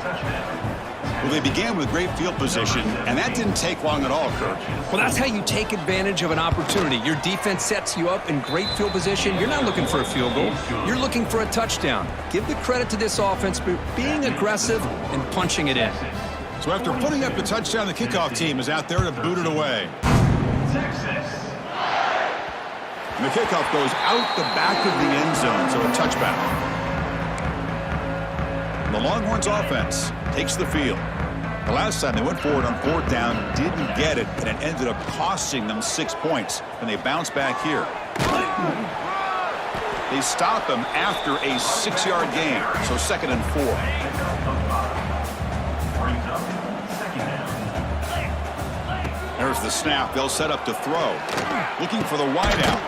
Well, they began with great field position, and that didn't take long at all, Kirk. Well, that's how you take advantage of an opportunity. Your defense sets you up in great field position. You're not looking for a field goal. You're looking for a touchdown. Give the credit to this offense for being aggressive and punching it in. So after putting up the touchdown, the kickoff team is out there to boot it away. And the kickoff goes out the back of the end zone, so a touchback. The Longhorns offense takes the field. The last time they went forward on 4th down, didn't get it, and it ended up costing them 6 points. And they bounce back here. They stop them after a 6-yard gain, so 2nd and 4. There's the snap. They'll set up to throw. Looking for the wideout.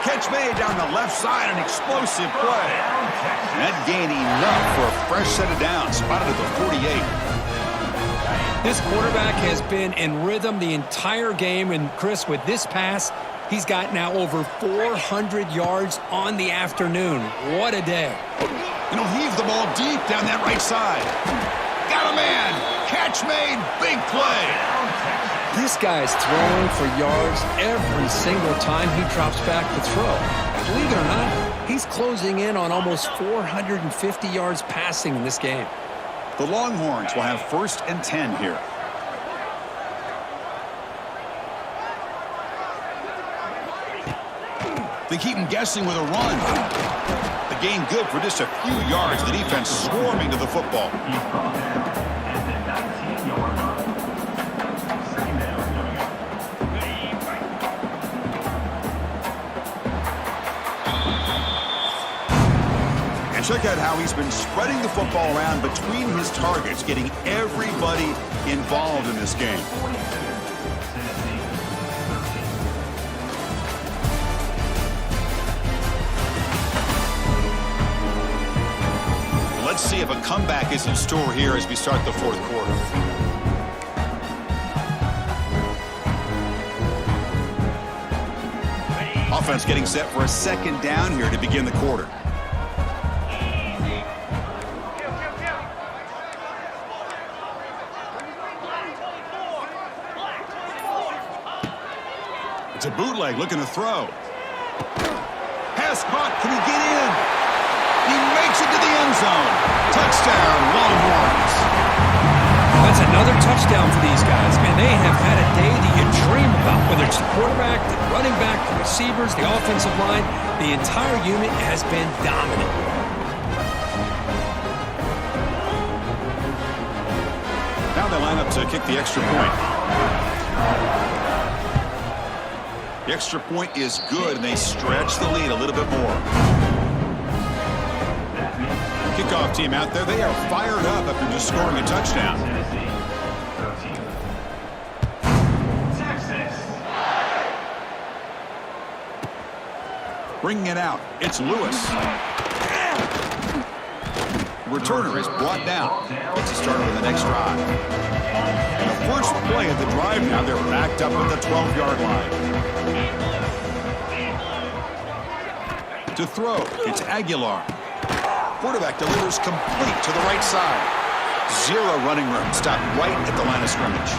Catch made down the left side, an explosive play. And that gained enough for a fresh set of downs, spotted at the 48. This quarterback has been in rhythm the entire game, and Chris, with this pass, he's got now over 400 yards on the afternoon. What a day. And he'll heave the ball deep down that right side. Got a man. Catch made. Big play. This guy's throwing for yards every single time he drops back to throw. Believe it or not, he's closing in on almost 450 yards passing in this game. The Longhorns will have 1st and 10 here. They keep him guessing with a run. The gain good for just a few yards. The defense swarming to the football. Check out how he's been spreading the football around between his targets, getting everybody involved in this game. Let's see if a comeback is in store here as we start the 4th quarter. Offense getting set for a 2nd down here to begin the quarter. It's a bootleg, looking to throw. Pass caught, can he get in? He makes it to the end zone. Touchdown, Longhorns. That's another touchdown for these guys. Man, they have had a day that you dream about, whether it's the quarterback, the running back, the receivers, the offensive line. The entire unit has been dominant. Now they line up to kick the extra point. The extra point is good, and they stretch the lead a little bit more. Kickoff team out there, they are fired up after just scoring a touchdown. Bringing it out, it's Lewis. Returner is brought down. Gets a start on the next drive. And the first play of the drive now, they're backed up at the 12-yard line. To throw, it's Aguilar. Quarterback delivers complete to the right side. 0 running room. Stopped right at the line of scrimmage.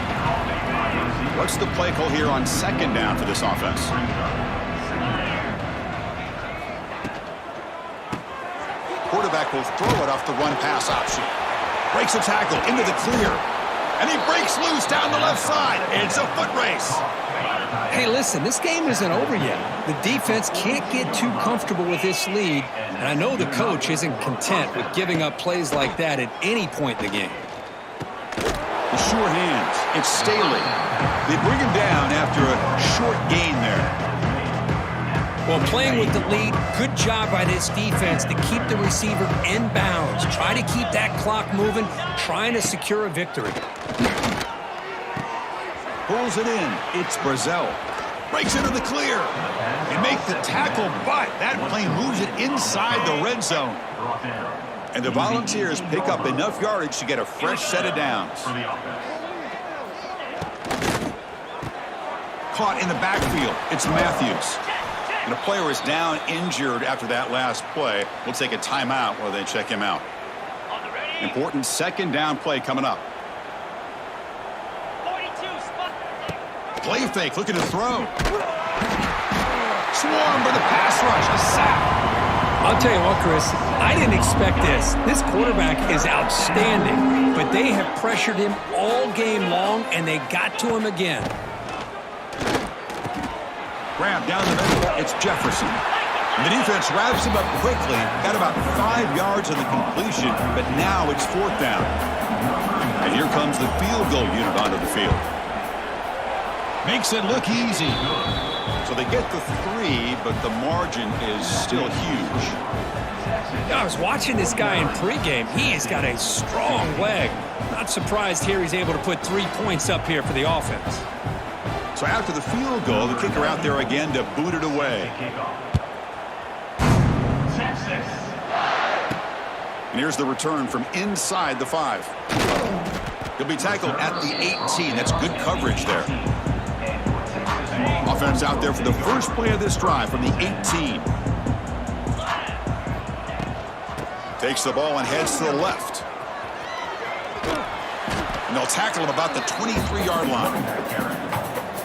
What's the play call here on 2nd down for this offense? Quarterback will throw it off the run-pass option. Breaks a tackle into the clear. And he breaks loose down the left side. It's a foot race. Hey, listen, this game isn't over yet. The defense can't get too comfortable with this lead, and I know the coach isn't content with giving up plays like that at any point in the game. The sure hands. It's Staley. They bring him down after a short gain there. Well, playing with the lead, good job by this defense to keep the receiver in bounds. Try to keep that clock moving, trying to secure a victory. Pulls it in. It's Brazel. Breaks into the clear. And make the tackle, but that plane moves it inside the red zone. And the Volunteers pick up enough yardage to get a fresh set of downs. Caught in the backfield, it's Matthews. And a player is down injured after that last play. We'll take a timeout while they check him out. Important second down play coming up. Play fake, looking to throw. Swarm for the pass rush, a sack. I'll tell you what, Chris, I didn't expect this. This quarterback is outstanding, but they have pressured him all game long, and they got to him again. Grab down the middle, it's Jefferson. And the defense wraps him up quickly. Got about 5 yards on the completion, but now it's 4th down. And here comes the field goal unit onto the field. Makes it look easy. So they get the 3, but the margin is still huge. I was watching this guy in pregame. He has got a strong leg. Not surprised here he's able to put 3 points up here for the offense. So after the field goal, the kicker out there again to boot it away. And here's the return from inside the 5. He'll be tackled at the 18. That's good coverage there. Offense out there for the first play of this drive from the 18. Takes the ball and heads to the left. And they'll tackle him about the 23-yard line.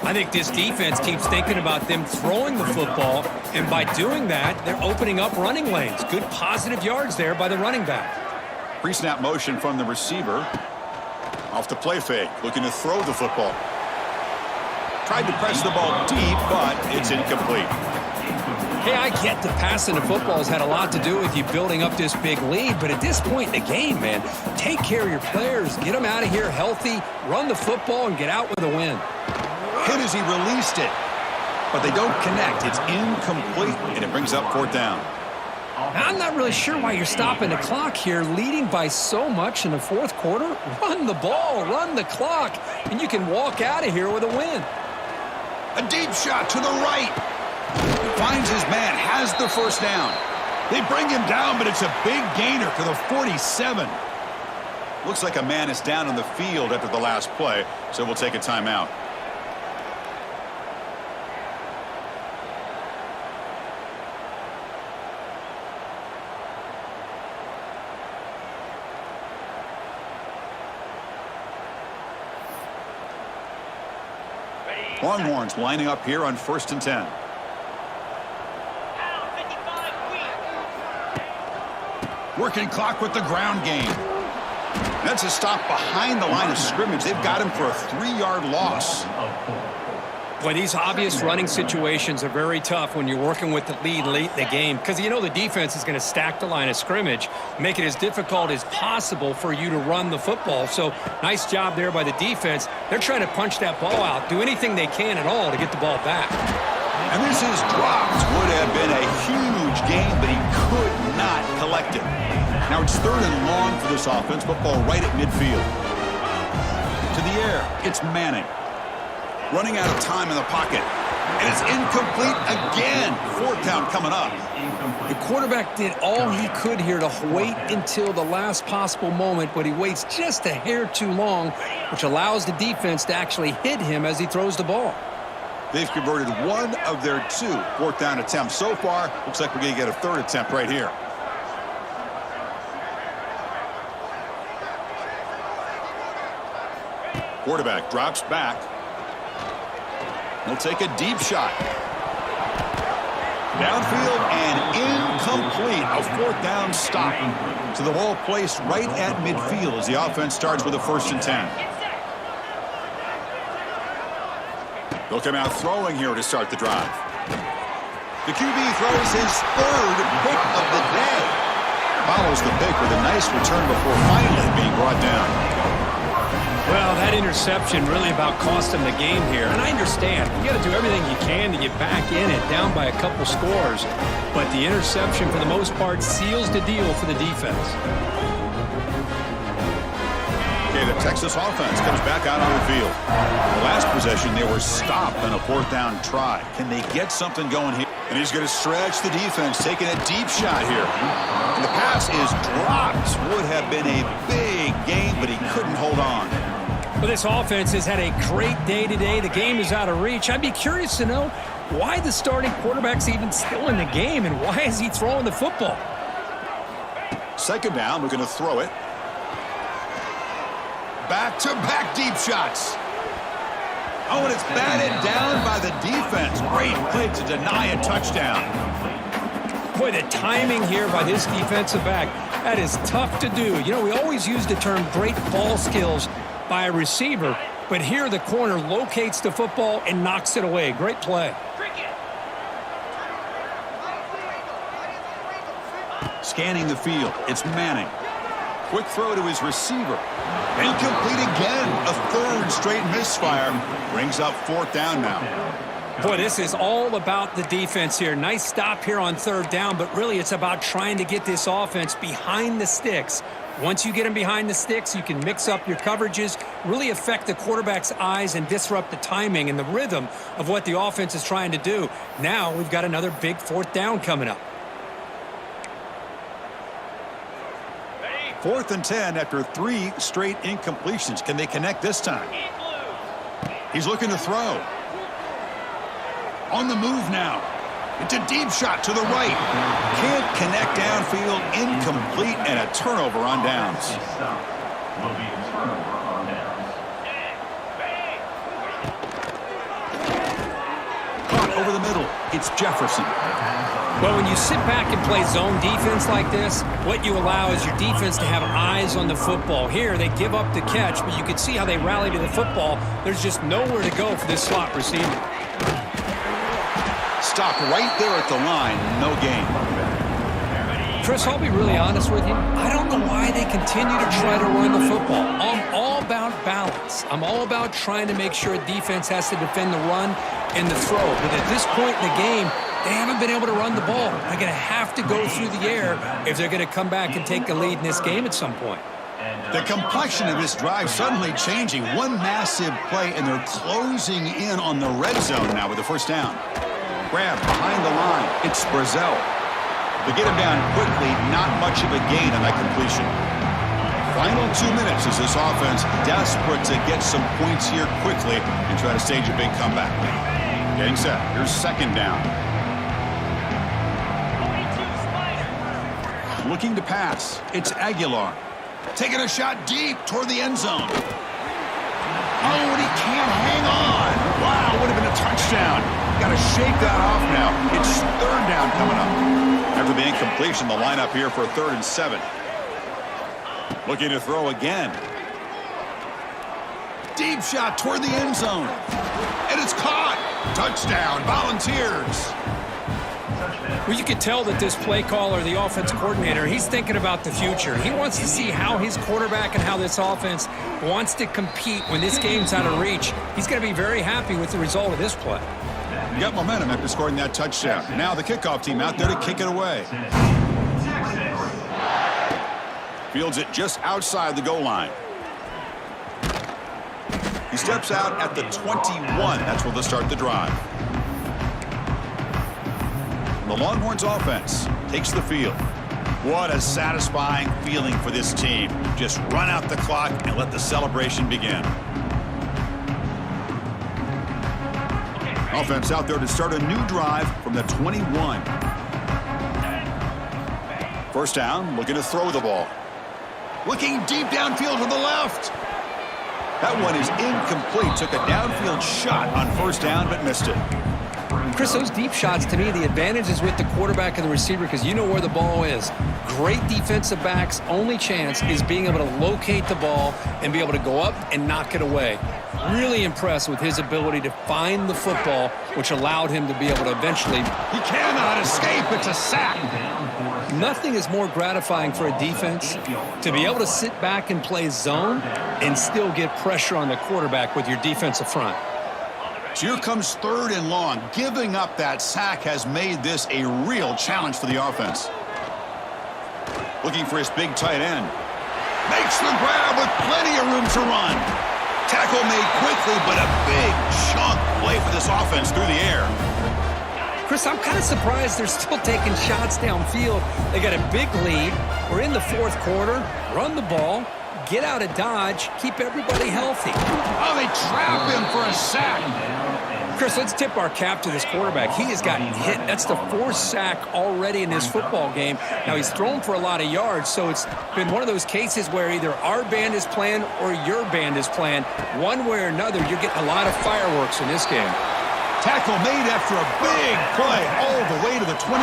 I think this defense keeps thinking about them throwing the football, and by doing that, they're opening up running lanes. Good positive yards there by the running back. Pre-snap motion from the receiver. Off the play fake, looking to throw the football. Tried to press the ball deep, but it's incomplete. Hey, I get the passing the football has had a lot to do with you building up this big lead, but at this point in the game, man, take care of your players, get them out of here healthy, run the football, and get out with a win. Hit as he released it, but they don't connect. It's incomplete, and it brings up 4th down. I'm not really sure why you're stopping the clock here, leading by so much in the 4th quarter. Run the ball, run the clock, and you can walk out of here with a win. A deep shot to the right. Finds his man, has the first down. They bring him down, but it's a big gainer to the 47. Looks like a man is down on the field after the last play, so we'll take a timeout. Longhorns lining up here on 1st and 10. Working clock with the ground game. That's a stop behind the line of scrimmage. They've got him for a 3-yard loss. Boy, these obvious running situations are very tough when you're working with the lead late in the game, because you know the defense is going to stack the line of scrimmage, make it as difficult as possible for you to run the football. So nice job there by the defense. They're trying to punch that ball out, do anything they can at all to get the ball back. And this is dropped. Would have been a huge gain, but he could not collect it. Now it's 3rd and long for this offense. Football right at midfield. To the air, it's Manning. Running out of time in the pocket. And it's incomplete again. 4th down coming up. The quarterback did all he could here to wait until the last possible moment, but he waits just a hair too long, which allows the defense to actually hit him as he throws the ball. They've converted 1 of their 2 4th down attempts so far. Looks like we're going to get a 3rd attempt right here. Quarterback drops back. He'll take a deep shot. Downfield and incomplete. A 4th down stop. So the ball placed right at midfield as the offense starts with a 1st and 10. They'll come out throwing here to start the drive. The QB throws his 3rd pick of the day. Follows the pick with a nice return before finally being brought down. Well, that interception really about cost him the game here. And I understand. You got to do everything you can to get back in it, down by a couple scores. But the interception, for the most part, seals the deal for the defense. Okay, the Texas offense comes back out on the field. The last possession, they were stopped on a 4th down try. Can they get something going here? And he's going to stretch the defense, taking a deep shot here. And the pass is dropped. Would have been a big game, but he couldn't hold on. Well, this offense has had a great day today. The game is out of reach. I'd be curious to know why the starting quarterback's even still in the game, and why is he throwing the football? Second down, we're going to throw it. Back-to-back deep shots. Oh, and it's batted down by the defense. Great play to deny a touchdown. Boy, the timing here by this defensive back, that is tough to do. You know, we always use the term great ball skills by a receiver, but here the corner locates the football and knocks it away. Great play. Scanning the field, it's Manning. Quick throw to his receiver. Incomplete again. A third straight misfire. Brings up fourth down now. Boy, this is all about the defense here. Nice stop here on third down, but really it's about trying to get this offense behind the sticks. Once you get them behind the sticks, you can mix up your coverages, really affect the quarterback's eyes and disrupt the timing and the rhythm of what the offense is trying to do. Now we've got another big fourth down coming up. 4th and 10 after 3 straight incompletions. Can they connect this time? He's looking to throw. On the move now. It's a deep shot to the right. Can't connect downfield. Incomplete and a turnover on downs. Will be a turnover on downs. Caught over the middle. It's Jefferson. Well, when you sit back and play zone defense like this, what you allow is your defense to have eyes on the football. Here, they give up the catch, but you can see how they rally to the football. There's just nowhere to go for this slot receiver. Stopped right there at the line. No gain. Chris, I'll be really honest with you. I don't know why they continue to try to run the football. I'm all about balance. I'm all about trying to make sure defense has to defend the run and the throw. But at this point in the game, they haven't been able to run the ball. They're going to have to go through the air if they're going to come back and take the lead in this game at some point. The complexion of this drive suddenly changing. One massive play, and they're closing in on the red zone now with the first down. Grab behind the line. It's Brazel. They get him down quickly. Not much of a gain on that completion. Final 2 minutes as this offense desperate to get some points here quickly and try to stage a big comeback. Getting set. Here's second down. Looking to pass. It's Aguilar. Taking a shot deep toward the end zone. Oh, and he can't hang on. Wow, would have been a touchdown. Got to shake that off now. It's third down coming up. After the incompletion, the lineup here for 3rd and 7. Looking to throw again. Deep shot toward the end zone. And it's caught. Touchdown, Volunteers. Well, you can tell that this play caller, the offense coordinator, he's thinking about the future. He wants to see how his quarterback and how this offense wants to compete when this game's out of reach. He's going to be very happy with the result of this play. Got momentum after scoring that touchdown. Now the kickoff team out there to kick it away. Fields it just outside the goal line. He steps out at the 21. That's where they'll start the drive. The Longhorns offense takes the field. What a satisfying feeling for this team. Just run out the clock and let the celebration begin. Offense out there to start a new drive from the 21. First down, looking to throw the ball. Looking deep downfield to the left. That one is incomplete. Took a downfield shot on first down, but missed it. Chris, those deep shots, to me, the advantage is with the quarterback and the receiver because you know where the ball is. Great defensive backs' only chance is being able to locate the ball and be able to go up and knock it away. Really impressed with his ability to find the football, which allowed him to be able to eventually... He cannot escape. It's a sack. Nothing is more gratifying for a defense to be able to sit back and play zone and still get pressure on the quarterback with your defensive front. So here comes 3rd and long. Giving up that sack has made this a real challenge for the offense. Looking for his big tight end. Makes the grab with plenty of room to run. Tackle made quickly, but a big chunk play for this offense through the air. Chris, I'm kind of surprised they're still taking shots downfield. They got a big lead. We're in the fourth quarter. Run the ball. Get out of Dodge. Keep everybody healthy. Oh, they trap him for a sack. Chris, let's tip our cap to this quarterback. He has gotten hit. That's the fourth sack already in this football game. Now, he's thrown for a lot of yards, so it's been one of those cases where either our band is playing or your band is playing. One way or another, you're getting a lot of fireworks in this game. Tackle made after a big play all the way to the 27.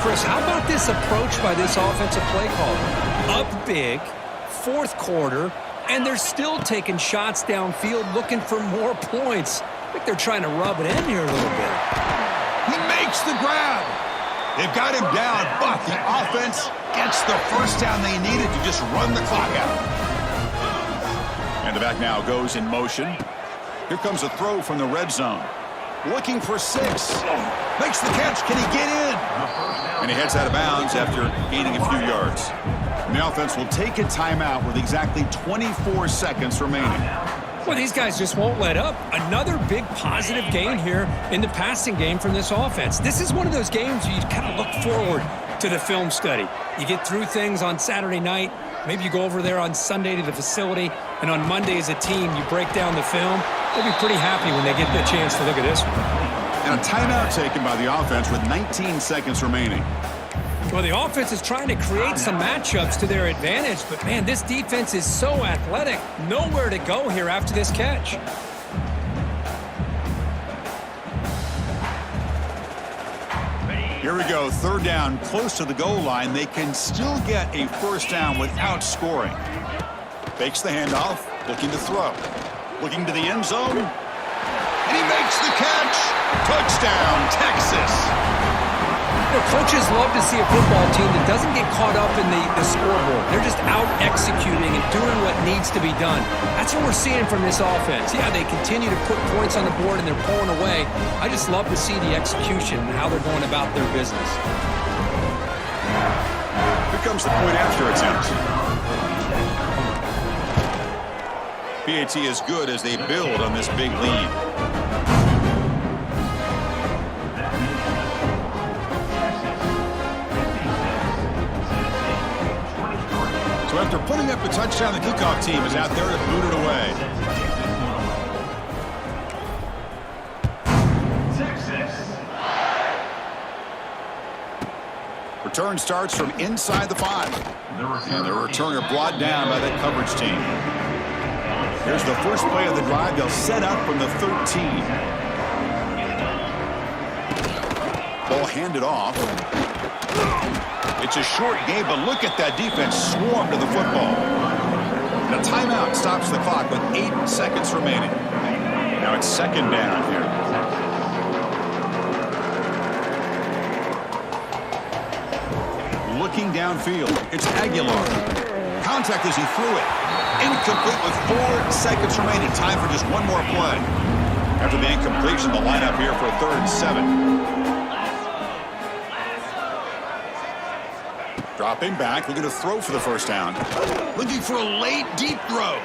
Chris, how about this approach by this offensive play caller? Up big, fourth quarter, and they're still taking shots downfield looking for more points. I think they're trying to rub it in here a little bit. He makes the grab. They've got him down, but the offense gets the first down they needed to just run the clock out. And the back now goes in motion. Here comes a throw from the red zone. Looking for 6. Makes the catch. Can he get in? And he heads out of bounds after gaining a few yards. And the offense will take a timeout with exactly 24 seconds remaining. Well, these guys just won't let up. Another big positive gain here in the passing game from this offense. This is one of those games you kind of look forward to the film study. You get through things on Saturday night. Maybe you go over there on Sunday to the facility, and on Monday as a team, you break down the film. They'll be pretty happy when they get the chance to look at this one. And a timeout taken by the offense with 19 seconds remaining. Well, the offense is trying to create some matchups to their advantage, but, man, this defense is so athletic. Nowhere to go here after this catch. Here we go, third down, close to the goal line. They can still get a first down without scoring. Fakes the handoff, looking to throw. Looking to the end zone. And he makes the catch. Touchdown, Texas. You know, coaches love to see a football team that doesn't get caught up in the scoreboard. They're just out executing and doing what needs to be done. That's what we're seeing from this offense. Yeah, they continue to put points on the board and they're pulling away. I just love to see the execution and how they're going about their business. Here comes the point after attempt. PAT is good as they build on this big lead. So after putting up the touchdown, the kickoff team is out there to boot it away. Return starts from inside the 5. And the returner brought down by that coverage team. Here's the first play of the drive. They'll set up from the 13. Ball handed off. It's a short game, but look at that defense swarm to the football. And a timeout stops the clock with 8 seconds remaining. Now it's second down here. Looking downfield. It's Aguilar. Contact as he threw it. Incomplete with 4 seconds remaining. Time for just one more play. After the incompletion, the lineup here for a 3rd and 7. Dropping back, looking to throw for the first down. Looking for a late, deep throw.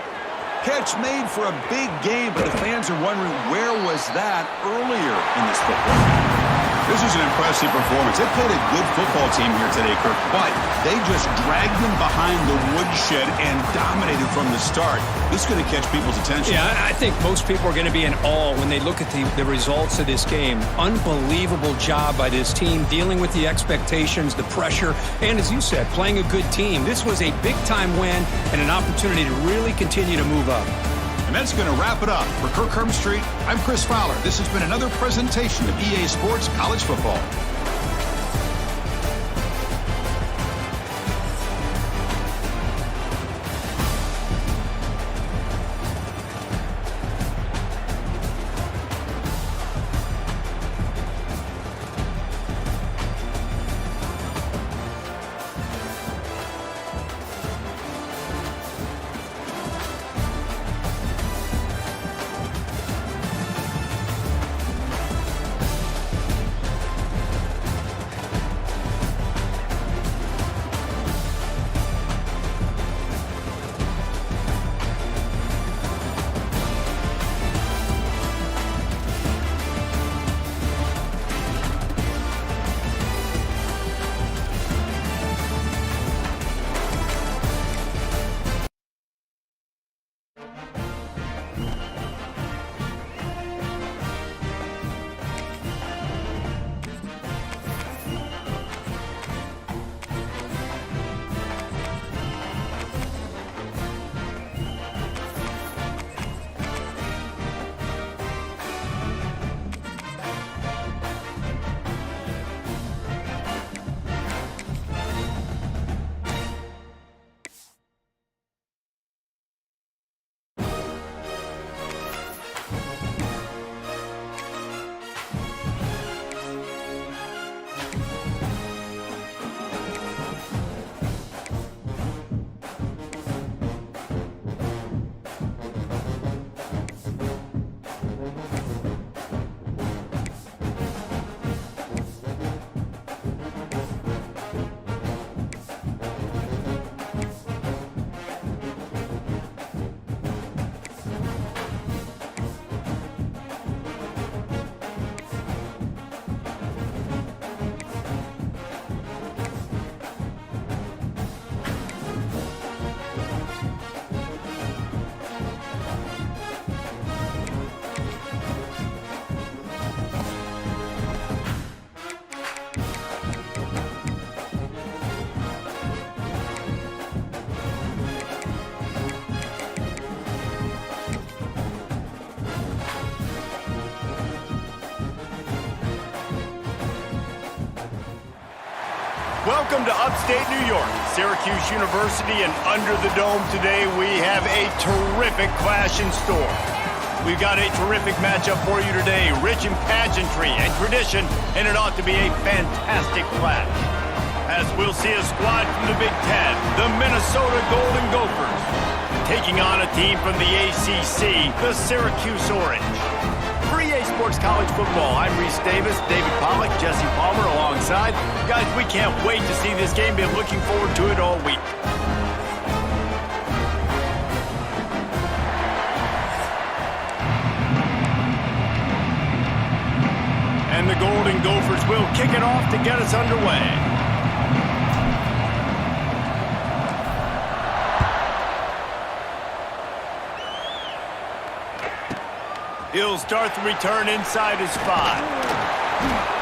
Catch made for a big game, but the fans are wondering where was that earlier in this football. This is an impressive performance. They played a good football team here today, Kirk, but they just dragged them behind the woodshed and dominated from the start. This is going to catch people's attention. Yeah, I think most people are going to be in awe when they look at the results of this game. Unbelievable job by this team, dealing with the expectations, the pressure, and as you said, playing a good team. This was a big-time win and an opportunity to really continue to move up. And that's going to wrap it up. For Kirk Herbstreit, I'm Chris Fowler. This has been another presentation of EA Sports College Football. Welcome to upstate New York, Syracuse University, and under the dome today we have a terrific clash in store. We've got a terrific matchup for you today, rich in pageantry and tradition, and it ought to be a fantastic clash. As we'll see a squad from the Big Ten, the Minnesota Golden Gophers, taking on a team from the ACC, the Syracuse Orange. For EA Sports College Football, I'm Reese Davis, David Pollack, Jesse Palmer alongside. Guys, we can't wait to see this game. Been looking forward to it all week. And the Golden Gophers will kick it off to get us underway. He'll start the return inside his 5.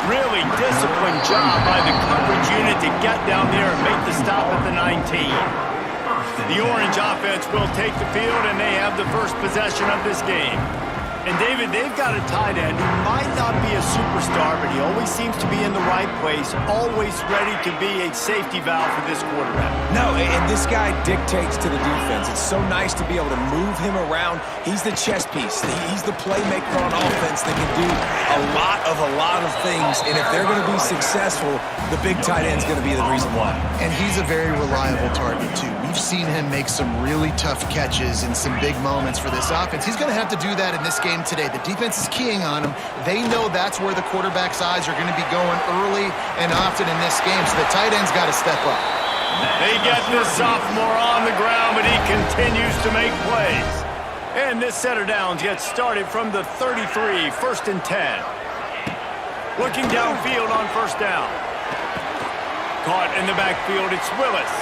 Really disciplined job by the coverage unit to get down there and make the stop at the 19. The Orange offense will take the field, and they have the first possession of this game. And, David, they've got a tight end who might not be a superstar, but he always seems to be in the right place, always ready to be a safety valve for this quarterback. No, and this guy dictates to the defense. It's so nice to be able to move him around. He's the chess piece. He's the playmaker on offense that can do a lot of things. And if they're going to be successful, the big tight end's going to be the reason why. And he's a very reliable target, too. We've seen him make some really tough catches in some big moments for this offense. He's going to have to do that in this game today. The defense is keying on him. They know that's where the quarterback's eyes are going to be going early and often in this game, so the tight end's got to step up. They get this sophomore on the ground, but he continues to make plays. And this set of downs gets started from the 33, 1st and 10. Looking downfield on first down. Caught in the backfield, it's Willis.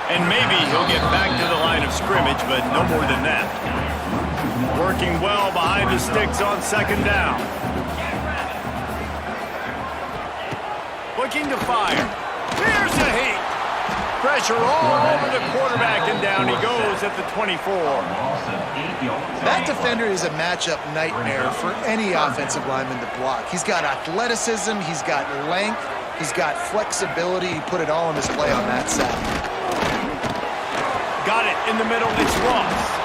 And maybe he'll get back to the line of scrimmage, but no more than that. Working well behind the sticks on second down. Looking to fire. Here's a heat. Pressure all over the quarterback, and down he goes at the 24. That defender is a matchup nightmare for any offensive lineman to block. He's got athleticism, he's got length, he's got flexibility. He put it all on display on that side. Got it in the middle, it's Ross.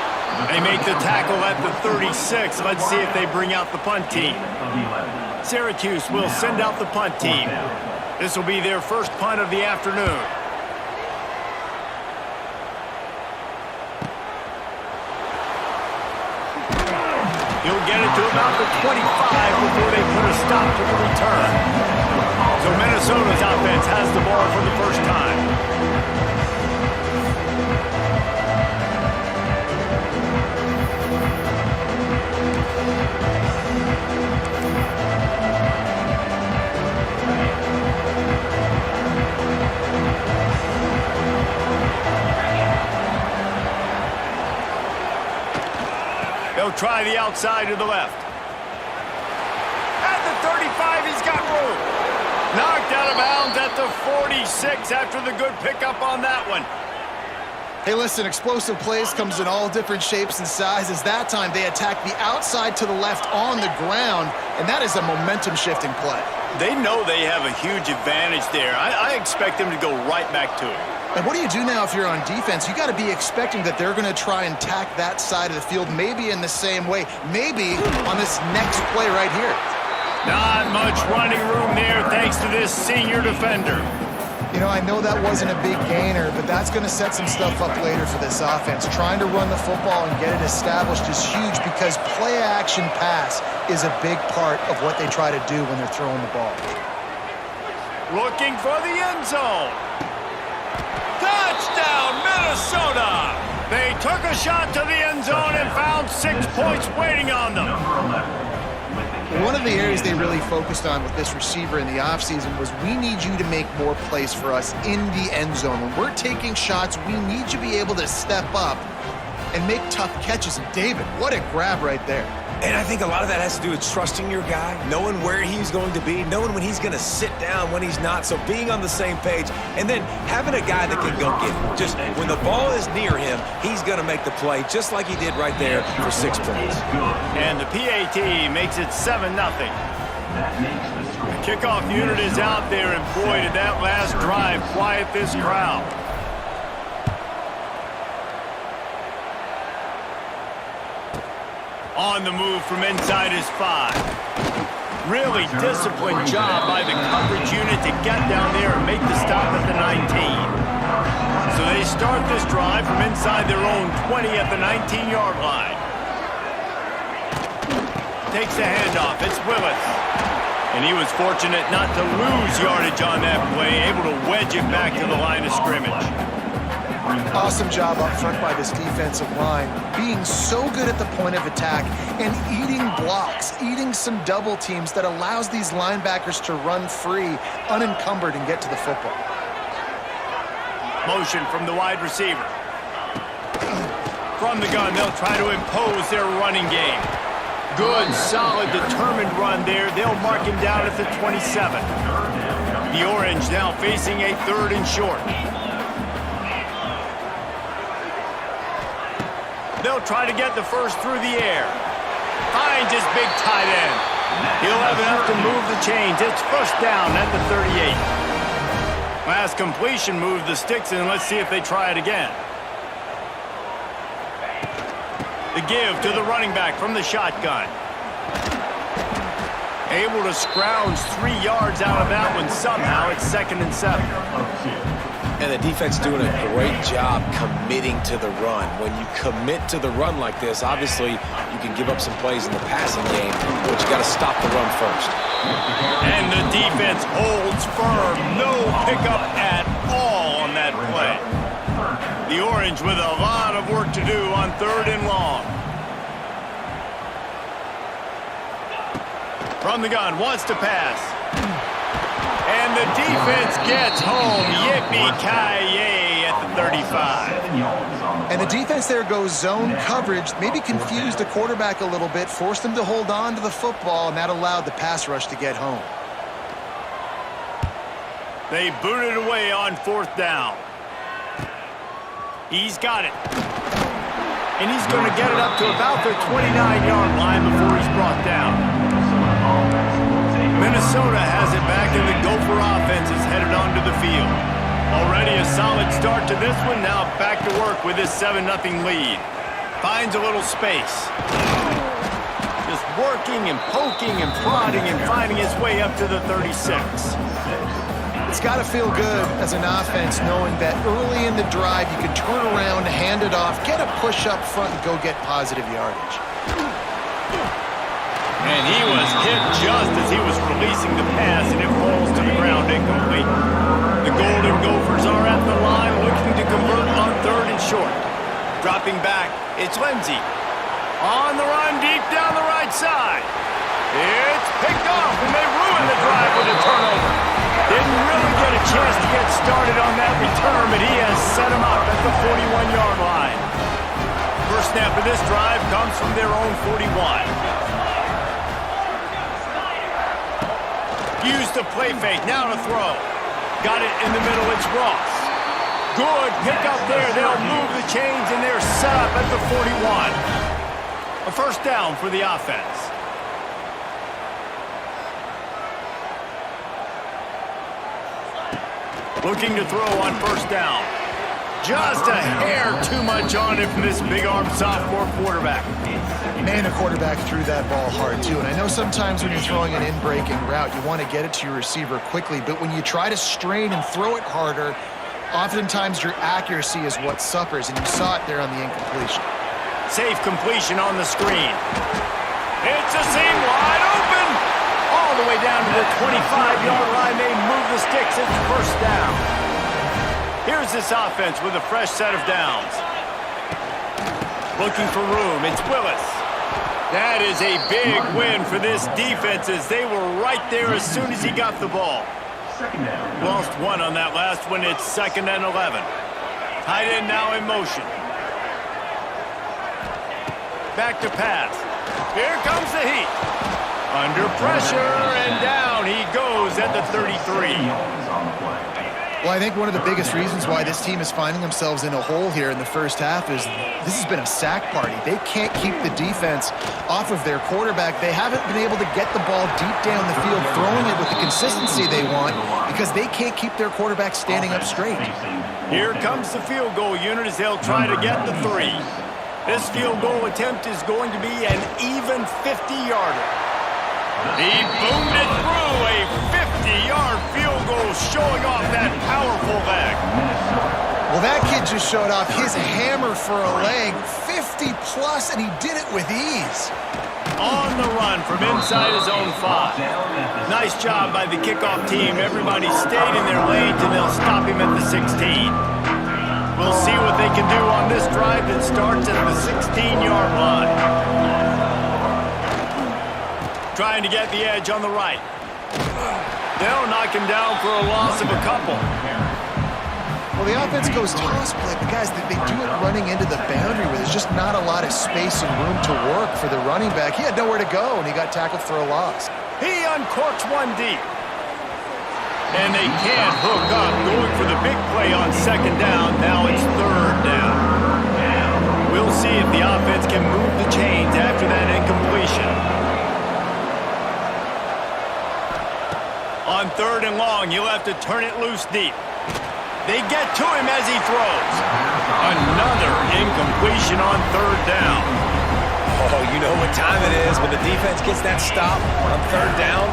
They make the tackle at the 36. Let's see if they bring out the punt team. Syracuse will send out the punt team. This will be their first punt of the afternoon. He'll get it to about the 25 before they put a stop to the return. So Minnesota's offense has the ball for the first time. They'll try the outside to the left. At the 35, he's got room. Knocked out of bounds at the 46 after the good pickup on that one. Hey, listen, explosive plays comes in all different shapes and sizes. That time, they attack the outside to the left on the ground, and that is a momentum-shifting play. They know they have a huge advantage there. I expect them to go right back to it. And what do you do now if you're on defense? You got to be expecting that they're going to try and tack that side of the field, maybe in the same way, maybe on this next play right here. Not much running room there thanks to this senior defender. You know, I know that wasn't a big gainer, but that's going to set some stuff up later for this offense. Trying to run the football and get it established is huge because play-action pass is a big part of what they try to do when they're throwing the ball. Looking for the end zone. Touchdown, Minnesota! They took a shot to the end zone and found 6 points waiting on them. One of the areas they really focused on with this receiver in the offseason was we need you to make more plays for us in the end zone. When we're taking shots, we need you to be able to step up and make tough catches. And David, what a grab right there. And I think a lot of that has to do with trusting your guy, knowing where he's going to be, knowing when he's going to sit down, when he's not. So being on the same page, and then having a guy that can go get it. Just when the ball is near him, he's going to make the play, just like he did right there for 6 points. And the PAT makes it 7-0. That makes the score Kickoff unit is out there, and boy, did that last drive quiet this crowd. On the move from inside his 5. Really disciplined job by the coverage unit to get down there and make the stop at the 19. So they start this drive from inside their own 20 at the 19-yard line. Takes the handoff. It's Willis. And he was fortunate not to lose yardage on that play, able to wedge it back to the line of scrimmage. Awesome job up front by this defensive line, being so good at the point of attack and eating blocks, eating some double teams that allows these linebackers to run free, unencumbered, and get to the football. Motion from the wide receiver. From the gun, they'll try to impose their running game. Good, solid, determined run there. They'll mark him down at the 27. The Orange now facing a 3rd and short. They'll try to get the first through the air. Finds his big tight end. He'll have enough to move the chains. It's first down at the 38. Last completion moved the sticks in. Let's see if they try it again. The give to the running back from the shotgun. Able to scrounge 3 yards out of that one somehow. It's 2nd and 7. And the defense doing a great job committing to the run. When you commit to the run like this, obviously you can give up some plays in the passing game, but you got to stop the run first. And the defense holds firm. No pickup at all on that play. The Orange with a lot of work to do on 3rd and long. From the gun, wants to pass. And the defense gets home. Yippee-ki-yay at the 35. And the defense there goes zone coverage, maybe confused the quarterback a little bit, forced him to hold on to the football, and that allowed the pass rush to get home. They boot it away on 4th down. He's got it. And he's going to get it up to about the 29-yard line before he's brought down. Minnesota has it back, and the Gopher offense is headed onto the field. Already a solid start to this one. Now back to work with this 7-0 lead. Finds a little space. Just working and poking and prodding and finding his way up to the 36. It's got to feel good as an offense knowing that early in the drive you can turn around, hand it off, get a push up front, and go get positive yardage. And he was hit just as he was releasing the pass, and it falls to the ground incomplete. The Golden Gophers are at the line looking to convert on 3rd and short. Dropping back, it's Lindsey. On the run deep down the right side. It's picked off, and they ruin the drive with a turnover. Didn't really get a chance to get started on that return, but he has set him up at the 41-yard line. First snap of this drive comes from their own 41. Used the play fake, now to throw. Got it in the middle, it's Ross. Good pick up there, they'll move the chains, and they're set up at the 41. A first down for the offense. Looking to throw on first down. Just a hair too much on it from this big-armed sophomore quarterback. Man, the quarterback threw that ball hard, too. And I know sometimes when you're throwing an in-breaking route, you want to get it to your receiver quickly. But when you try to strain and throw it harder, oftentimes your accuracy is what suffers. And you saw it there on the incompletion. Safe completion on the screen. It's a seam wide open. All the way down to the 25-yard line. They move the sticks. It's first down. Here's this offense with a fresh set of downs. Looking for room. It's Willis. That is a big win for this defense as they were right there as soon as he got the ball. Lost one on that last one. It's 2nd and 11. Tight end now in motion. Back to pass. Here comes the heat. Under pressure, and down he goes at the 33. Well, I think one of the biggest reasons why this team is finding themselves in a hole here in the first half is this has been a sack party. They can't keep the defense off of their quarterback. They haven't been able to get the ball deep down the field, throwing it with the consistency they want because they can't keep their quarterback standing up straight. Here comes the field goal unit as they'll try to get the 3. This field goal attempt is going to be an even 50-yarder. He boomed it through, a 50-yard field goal showing off that powerful leg. Well, that kid just showed off his hammer for a leg, 50-plus, and he did it with ease. On the run from inside his own 5. Nice job by the kickoff team. Everybody stayed in their lanes, and they'll stop him at the 16. We'll see what they can do on this drive that starts at the 16-yard line. Trying to get the edge on the right. They'll knock him down for a loss of a couple. Well, the offense goes toss play, but guys, they do it running into the boundary where there's just not a lot of space and room to work for the running back. He had nowhere to go, and he got tackled for a loss. He uncorks one deep. And they can't hook up, going for the big play on second down. Now it's third down. We'll see if the offense can move the chains after that incompletion. On third and long, you'll have to turn it loose deep. They get to him as he throws. Another incompletion on third down. Oh, you know what time it is when the defense gets that stop on third down.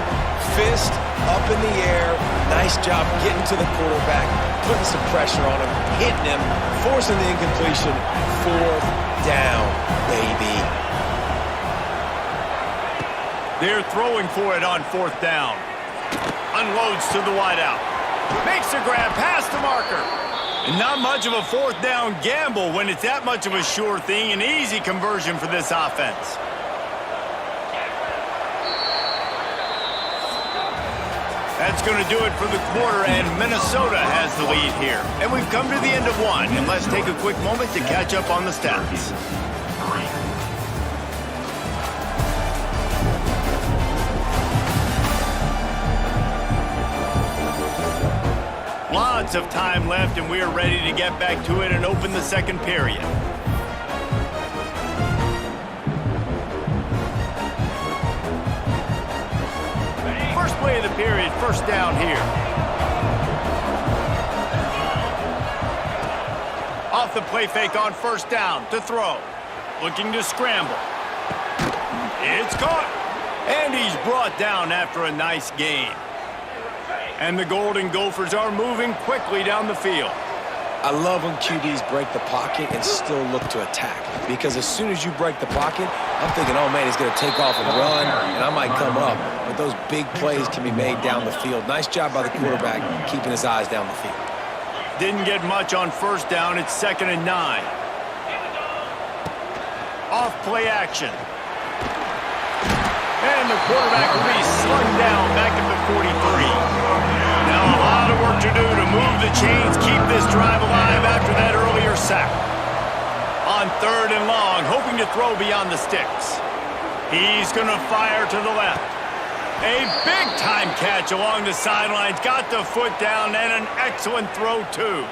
Fist up in the air. Nice job getting to the quarterback, putting some pressure on him, hitting him, forcing the incompletion. Fourth down, baby. They're throwing for it on fourth down. Unloads to the wideout. Makes a grab past the marker. And not much of a fourth down gamble when it's that much of a sure thing. An easy conversion for this offense. That's going to do it for the quarter, and Minnesota has the lead here. And we've come to the end of one, and let's take a quick moment to catch up on the stats. Lots of time left, and we are ready to get back to it and open the second period. First play of the period, first down here. Off the play fake on first down to throw. Looking to scramble. It's caught. And he's brought down after a nice gain. And the Golden Gophers are moving quickly down the field. I love when QBs break the pocket and still look to attack. Because as soon as you break the pocket, I'm thinking, oh, man, he's going to take off and run, and I might come up. But those big plays can be made down the field. Nice job by the quarterback keeping his eyes down the field. Didn't get much on first down. It's 2nd and 9. Off play action. And the quarterback will be slung down back at the 43. Now a lot of work to do to move the chains, keep this drive alive after that earlier sack. On third and long, hoping to throw beyond the sticks. He's going to fire to the left. A big-time catch along the sidelines. Got the foot down and an excellent throw, too.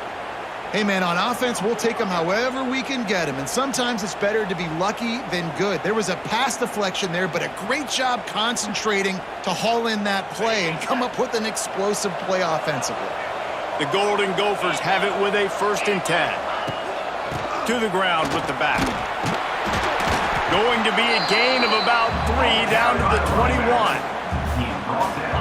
Hey, man, on offense, we'll take them however we can get them, and sometimes it's better to be lucky than good. There was a pass deflection there, but a great job concentrating to haul in that play and come up with an explosive play offensively. The Golden Gophers have it with a 1st and 10. To the ground with the back. Going to be a gain of about 3 down to the 21.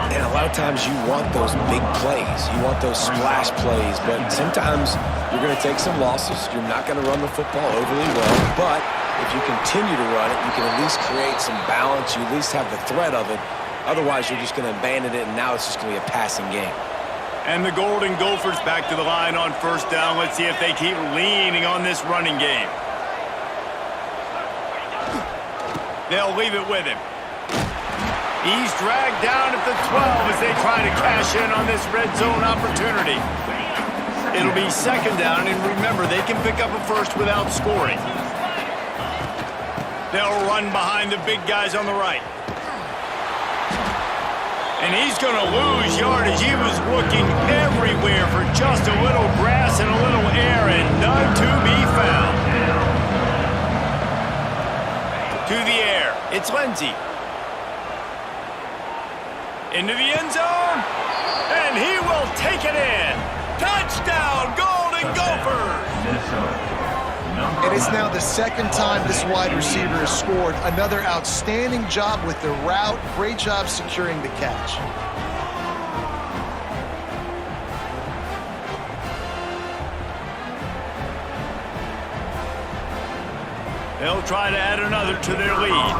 And a lot of times you want those big plays. You want those splash plays. But sometimes you're going to take some losses. You're not going to run the football overly well. But if you continue to run it, you can at least create some balance. You at least have the threat of it. Otherwise, you're just going to abandon it, and now it's just going to be a passing game. And the Golden Gophers back to the line on first down. Let's see if they keep leaning on this running game. They'll leave it with him. He's dragged down at the 12 as they try to cash in on this red zone opportunity. It'll be 2nd down, and remember, they can pick up a first without scoring. They'll run behind the big guys on the right. And he's going to lose yardage. He was looking everywhere everywhere for just a little grass and a little air, and none to be found. To the air, it's Lindsey. Into the end zone, and he will take it in. Touchdown, Golden Gophers! It is now the second time this wide receiver has scored. Another outstanding job with the route. Great job securing the catch. They'll try to add another to their lead.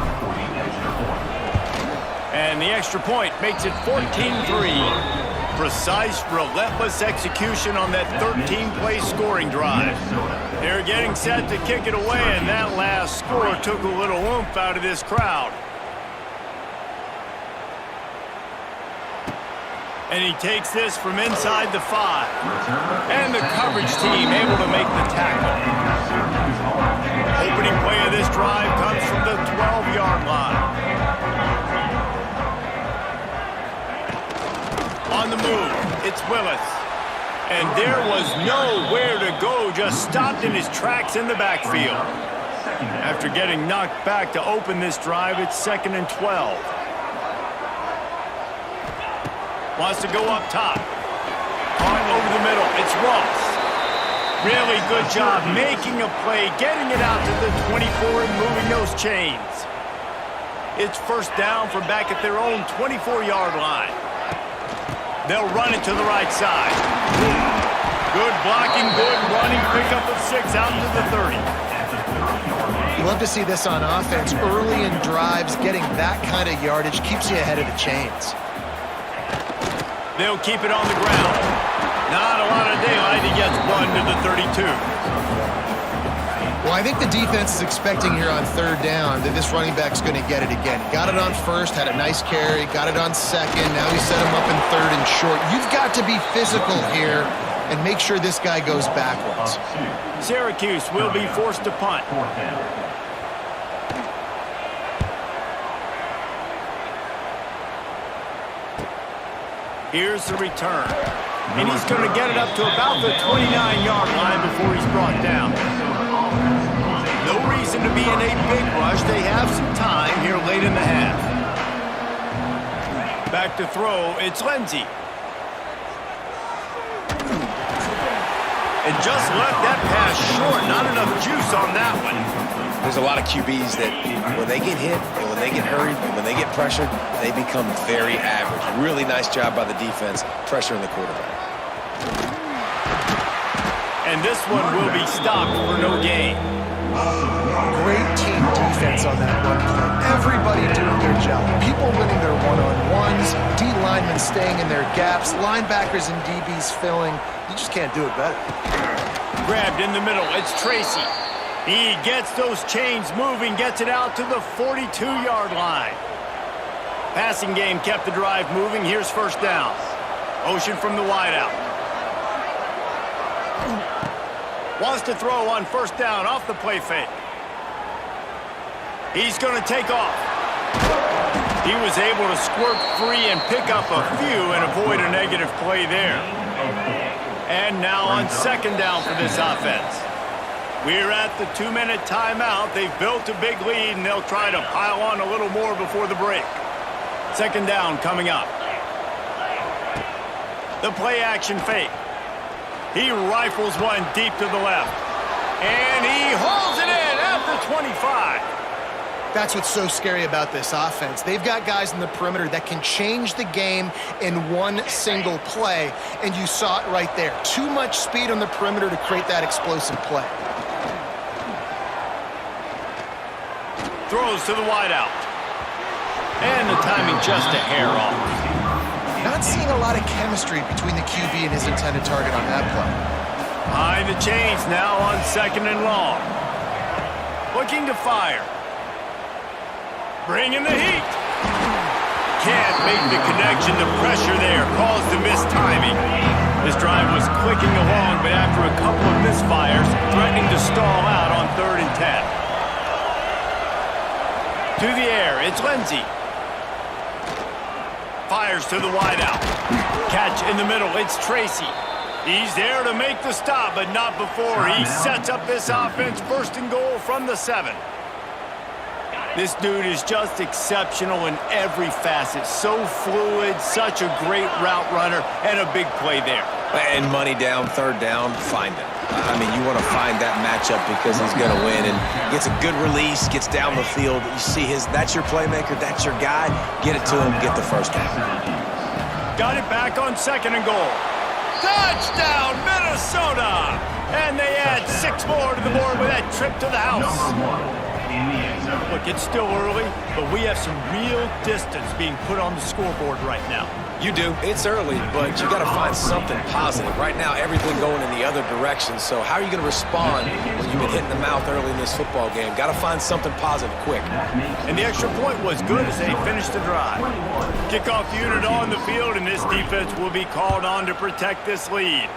And the extra point makes it 14-3. Precise, relentless execution on that 13-play scoring drive. They're getting set to kick it away, and that last score took a little oomph out of this crowd. And he takes this from inside the 5. And the coverage team able to make the tackle. Opening play of this drive comes from the 12-yard line. On the move, it's Willis. And there was nowhere to go, just stopped in his tracks in the backfield. After getting knocked back to open this drive, it's 2nd and 12. Wants to go up top. On over the middle, it's Ross. Really good job making a play, getting it out to the 24 and moving those chains. It's first down from back at their own 24-yard line. They'll run it to the right side. Good blocking, good running, pickup of 6 out to the 30. You love to see this on offense. Early in drives, getting that kind of yardage keeps you ahead of the chains. They'll keep it on the ground. Not a lot of daylight. He gets 1 to the 32. Well, I think the defense is expecting here on 3rd down that this running back's going to get it again. Got it on 1st, had a nice carry, got it on 2nd. Now he set him up in 3rd and short. You've got to be physical here and make sure this guy goes backwards. Syracuse will be forced to punt. Here's the return. And he's going to get it up to about the 29-yard line before he's brought down. No reason to be in a big rush. They have some time here late in the half. Back to throw, it's Lindsey. And just left that pass short. Not enough juice on that one. There's a lot of QBs that when they get hit and when they get hurried and when they get pressured, they become very average. Really nice job by the defense pressuring the quarterback. And this one will be stopped for no gain. Great team defense on that run play. Everybody doing their job. People winning their one-on-ones, D linemen staying in their gaps, linebackers and DBs filling. You just can't do it better. Grabbed in the middle, it's Tracy. He gets those chains moving, gets it out to the 42-yard line. Passing game kept the drive moving. Here's first down. Motion from the wideout. Wants to throw on first down off the play fake. He's going to take off. He was able to squirt free and pick up a few and avoid a negative play there. And now on second down for this offense. We're at the 2-minute timeout. They've built a big lead, and they'll try to pile on a little more before the break. Second down coming up. The play action fake. He rifles one deep to the left. And he hauls it in at the 25. That's what's so scary about this offense. They've got guys in the perimeter that can change the game in one single play, and you saw it right there. Too much speed on the perimeter to create that explosive play. Throws to the wideout. And the timing just a hair off. Not seeing a lot of chemistry between the QB and his intended target on that play. Behind the chains now on second and long. Looking to fire. Bringing the heat. Can't make the connection. The pressure there caused the missed timing. This drive was clicking along, but after a couple of misfires, threatening to stall out on 3rd and 10. To the air, it's Lindsey. Fires to the wideout. Catch in the middle, it's Tracy. He's there to make the stop, but not before he sets up this offense. First and goal from the 7. This dude is just exceptional in every facet. So fluid, such a great route runner, and a big play there. And money down, third down, find him. I mean, you want to find that matchup because he's going to win. And gets a good release, gets down the field. You see that's your playmaker, that's your guy. Get it to him, get the first down. Got it back on second and goal. Touchdown, Minnesota! And they add 6 more to the board with that trip to the house. Look, it's still early, but we have some real distance being put on the scoreboard right now. You do. It's early, but you got to find something positive. Right now, everything going in the other direction. So how are you going to respond when you've been hit in the mouth early in this football game? Got to find something positive quick. And the extra point was good as they finished the drive. Kickoff unit on the field, and this defense will be called on to protect this lead.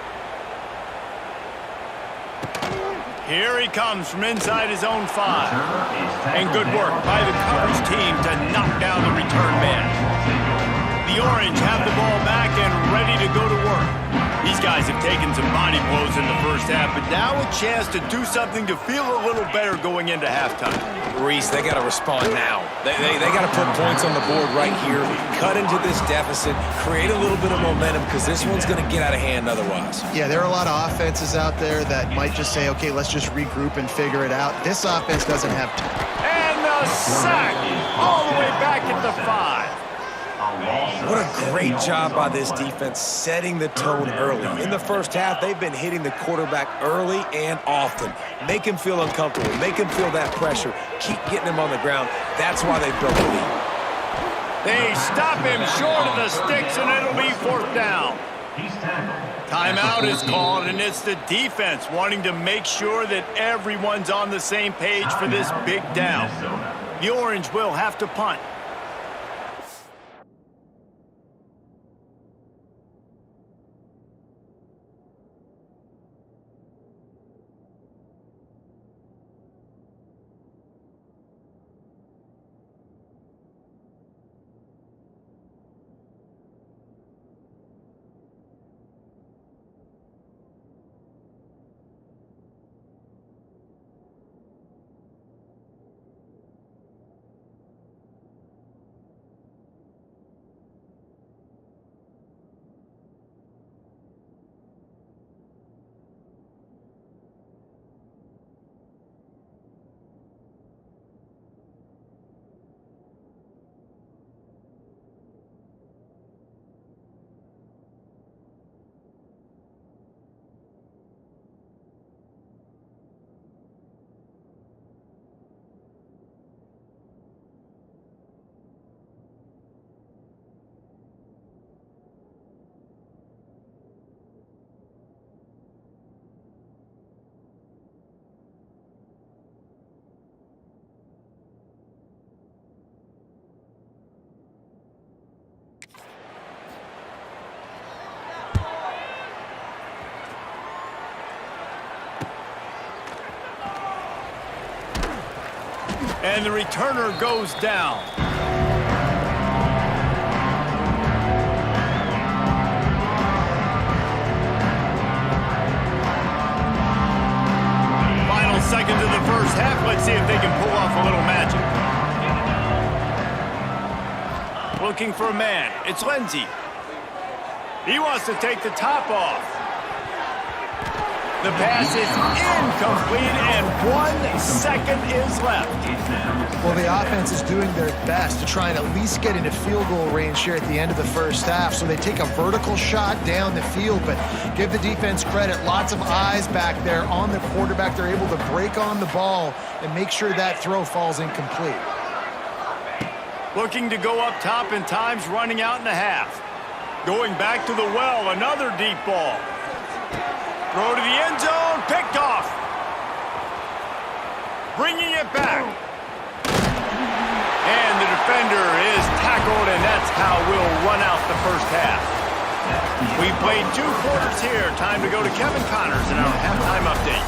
Here he comes from inside his own 5. And good work by the coverage team to knock down the return man. The Orange have the ball back and ready to go to work. These guys have taken some body blows in the first half, but now a chance to do something to feel a little better going into halftime. Reese, they got to respond now. They got to put points on the board right here, cut into this deficit, create a little bit of momentum because this one's going to get out of hand otherwise. Yeah, there are a lot of offenses out there that might just say, okay, let's just regroup and figure it out. This offense doesn't have time. And the sack all the way back at the 5. What a great job by this defense setting the tone early. In the first half, they've been hitting the quarterback early and often. Make him feel uncomfortable. Make him feel that pressure. Keep getting him on the ground. That's why they built the lead. They stop him short of the sticks, and it'll be 4th down. Timeout is called, and it's the defense wanting to make sure that everyone's on the same page for this big down. The Orange will have to punt. And the returner goes down. Final seconds of the first half. Let's see if they can pull off a little magic. Looking for a man. It's Lindsey. He wants to take the top off. The pass is incomplete, and 1 second is left. Well, the offense is doing their best to try and at least get into field goal range here at the end of the first half. So they take a vertical shot down the field, but give the defense credit. Lots of eyes back there on the quarterback. They're able to break on the ball and make sure that throw falls incomplete. Looking to go up top, and time's running out in the half. Going back to the well, another deep ball. Throw to the end zone, picked off. Bringing it back. And the defender is tackled, and that's how we'll run out the first half. We played 2 quarters here. Time to go to Kevin Connors in our halftime update.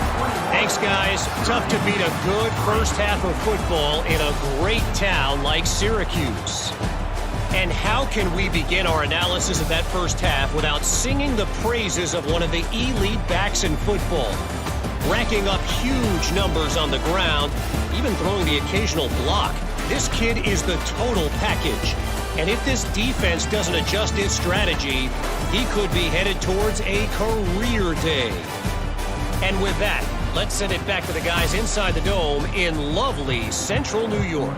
Thanks, guys. Tough to beat a good first half of football in a great town like Syracuse. And how can we begin our analysis of that first half without singing the praises of one of the elite backs in football? Racking up huge numbers on the ground, even throwing the occasional block. This kid is the total package. And if this defense doesn't adjust its strategy, he could be headed towards a career day. And with that, let's send it back to the guys inside the Dome in lovely central New York.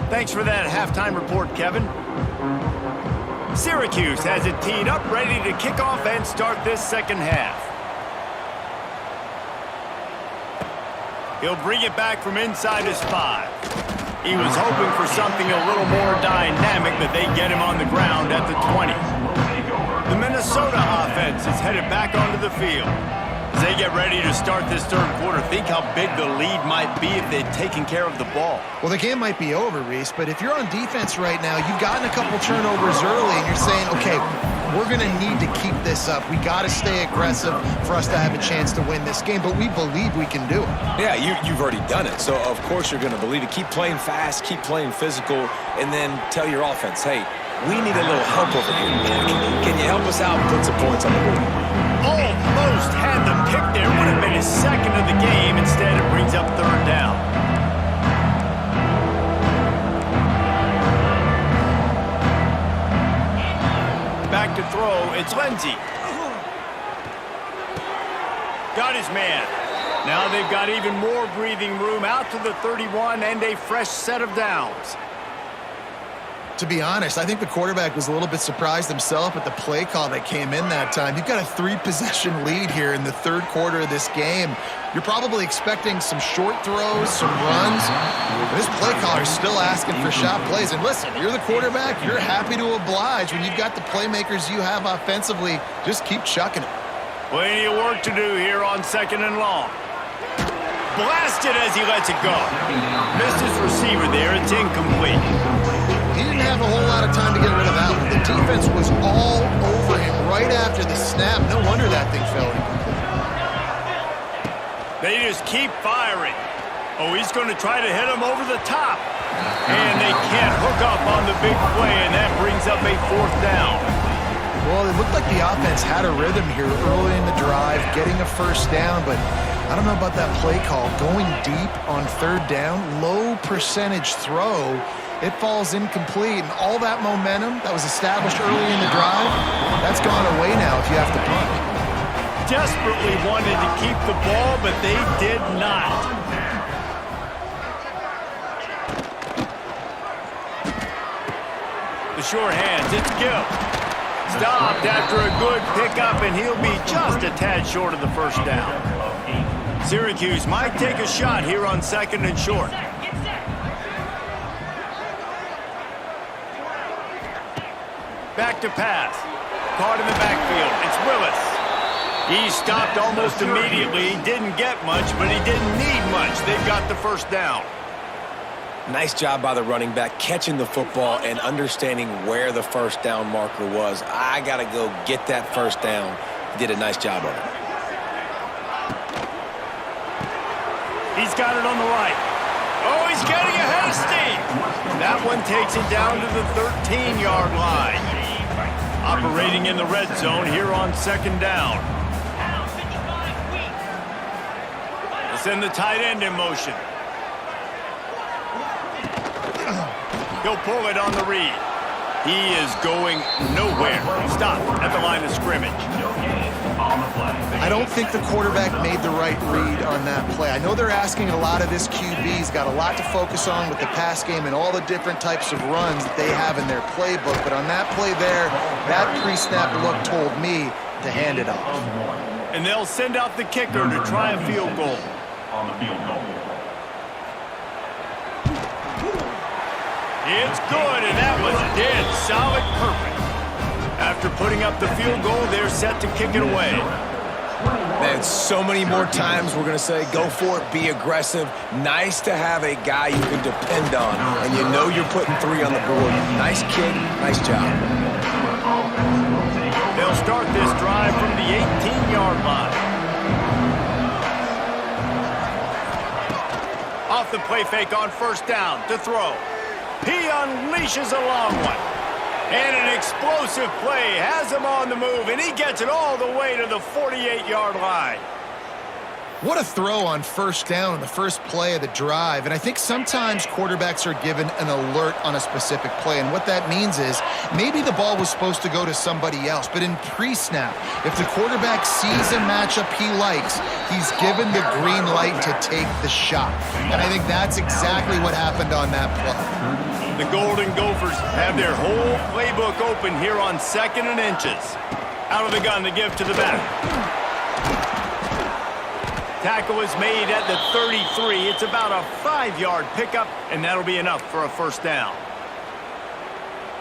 Thanks for that halftime report, Kevin. Syracuse has it teed up, ready to kick off and start this second half. He'll bring it back from inside his 5. He was hoping for something a little more dynamic, but they get him on the ground at the 20. The Minnesota offense is headed back onto the field. As they get ready to start this third quarter, think how big the lead might be if they'd taken care of the ball. Well, the game might be over, Reese, but if you're on defense right now, you've gotten a couple turnovers early, and you're saying, okay, we're going to need to keep this up. We got to stay aggressive for us to have a chance to win this game, but we believe we can do it. Yeah, you've already done it, so of course you're going to believe it. Keep playing fast, keep playing physical, and then tell your offense, hey, we need a little help over here. Can you help us out and put some points on the board? Almost had the pick there. Would have been his second of the game. Instead, it brings up third down. Back to throw. It's Lindsey. Got his man. Now they've got even more breathing room out to the 31 and a fresh set of downs. To be honest, I think the quarterback was a little bit surprised himself at the play call that came in that time. You've got a 3-possession lead here in the third quarter of this game. You're probably expecting some short throws, some runs. This play caller is still asking for shot plays. And listen, you're the quarterback. You're happy to oblige. When you've got the playmakers you have offensively, just keep chucking it. Plenty of work to do here on second and long. Blasted as he lets it go. Missed his receiver there. It's incomplete. He didn't have a whole lot of time to get rid of that one. The defense was all over him right after the snap. No wonder that thing fell incomplete. They just keep firing. Oh, he's going to try to hit him over the top. And they can't hook up on the big play, and that brings up a fourth down. Well, it looked like the offense had a rhythm here early in the drive, getting a first down, but I don't know about that play call. Going deep on third down, low percentage throw. It falls incomplete, and all that momentum that was established early in the drive, that's gone away now if you have to punt. Desperately wanted to keep the ball, but they did not. The short hands, it's Gill. Stopped after a good pickup, and he'll be just a tad short of the first down. Syracuse might take a shot here on second and short. Back to pass. Caught in the backfield. It's Willis. He stopped almost immediately. He didn't get much, but he didn't need much. They've got the first down. Nice job by the running back, catching the football and understanding where the first down marker was. I got to go get that first down. He did a nice job of it. He's got it on the right. Oh, he's getting ahead of steam. That one takes it down to the 13-yard line. Operating in the red zone here on second down. They'll send the tight end in motion. He'll pull it on the read. He is going nowhere. Stop at the line of scrimmage. I don't think the quarterback made the right read on that play. I know they're asking a lot of this QB. He's got a lot to focus on with the pass game and all the different types of runs that they have in their playbook. But on that play there, that pre-snap look told me to hand it off. And they'll send out the kicker to try a field goal. On the field goal. It's good, and that was dead solid perfect. After putting up the field goal, they're set to kick it away. Man, so many more times we're going to say, go for it, be aggressive. Nice to have a guy you can depend on, and you know you're putting 3 on the board. Nice kid, nice job. They'll start this drive from the 18-yard line. Off the play fake on first down to throw. He unleashes a long one. And an explosive play has him on the move, and he gets it all the way to the 48-yard line. What a throw on first down in the first play of the drive. And I think sometimes quarterbacks are given an alert on a specific play. And what that means is maybe the ball was supposed to go to somebody else. But in pre-snap, if the quarterback sees a matchup he likes, he's given the green light to take the shot. And I think that's exactly what happened on that play. The Golden Gophers have their whole playbook open here on 2nd and inches. Out of the gun to give to the back. Tackle is made at the 33. It's about a 5-yard pickup, and that'll be enough for a first down.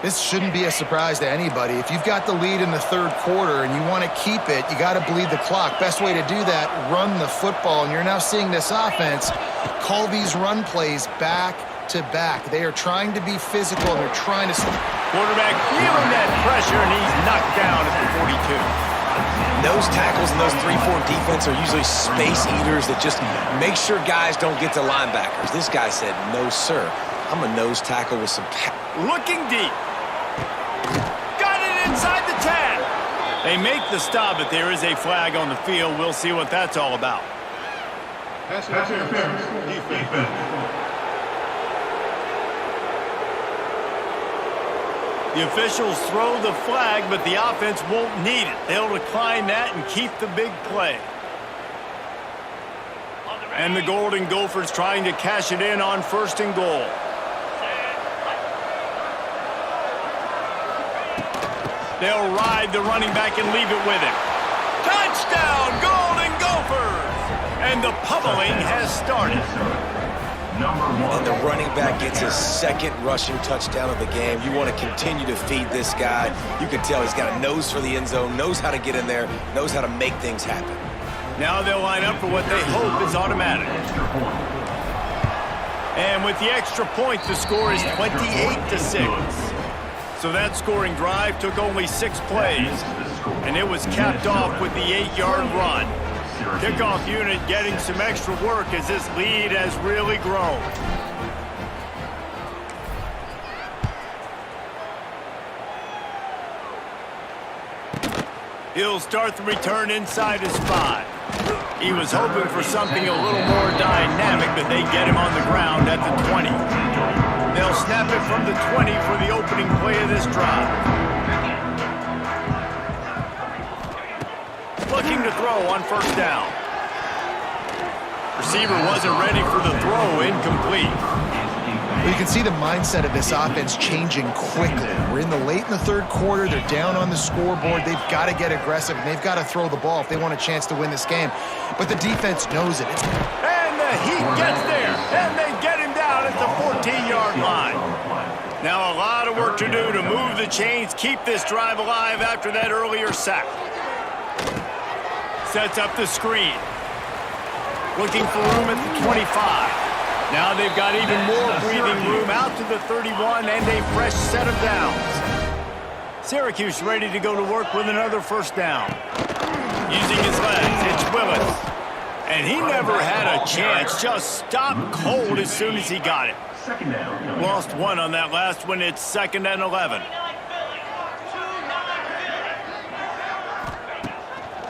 This shouldn't be a surprise to anybody. If you've got the lead in the third quarter and you want to keep it, you got to bleed the clock. Best way to do that, run the football. And you're now seeing this offense call these run plays back to back. They are trying to be physical, and they're trying to... Quarterback feeling that pressure, and he's knocked down at the 42. Nose tackles and those 3-4 defense are usually space eaters that just make sure guys don't get to linebackers. This guy said, no, sir. I'm a nose tackle with some... Looking deep. Got it inside the 10. They make the stop, but there is a flag on the field. We'll see what that's all about. Pass interference. Defense. The officials throw the flag, but the offense won't need it. They'll decline that and keep the big play. And the Golden Gophers trying to cash it in on 1st and goal. They'll ride the running back and leave it with him. Touchdown, Golden Gophers! And the pummeling has started. And the running back gets his 2nd rushing touchdown of the game. You want to continue to feed this guy. You can tell he's got a nose for the end zone, knows how to get in there, knows how to make things happen. Now they'll line up for what they hope is automatic. And with the extra point, the score is 28-6. So that scoring drive took only 6 plays, and it was capped off with the 8-yard run. Kickoff unit getting some extra work as this lead has really grown. He'll start the return inside his 5. He was hoping for something a little more dynamic, but they get him on the ground at the 20. They'll snap it from the 20 for the opening play of this drive. Looking to throw on 1st down. Receiver wasn't ready for the throw, incomplete. Well, you can see the mindset of this offense changing quickly. We're in the 3rd quarter. They're down on the scoreboard. They've got to get aggressive, and they've got to throw the ball if they want a chance to win this game. But the defense knows it. And the Heat gets there, and they get him down at the 14-yard line. Now a lot of work to do to move the chains, keep this drive alive after that earlier sack. Sets up the screen. Looking for room at the 25. Now they've got even more breathing room out to the 31 and a fresh set of downs. Syracuse ready to go to work with another 1st down. Using his legs, it's Willis. And he never had a chance, just stopped cold as soon as he got it. Lost 1 on that last one, it's 2nd and 11.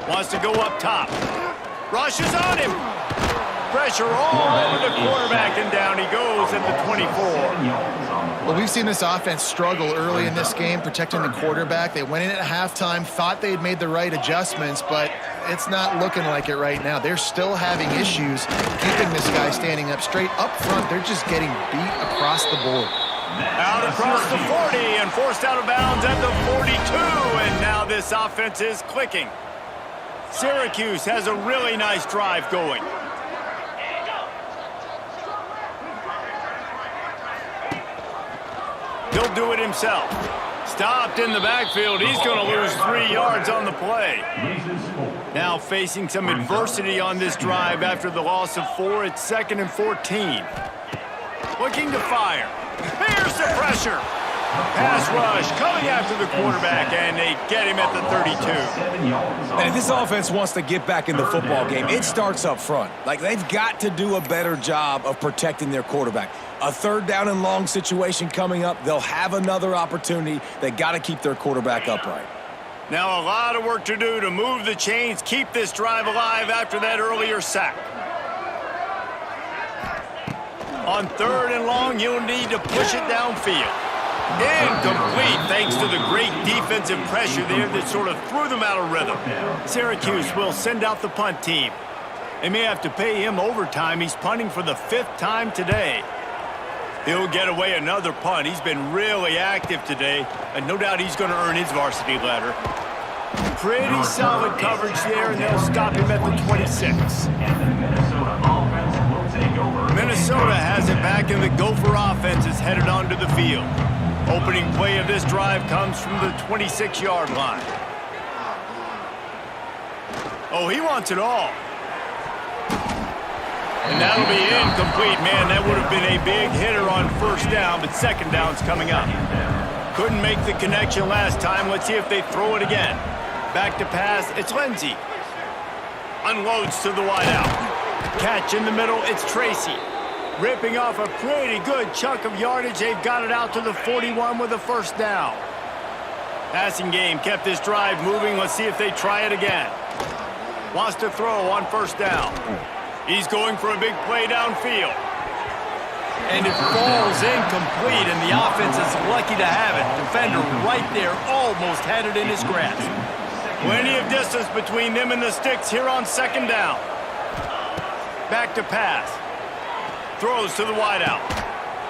Wants to go up top. Rushes on him. Pressure all over the quarterback, and down he goes at the 24. Well, we've seen this offense struggle early in this game, protecting the quarterback. They went in at halftime, thought they'd made the right adjustments, but it's not looking like it right now. They're still having issues keeping this guy standing up straight. Up front, they're just getting beat across the board. Out across the 40 and forced out of bounds at the 42, and now this offense is clicking. Syracuse has a really nice drive going. He'll do it himself. Stopped in the backfield. He's going to lose 3 yards on the play. Now facing some adversity on this drive after the loss of 4. It's 2nd and 14. Looking to fire. Here's the pressure. Pass rush coming after the quarterback, and they get him at the 32. And if this offense wants to get back in the football game, it starts up front. Like, they've got to do a better job of protecting their quarterback. A 3rd down and long situation coming up, they'll have another opportunity. They got to keep their quarterback upright. Now a lot of work to do to move the chains, keep this drive alive after that earlier sack. On 3rd and long, you'll need to push it downfield. Incomplete thanks to the great defensive pressure there that sort of threw them out of rhythm. Syracuse will send out the punt team. They may have to pay him overtime. He's punting for the 5th time today. He'll get away another punt. He's been really active today, and no doubt he's going to earn his varsity letter. Pretty solid coverage there, and they'll stop him at the 26. Minnesota has it back, and the Gopher offense is headed onto the field. Opening play of this drive comes from the 26-yard line. Oh, he wants it all. And that'll be incomplete. Man, that would have been a big hitter on 1st down, but 2nd down's coming up. Couldn't make the connection last time. Let's see if they throw it again. Back to pass, it's Lindsey. Unloads to the wideout. Catch in the middle, it's Tracy. Ripping off a pretty good chunk of yardage. They've got it out to the 41 with a 1st down. Passing game kept this drive moving. Let's see if they try it again. Wants to throw on 1st down. He's going for a big play downfield. And it falls incomplete, and the offense is lucky to have it. Defender right there almost had it in his grasp. Plenty of distance between them and the sticks here on 2nd down. Back to pass. Throws to the wideout.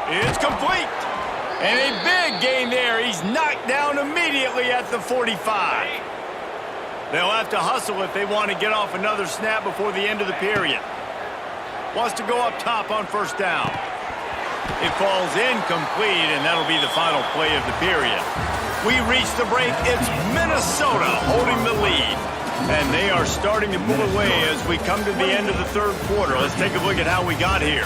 It's complete. And a big gain there. He's knocked down immediately at the 45. They'll have to hustle if they want to get off another snap before the end of the period. Wants to go up top on 1st down. It falls incomplete, and that'll be the final play of the period. We reach the break. It's Minnesota holding the lead. And they are starting to pull away as we come to the end of the 3rd quarter. Let's take a look at how we got here.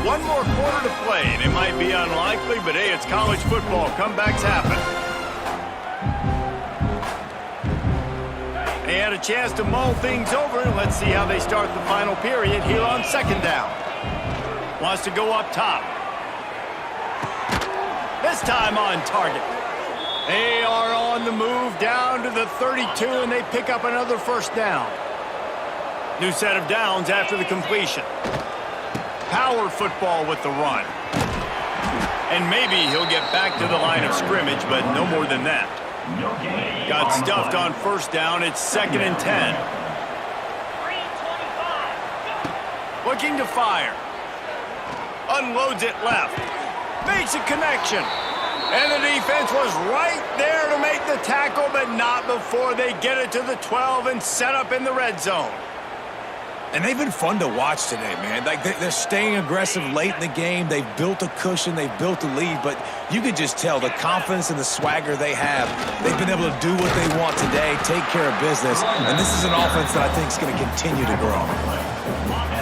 One more quarter to play, and it might be unlikely, but hey, it's college football. Comebacks happen. They had a chance to mull things over, and let's see how they start the final period here on 2nd down. Wants to go up top. This time on target. They are on the move down to the 32, and they pick up another 1st down. New set of downs after the completion. Power football with the run. And maybe he'll get back to the line of scrimmage, but no more than that. Got stuffed on 1st down. It's 2nd and 10. Looking to fire. Unloads it left. Makes a connection. And the defense was right there to make the tackle, but not before they get it to the 12 and set up in the red zone. And they've been fun to watch today, man. Like, they're staying aggressive late in the game. They've built a cushion. They've built a lead. But you can just tell the confidence and the swagger they have. They've been able to do what they want today, take care of business. And this is an offense that I think is going to continue to grow.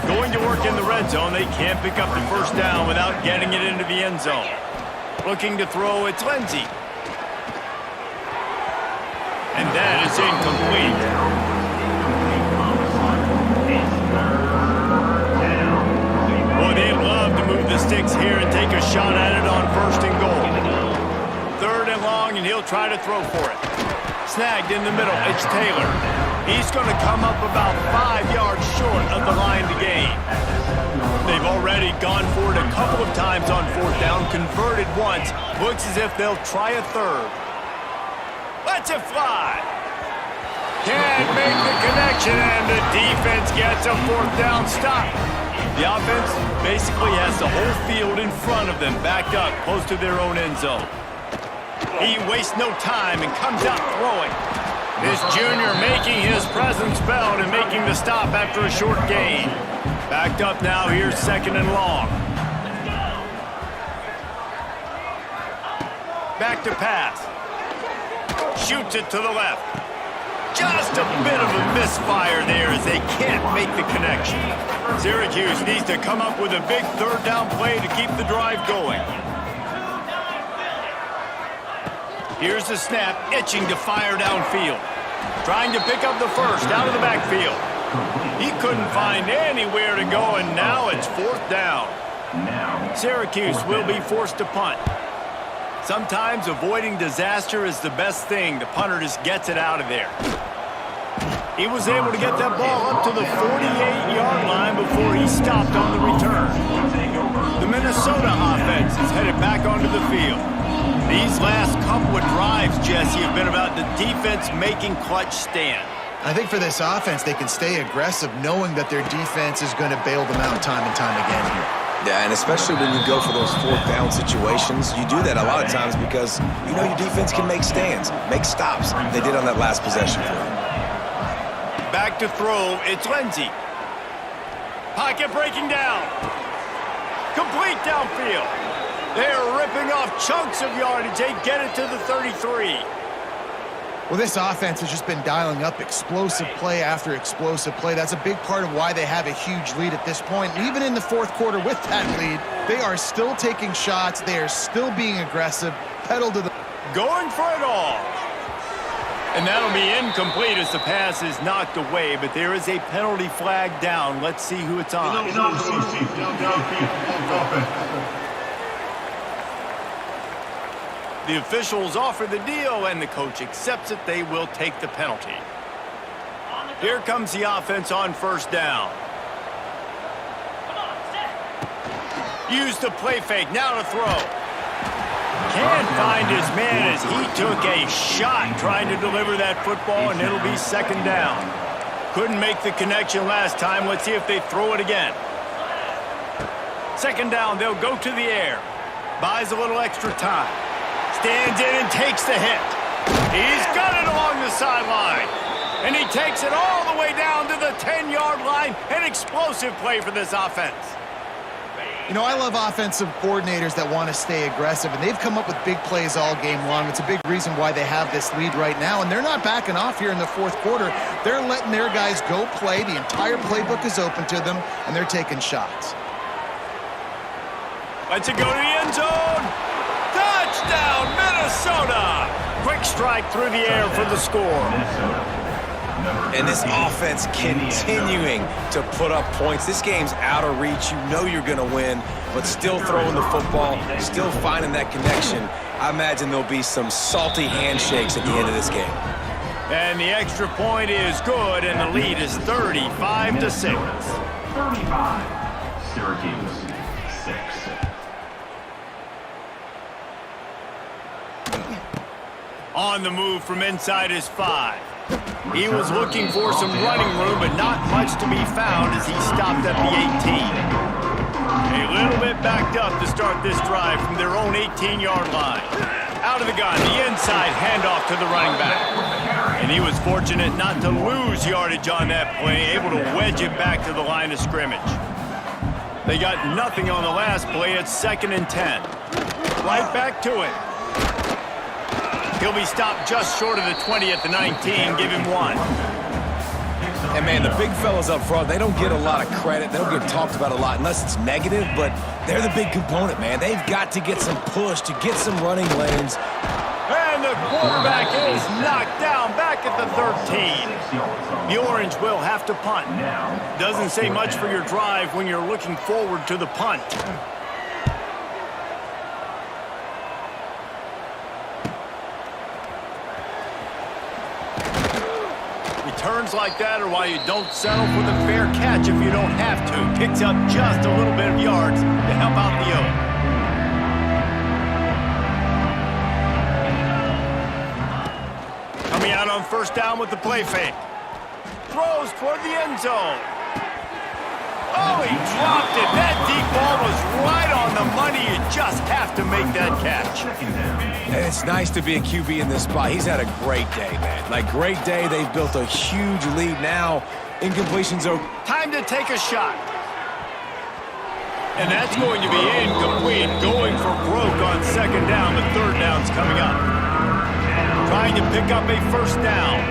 Going to work in the red zone. They can't pick up the 1st down without getting it into the end zone. Looking to throw, it's Lindsey. And that is incomplete. They'd love to move the sticks here and take a shot at it on 1st and goal. 3rd and long, and he'll try to throw for it. Snagged in the middle, it's Taylor. He's going to come up about 5 yards short of the line to gain. They've already gone for it a couple of times on 4th down, converted once. Looks as if they'll try a 3rd. Lets it fly. Can't make the connection, and the defense gets a 4th down stop. The offense basically has the whole field in front of them, backed up close to their own end zone. He wastes no time and comes out throwing. This junior making his presence felt and making the stop after a short gain. Backed up now, here's 2nd and long. Back to pass. Shoots it to the left. Just a bit of a misfire there as they can't make the connection. Syracuse needs to come up with a big third down play to keep the drive going. Here's the snap, itching to fire downfield. Trying to pick up the first out of the backfield. He couldn't find anywhere to go, and now it's fourth down. Syracuse will be forced to punt. Sometimes avoiding disaster is the best thing. The punter just gets it out of there. He was able to get that ball up to the 48-yard line before he stopped on the return. The Minnesota offense is headed back onto the field. These last couple of drives, Jesse, have been about the defense making clutch stand. I think for this offense, they can stay aggressive knowing that their defense is going to bail them out time and time again here. Yeah, and especially when you go for those fourth down situations, you do that a lot of times because you know your defense can make stands, make stops. They did on that last possession for them. Back to throw, it's Lindsey. Pocket breaking down. Complete downfield. They're ripping off chunks of yardage. They get it to the 33. Well, this offense has just been dialing up explosive play after explosive play. That's a big part of why they have a huge lead at this point. And even in the fourth quarter with that lead, they are still taking shots. They are still being aggressive. Pedal to the... Going for it all. And that'll be incomplete as the pass is knocked away, but there is a penalty flag down. Let's see who it's on. The officials offer the deal, and the coach accepts it. They will take the penalty. Here comes the offense on first down. Use the play fake, now to throw. Can't find his man as he took a shot trying to deliver that football, and it'll be second down. Couldn't make the connection last time. Let's see if they throw it again. Second down, they'll go to the air. Buys a little extra time. Stands in and takes the hit. He's got it along the sideline. And he takes it all the way down to the 10-yard line. An explosive play for this offense. You know, I love offensive coordinators that want to stay aggressive, and they've come up with big plays all game long. It's a big reason why they have this lead right now, and they're not backing off here in the fourth quarter. They're letting their guys go play. The entire playbook is open to them, and they're taking shots. Let's it go to the end zone. Touchdown, Minnesota! Quick strike through the air for the score. And this offense continuing to put up points. This game's out of reach. You know you're going to win, but still throwing the football, still finding that connection. I imagine there'll be some salty handshakes at the end of this game. And the extra point is good, and the lead is 35-6. 35, Syracuse, 6. On the move from inside his 5. He was looking for some running room, but not much to be found as he stopped at the 18. A little bit backed up to start this drive from their own 18-yard line. Out of the gun, the inside handoff to the running back. And he was fortunate not to lose yardage on that play, able to wedge it back to the line of scrimmage. They got nothing on the last play. It's 2nd and 10. Right back to it. He'll be stopped just short of the 20 at the 19. Give him 1. And, man, the big fellas up front, they don't get a lot of credit. They don't get talked about a lot unless it's negative, but they're the big component, man. They've got to get some push to get some running lanes. And the quarterback is knocked down back at the 13. The Orange will have to punt. Doesn't say much for your drive when you're looking forward to the punt. Returns like that are why you don't settle for the fair catch if you don't have to. Picks up just a little bit of yards to help out the O. Coming out on first down with the play fake. Throws toward the end zone. Oh, he dropped it. That deep ball was right on the money. You just have to make that catch. And it's nice to be a QB in this spot. He's had a great day, man. Like, great day. They've built a huge lead now. Incompletions are... Time to take a shot. And that's going to be incomplete. Going for broke on second down. The third down's coming up. Trying to pick up a first down.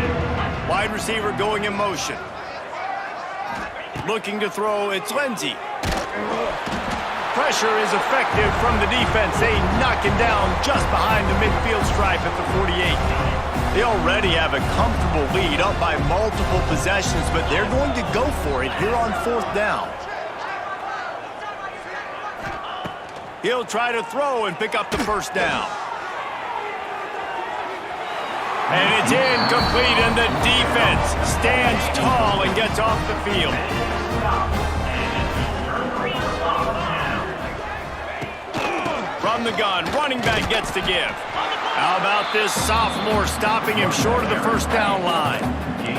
Wide receiver going in motion. Looking to throw, it's Lindsey. Pressure is effective from the defense. They knock him down just behind the midfield stripe at the 48. They already have a comfortable lead up by multiple possessions, but they're going to go for it here on 4th down. He'll try to throw and pick up the 1st down. And it's incomplete, and the defense stands tall and gets off the field. From the gun, running back gets to give. How about this sophomore stopping him short of the 1st down line?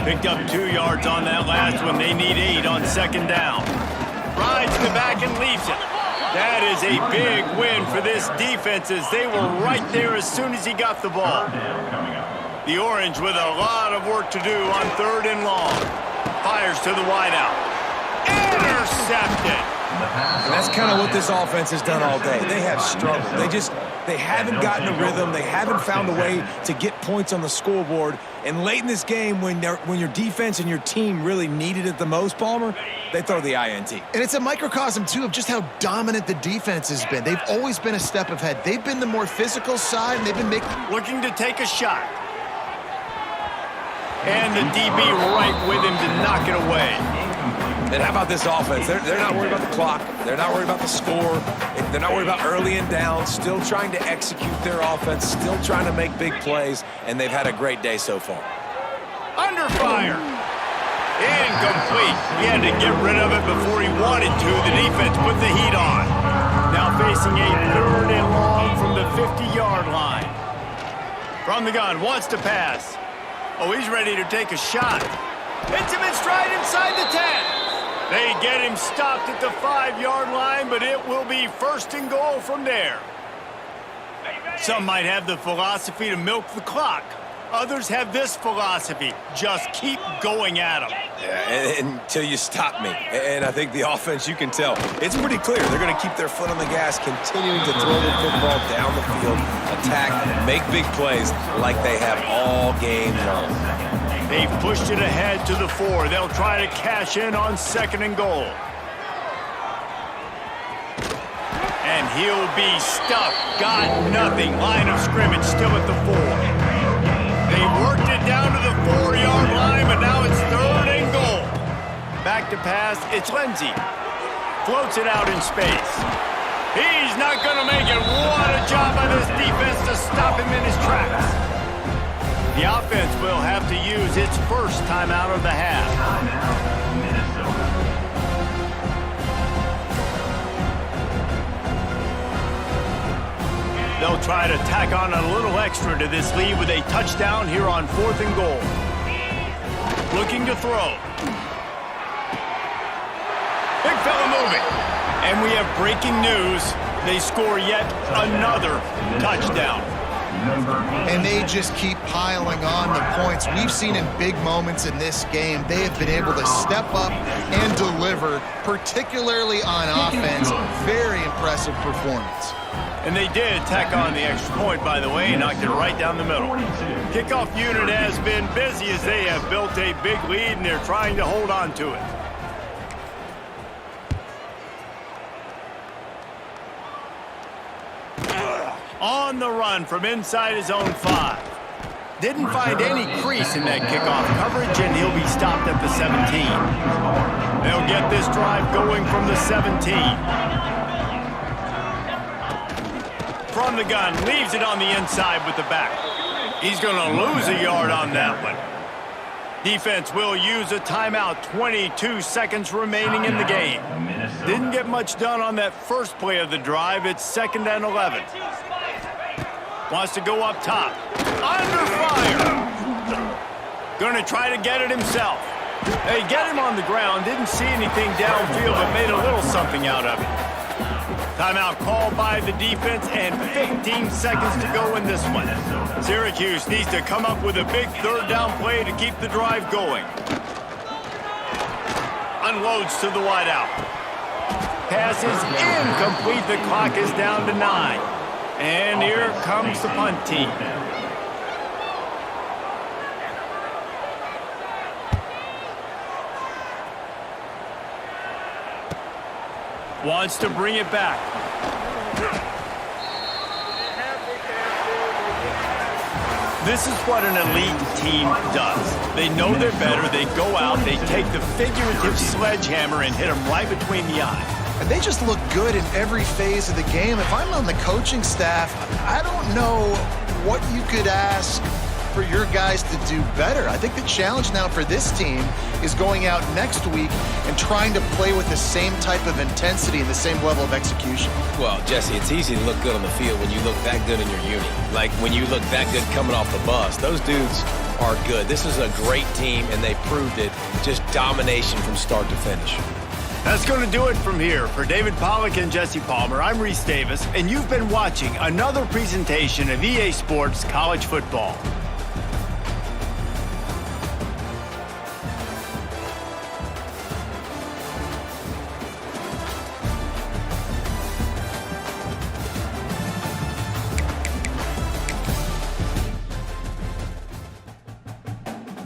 Picked up 2 yards on that last one. They need 8 on 2nd down. Rides the back and leaves it. That is a big win for this defense as they were right there as soon as he got the ball. The Orange with a lot of work to do on 3rd and long. Fires to the wideout. Intercepted. And that's kind of what this offense has done all day. They have struggled. They haven't gotten a rhythm. They haven't found a way to get points on the scoreboard. And late in this game, when your defense and your team really needed it the most, Palmer, they throw the INT. And it's a microcosm, too, of just how dominant the defense has been. They've always been a step ahead. They've been the more physical side, and they've been looking to take a shot. And the DB right with him to knock it away. And how about this offense? They're not worried about the clock. They're not worried about the score. They're not worried about early and down. Still trying to execute their offense. Still trying to make big plays. And they've had a great day so far. Under fire. Incomplete. He had to get rid of it before he wanted to. The defense put the heat on. Now facing a 3rd and long from the 50-yard line. From the gun, wants to pass. Oh, he's ready to take a shot. Hits him in stride inside the 10. They get him stopped at the 5-yard line, but it will be 1st and goal from there. Some might have the philosophy to milk the clock. Others have this philosophy, just keep going at them. Yeah, until you stop me. And I think the offense, you can tell, it's pretty clear. They're going to keep their foot on the gas, continuing to throw the football down the field, attack, make big plays like they have all game long. They've pushed it ahead to the 4. They'll try to cash in on 2nd and goal. And he'll be stuck. Got nothing. Line of scrimmage still at the 4. They worked it down to the 4-yard line, but now it's 3rd and goal. Back to pass. It's Lindsey. Floats it out in space. He's not going to make it. What a job by this defense to stop him in his tracks. The offense will have to use its 1st timeout of the half. They'll try to tack on a little extra to this lead with a touchdown here on 4th and goal. Looking to throw. Big fella moving. And we have breaking news. They score yet another touchdown. And they just keep piling on the points. We've seen in big moments in this game, they have been able to step up and deliver, particularly on offense. Very impressive performance. And they did tack on the extra point, by the way, and knocked it right down the middle. Kickoff unit has been busy as they have built a big lead, and they're trying to hold on to it. On the run from inside his own 5. Didn't find any crease in that kickoff coverage, and he'll be stopped at the 17. They'll get this drive going from the 17. From the gun, leaves it on the inside with the back. He's going to lose a yard on that one. Defense will use a timeout. 22 seconds remaining in the game. Didn't get much done on that first play of the drive. It's 2nd and 11. Wants to go up top. Under fire. Going to try to get it himself. They get him on the ground. Didn't see anything downfield, but made a little something out of it. Timeout called by the defense, and 15 seconds to go in this one. Syracuse needs to come up with a big 3rd down play to keep the drive going. Unloads to the wideout. Pass is incomplete. The clock is down to 9. And here comes the punt team. Wants to bring it back. This is what an elite team does. They know they're better. They go out, they take the figurative sledgehammer and hit them right between the eyes. And they just look good in every phase of the game. If I'm on the coaching staff, I don't know what you could ask for your guys to do better. I think the challenge now for this team is going out next week and trying to play with the same type of intensity and the same level of execution. Well, Jesse, it's easy to look good on the field when you look that good in your uni. Like when you look that good coming off the bus. Those dudes are good. This is a great team, and they proved it. Just domination from start to finish. That's going to do it from here. For David Pollack and Jesse Palmer, I'm Reese Davis, and you've been watching another presentation of EA Sports College Football.